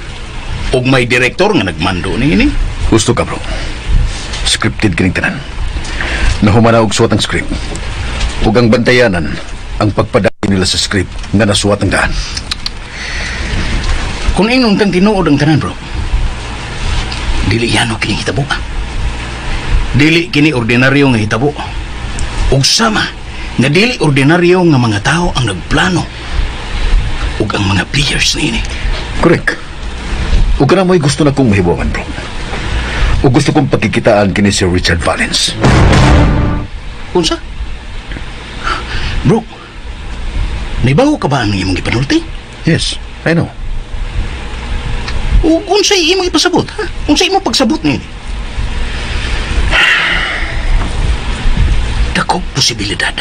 Ug may direktor nga nagmando ni ini? Gusto ka, bro. Scripted kining tanan. Nahumana og suwat ang script. Ug ang bantayanan ang pagpadagi nila sa script nga nasuwat ang daan. Kung inong tang tinuod ang tanan, bro, dili yano kining hitabo. Dili kini ordinaryo nga hitabo. Ug sama nga dili ordinaryo nga mga tao ang nagplano ug ang mga players ni ini. Correct. Ug kana mo'y gusto na kong mahibawan, bro. Ug gusto kong pagkikitaan kini si Richard Valens. Unsa? Bro, naibaw ka ba ang imong ipanulti? Yes, I know. Ug unsay imong ipasabot, ha? Unsay imong pagsabot ni ini? Dakong posibilidad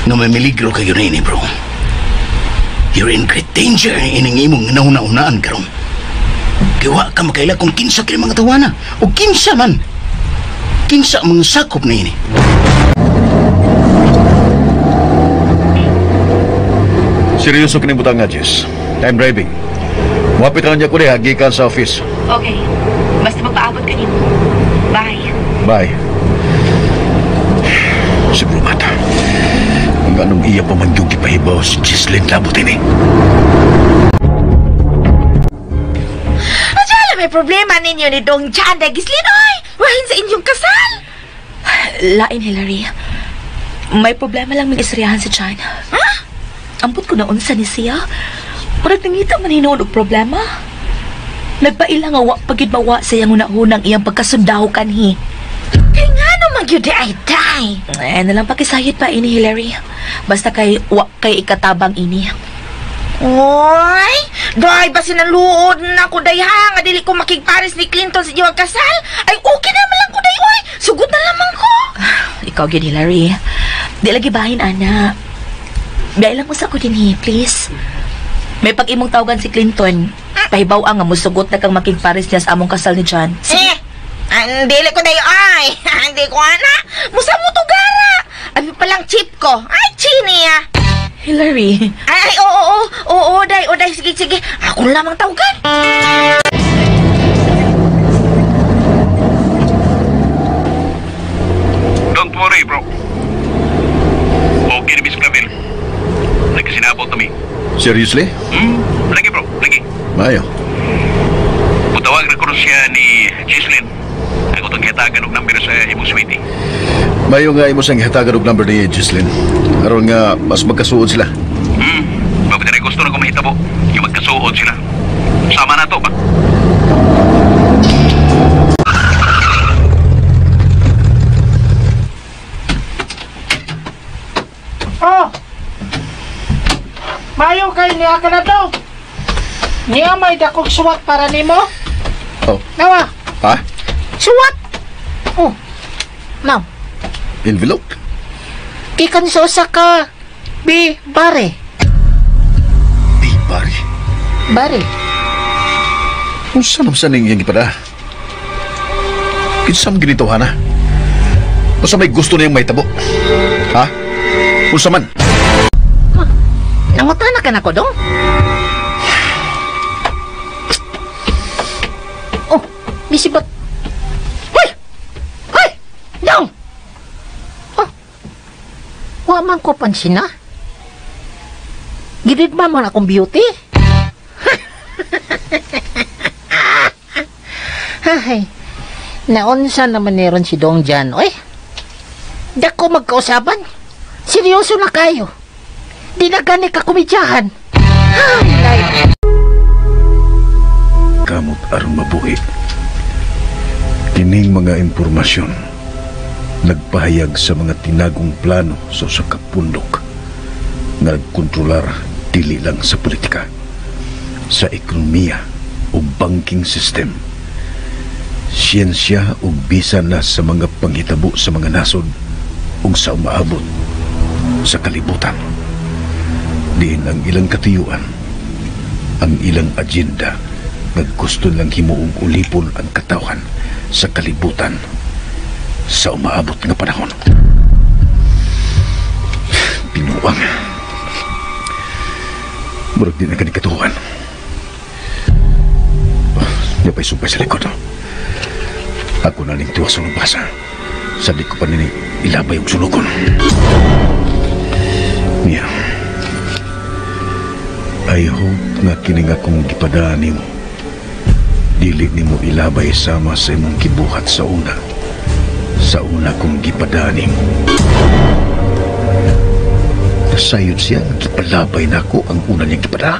na may miligro kayo na ini, bro. You're in great danger ining imong nauna-unaan karon. Kiwa ka makaila kung kinsa kini mga tawana o kinsa man. Kinsa mga sakop na ini. Seryoso kini butang nga, Jess. I'm driving. Wapit lang niya ko rin, hagikan sa office. Okay. Basta magpaabot ka nimo. Bye. Bye. Si Brumata. Ang anong iya pa man yung ipahibaw si Gislin labot ini. Masala, may problema ninyo ni Dong Chanda Gislin, oy! Wahin sa inyong kasal! Lain, Hillary. May problema lang ng isriyahan si Chan. Ha? Ampot ko na unsa ni siya. Parang nangita man hinuon og problema. Nagpaila nga wa pagid mawa sa iyang hunang iyang pagkasundaw kanhi. Kay nga naman yun ay day. Nalang pakisayit pa ini, Hillary. Basta kay wa kay ikatabang ini. Oy! Day, basin ang luod na ko, day, ha? Nga dili ko makigpares ni Clinton sa inyong kasal. Ay, okay naman lang ko, day, oy! Sugot na lamang ko. Ikaw yun, Hillary. Di lagi bahin, ana. Biay lang mo sa ako din, please. May pag-imong tawagan si Clinton. Pahibaw ang nga musugot na kang makigpares niya sa among kasal ni John. Sige. Dili ko, day, ay! Hindi ko, ana. Musa mo to, gara. Abi palang chip ko. Ay, chini, ah. Hillary. Ay, oo, day, sige. Ako lamang tawagan. Don't worry, bro. Okay ni Miss Camille. Nagkasinabot kami. Seriously? Lagi, bro. Lagi. Mayo. Putawag na ko siya ni Gislin. Ako itong hitagan og number sa imong sweetie. Mayo nga imo sang hitagan og number ni Gislin. Aron nga mas magkasuod sila. Mabita na gusto na ko mahitabo. Yung magkasuod sila. Sama na to ba? Oh! Mayo kay niya ka na daw. Niya may dakog suwat para nimo. Oh. Nawa, Ha? suwat. Oh. Now, Envelope? gikan sa usa ka bare. Bari? Bari? Unsa man sa ning iyang gipada? Kinsa man ginito, Hana? Unsa may gusto niyang mahitabo? Ha? Unsa man? Nangutana ka na ko, dong? Oh, bisibot. Hoy! Hoy! Dong! Oh, wa man ko pansin na. Gidid man man akong beauty. Ay, naunsa naman meron si Dong dyan, oy. Dako magkausaban. Seryoso na kayo. Di na gani ka kumidyahan. Kamot aron mabuhi. Kining mga impormasyon nagpahayag sa mga tinagong plano sa usa ka pundok nga nagkontrolar dili lang sa politika, sa ekonomiya o banking system, siyensya o bisan na sa mga panghitabo sa mga nasod ug sa umaabot sa kalibutan. Diin ang ilang katuyuan, ang ilang agenda nga gusto lang himuong ulipon ang katawan sa kalibutan sa umaabot nga panahon. Binuang. Murag din ang kanikatuhan. Di ba'y sumpay sa likod, no? Ako na ning tuwa sa lubasa. Sabi ko pa nini, ilabay yung sulugon. Niya. I hope nga kining akong gipadaan nimo. Dili nimo ilabay sama sa imong gibuhat sa una. Sa una kong gipadaan nimo. Nasayod siya, gipalabay na ako ang una niyang gipada.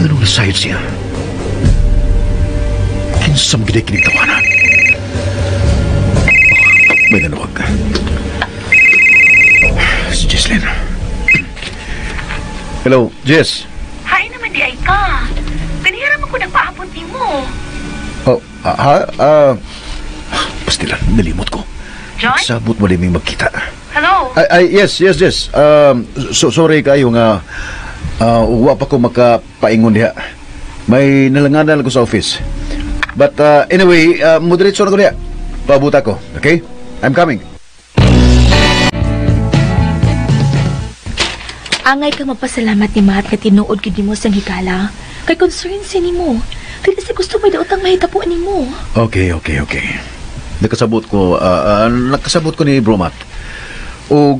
Anong nasayod siya? Kinsam giday kining tawanan. May nanawag ka. Si Jesslyn. Hello, Jess. Hay naman di ay ka. Kanihiram ako nagpaabot ni mo. Oh, pastilan, nalimot ko. John? Sabot mo din magkita. Hello? Yes, Jess. Sorry kayo nga. Uwa pa ko makapaingon diha. May nalanganan ko sa office. But anyway, moderate na ko diha. Pabuta ko, okay? I'm coming. Angay ka magpasalamat ni Matt nga tinuod gid mo sang higala. Kay concern si nimo. Dili si gusto may daotang mahitapuan nimo. Okay. Nakasabot ko ni Bro Matt. O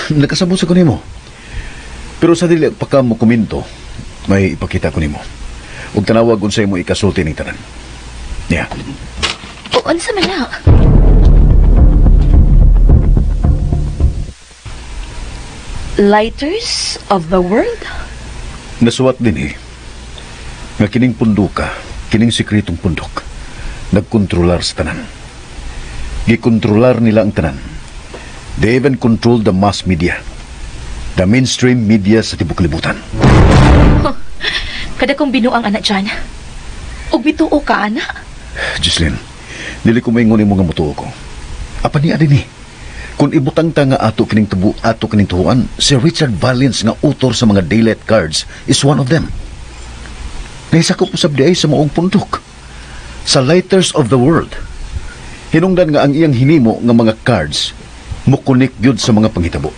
nakasabot sa ko nimo. Pero sa dili pa mo komento, may ipakita ko nimo. Ug tanawag unsay mo ikasulti ning tanan. Yeah. O unsa man na? Lighters of the world? Nasuwat din nga kining punduka, kining sikretong pundok, nagkontrolar sa tanan. Gikontrolar nila ang tanan. They even control the mass media, the mainstream media sa tibok libutan. Huh. Kada kong binuang anak dyan. O bituo ka, anak? Jesslyn, dili ko maingon mo nga mutuo ko. Apa niya din Kung ibutang ta nga ato kining tuhuan, si Richard Valens nga author sa mga daylight cards is one of them. Nahisakop usab di ay sa maong pundok. Sa Lighters of the World. Hinungdan nga ang iyang hinimo nga mga cards mukunik gyud sa mga panghitabo.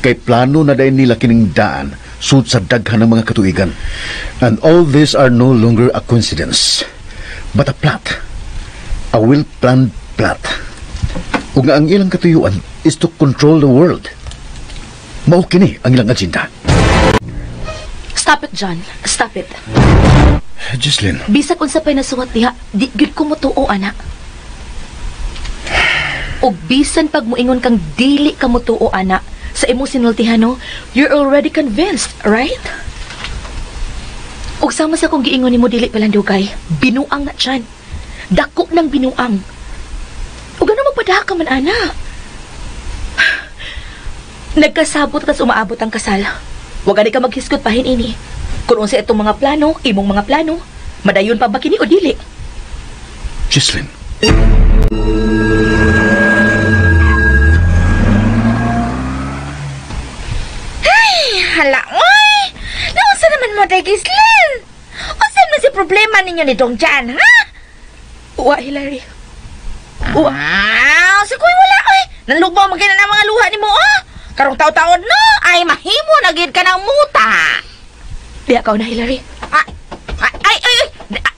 Kay plano na dayon nila kining daan sud sa daghan ng mga katuigan. And all these are no longer a coincidence, but a plot. A well-planned plot. Ug nga ang ilang katuyuan is to control the world. Mao kini ang ilang agenda. Stop it, John. Stop it. Jesslyn. Bisag unsa pay nasuwat diha, di gyud ko motuo, anak. Og bisan pag moingon kang dili ka motuo, anak, sa imong sinultihano, you're already convinced, right? Og sama sa kong giingon nimo dili palandugay, binuang na dyan. Dako ng binuang. O gano'n magpadaha ka man, ana? Nagkasabot kas umaabot ang kasal. Huwag ka maghiskot pahin ini. Kung unsa itong mga plano, imong mga plano, madayon pa ba kini o dili? Jesslyn. Ay, hala, oy! mo, Gislin? O saan na si problema ninyo ni Dong Jan, ha? Wa, Hilary. Si Kuy wala, oy. Nanlugbaw magkina ng mga luha ni mo, oh. Karong taon-taon, no? Ay, mahimo na gid ka ng muta. Di ako na, Hilary. Ay,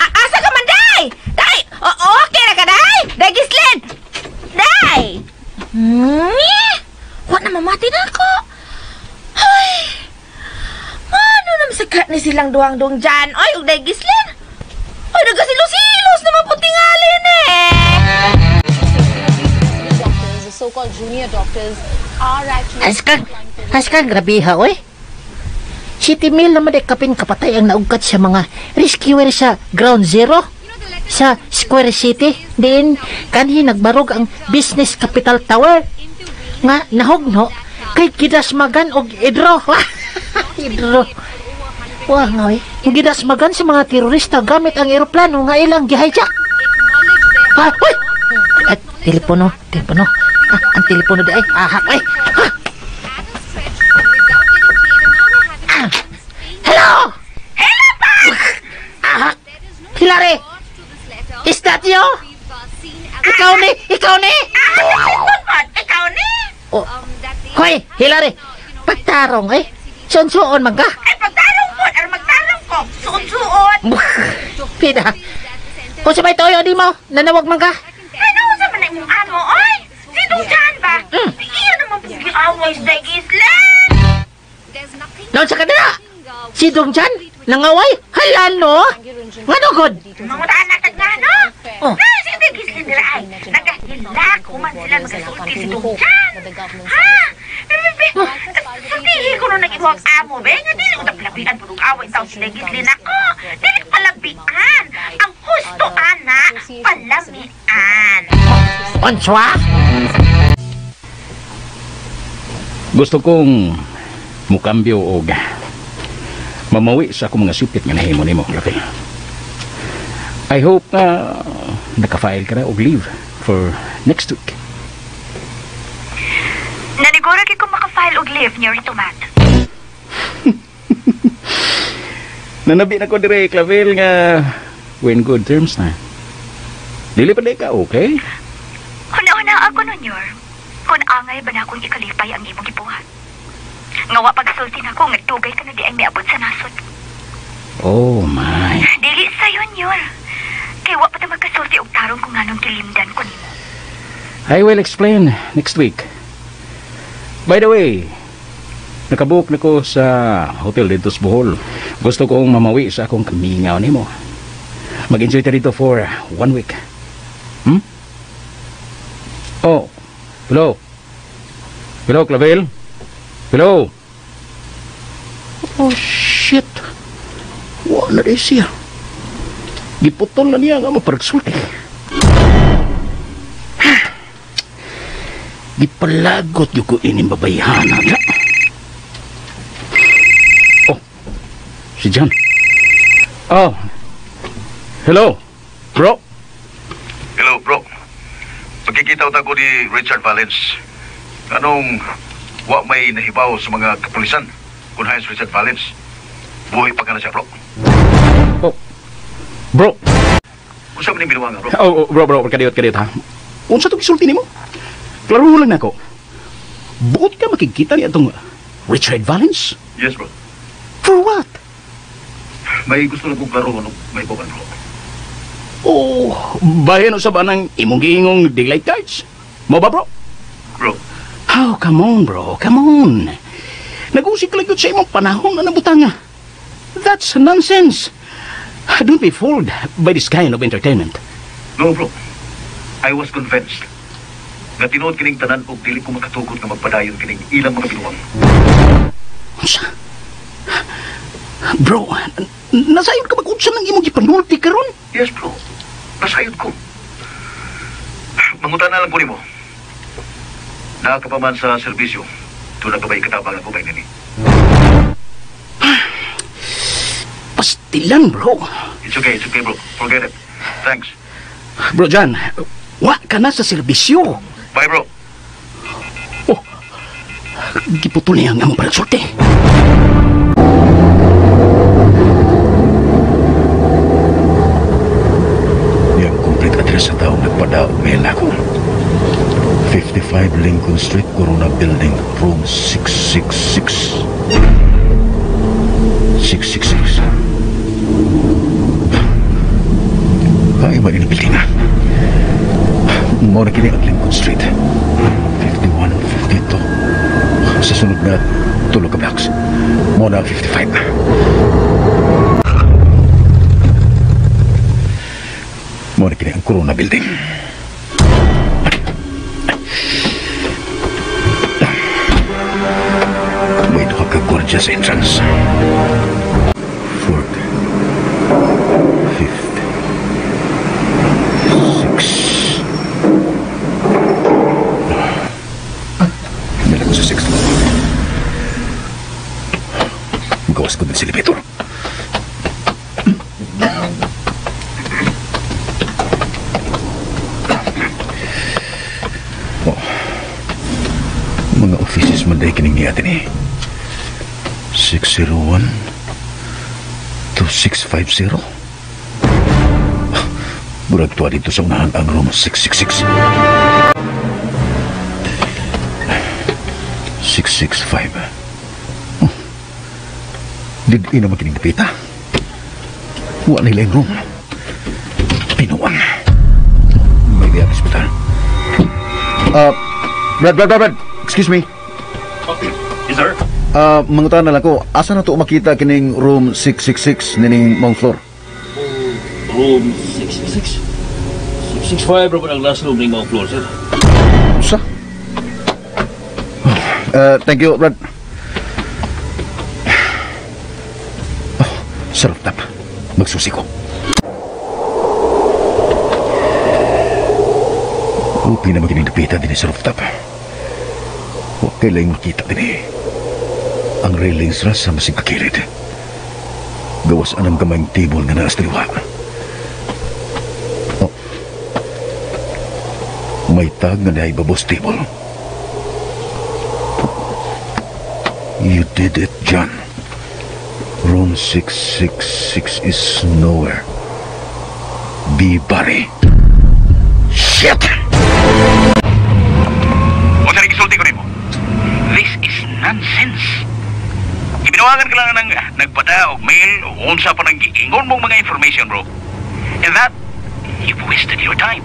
asa ka man, Day? Day, okay na ka, Day? Day, Gislin! Day! Wa na mamati na ako. Ay, ano naman sakat ni silang duwang-duwang dyan? Ay, ug Day, Gislin! Ay, nagasilos-silos na maputingalin, The so-called junior doctors are actually... Haskag, grabe ha, oy. City Mill naman kapin kapatay ang naugkat sa mga rescuer sa Ground Zero sa Square City. Din, kanhi nagbarog ang Business Capital Tower. Nga, nahugno, kay gidasmagan og idro. Idro. Wah, nga oy. Gidasmagan sa mga terorista gamit ang eroplano nga ilang gihijack. Oy! At, telepono. Ang telepono di ay. Oy. Hello! Hello, pa! Hilary! Is that you? Ikaw ni! Ikaw ni? Oh. Hoy, Hilary! Pagtarong Suon-suon man ka? Ay, pagtarong po! Ano magtarong ko? Suon-suon! Pida! Kung sabay toyo di mo, nanawag man ka? Ano sa man imong amo, oy? Sinong dyan ba? Iyan naman po giaway sa Gislin! Noon sa kanila! Si Dong Jan, nangaway? Halan, no? Ngano, God? Mamutaan na tag nga, no? Dahil si Gislin nila ay nagahila kuman sila magasulti si Dong Jan. Ha? Dili ko nung nag-iwag amo, be. Nga dili ko napalabian po nung away tao si Gislin ako. Dili palabian. Ang husto, ana, palamian. Onswa? Gusto kong mukambyo og mamawi sa akong mga sipit nga nahimo nimo, Rafi. I hope na naka-file ka na og leave for next week. Naniguro kay kung maka-file og leave niyo rito, Matt. Nanabi na ko dire, Clavel, nga we're in good terms na. Dili pa ka, okay? Huna-huna ako nun, Yor. Kung angay ba na akong ikalipay ang imong gibuhat. Ngawa pagsulti na ko, nagtugay ka na di ay may abot sa nasod. Oh, my. Dili sa'yo, Yor. Kaya wa pa ta magkasulti og tarong kung anong kilimdan ko nimo. I will explain next week. By the way, nakabook na ko sa hotel dito sa Bohol. Gusto kong mamawi sa akong kamingaw nimo. Mag-enjoy ta dito for 1 week. Oh, hello. Hello, Clavel. Hello. Oh, shit. Wala na siya. Giputol na niya nga maparagsulti. Gipalagot yung ko ining babayhana na. Oh, si John. Oh, hello, bro. Hello, bro. Magkikita ko ni Richard Valens. Anong may nahibaw sa mga kapulisan kung Heinz Richard Valens? Buhay pa ka na siya, bro. Oh, bro. Kung saan mo nang binuwa nga, bro? Oh, bro, kadiyot ha. Unsa itong isulti ni mo? Klaro lang na ako. Buot ka makikita niya itong Richard Valens? Yes, bro. For what? May gusto na kong klaro may bukan, bro. Oh, bayan sa ba ng imong giingong daylight cards? Mo ba, bro? Bro. Oh, come on, bro. Come on. Nag-usik ka lang yun sa imong panahon na nabutanga. That's nonsense. Don't be fooled by this kind of entertainment. No, bro. I was convinced. Nga tinuod kining tanan og dili ko makatukod nga magpadayon kining ilang mga binuwang. Bro, nasayod ka mag-utsa ng imong gipanulti karon? Yes, bro. Nasayod ko. Mangutan na lang ko nimo. Nakakapaman sa serbisyo. Doon nagabay katabang ako kay nini. Pastilan, bro. It's okay, bro. Forget it. Thanks. Bro John, wa ka na sa serbisyo. Bye, bro. Oh, giputol niya nga mo para sulti. dira sa taong nagpadaog ngayon ako. 55 Lincoln Street, Corona Building, room 666. 666. Kaya ba ini building na? Muna kini ang Lincoln Street. 51, 52. Sa sunod na tulog ka blocks. Muna ang 55. Muna kini ang Corona Building. May duha ka gorgeous entrance. 4th, 5th, 6th. Nila ko sa 6th. Magawas ko din sa elevator. Mga offices man dahil kining niyatin eh. 601 2650. Burag tuwa dito sa unahan ang room 666. 665. Did naman kining napita. Wala nila yung room. Pinuwang. May biyak hospital. Brad. Excuse me. Okay. Yes, sir. Mangutan na lang ko, asa na to makita kining room 666 nining mong floor? Room 666. 665 raw ang last room ning mga floor, sir. Sa? Thank you, Brad. Sarap tap. Magsusi ko. Upi na magining napita din sa rooftop. Huwag kailang makita din eh. Ang railings ra sa masing kakilid. Gawas anang kamayang table nga naas taliwa. Oh. May tag nga na ibabos table. You did it, John. Room 666 is nowhere. Be Barry. Shit! O sa nagkisulti ko rin mo, this is nonsense. Ibinawagan ka lang ng nagpada o mail o unsa pa ng giingon mong mga information, bro. And that, you've wasted your time.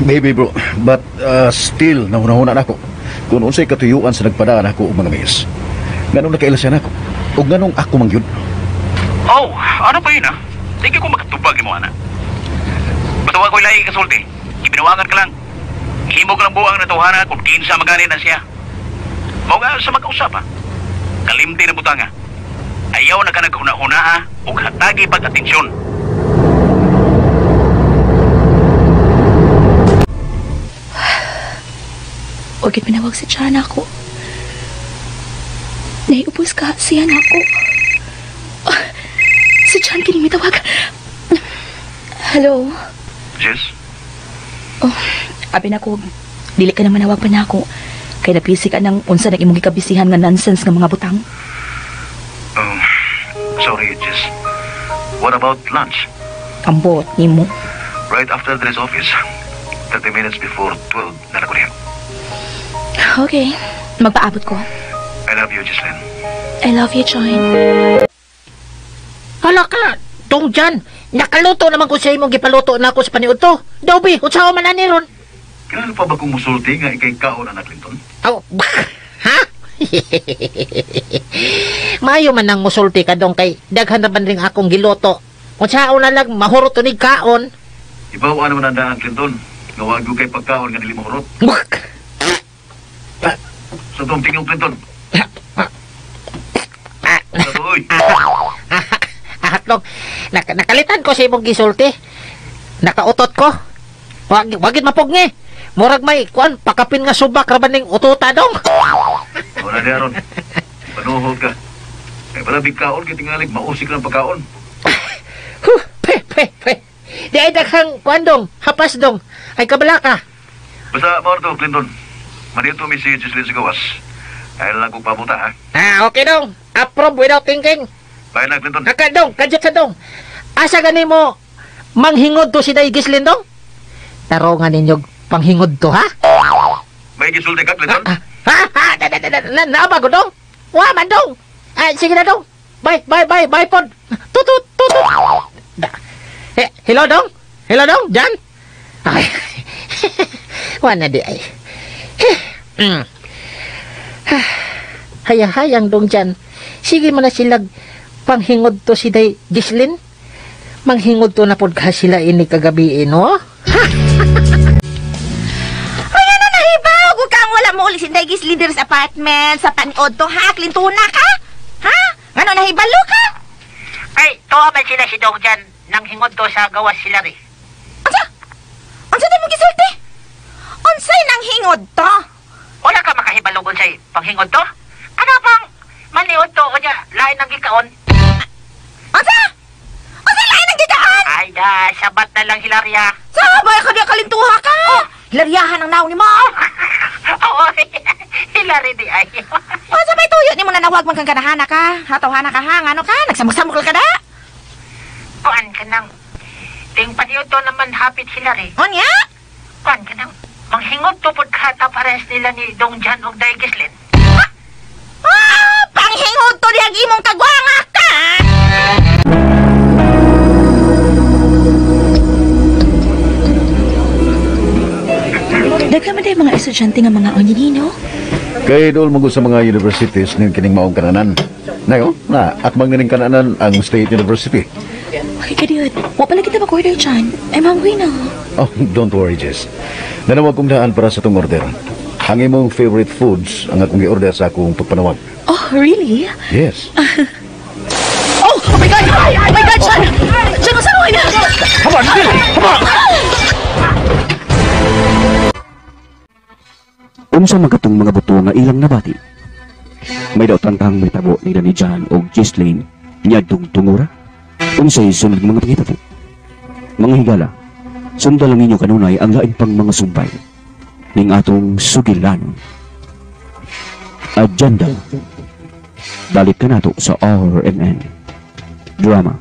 Maybe, bro. But still, nahuna-huna na ako. Kung unsay katuyuan sa nagpadaan ako o mga mails. Ganong nakailasyan ako. O ganong ako mangyud. Oh, ano pa yun ah? Hindi ko makatubag ni mo, ana. Basta ako'y lahi kasulti. Ibinawagan ka lang. Himo ka lang buang natuhana kung kinsa maganin na siya. Mao nga sa mag-usap ha. Kalimti na butanga. Ayaw na ka naguna-una o hatagi pag-atensyon. Huwag pinawag si Chan ako. Naiubos ka siya na ako. Si Chan kining mitawag. Hello? Yes? Oh, abi na ko. Dili ka naman nawag pa na ako. Kay napisi ka ng unsa ng imong gikabisihan nga nonsense nga mga butang. Sorry, Jess. What about lunch? Ambot, nimo. Right after this office. 30 minutes before 12 na ko rin. Okay, magpaabot ko. I love you, Jesslyn. I love you, John. Hala ka, Dong Jan. Nakaluto naman ko sa imong gipaluto na ako sa paniud to. Dobby, utsaw man ani ron. Kailan pa ba kung musulti nga ikay kaon, anak Clinton? Oh, ha? Mayo man nang musulti ka dong kay daghan na ring akong giluto. Kung saan na lang mahurot unig kaon. Ibawa naman ang daan, Clinton. Ngawag kay pagkaon nga dili mahurot. Sa tong tingong, Clinton. Uy. Hatlong, nakalitan ko sa imong gisulti. Nakautot ko. Wagid mapugngi. Murag may kuan pakapin nga subak rabaning ututa dong. Wala di aron. Panuhod ka. Kaya pala bigkaon kitingalig mausik lang pagkaon. Pe. Di ay daghang kuan dong, hapas dong. Ay kabala ka. Basta mo to, Clinton. Manito mi si Jesslyn sa gawas. Ay lang kong pabuta, ha? Okay dong. Approve without thinking. Bye na, Clinton. Kaka dong, kadya sa dong. Asa gani mo manghingod to si Day Gislin dong. Pero nga ninyo panghingod to ha? May gisulti ka, Clinton? Naaba ko dong. Wa man dong. Ay, sige na dong. Bye pod. Tutut. Hello dong. Jan. Ay. Wana di ay. Hayang dong Jan. Sige mo na silag panghingod to si Day Gislin. Manghingod to na pod ka sila ini kagabi no? Ay, ano nahibaw? Kung kang wala mo ulit si Day Gislin diri sa apartment, sa paniod to ha? Klintuna ka? Ha? Ano nahibalo ka? Ay, tuwa ba sila si Dong Jan nang hingod to sa gawas sila rin? Unsa di mo gisulti? Unsay nang hingod to? Wala ka makahibalog unsay panghingod to? Ano bang maniod to o niya lain ng gikaon? Unsa lain ang gikaan? Ay da, sabat na lang Hilaria. Sabay ka di kalintuha ka. Hilariyahan ang naon ni mo. Oo, Hilari di ay. Sa may tuyo ni mo na nawag man kang kanahana ka. Hatawhana ka hang ano ka? Nagsamok-samok ka da. Kuan ka nang ting paniod to naman hapit Hilari. Onya? Kuan ka nang manghingod to pod kata pares nila ni Dong Jan og Day Gislin. Panghingod to di ang imong kagwanga ka. Daghan man day mga estudyante nga mga onyinino. Kay dool mo sa mga universities ning kining maong kananan. Nayo, na akmang ning kananan ang State University. Okay, kadiyot. Wa pala kita mag-order dyan. I'm hungry na. Oh, don't worry, Jess. Nanawag kong daan para sa tong order. Ang imong favorite foods ang akong i-order sa akong pagpanawag. Oh, really? Yes. Oh my God! Oh my God, John! John, masaroy na! Haba! Unsa magatong mga buto nga ilang nabati. May daw tangkang may tabo ni Danny Jan o Gislaine niadtong tungura. Unsay sunod mga pangitabo. Mga higala, sundal ninyo kanunay ang lain pang mga sumpay ning atong sugilanon. Agenda. Balik ka nato sa RMN Drama.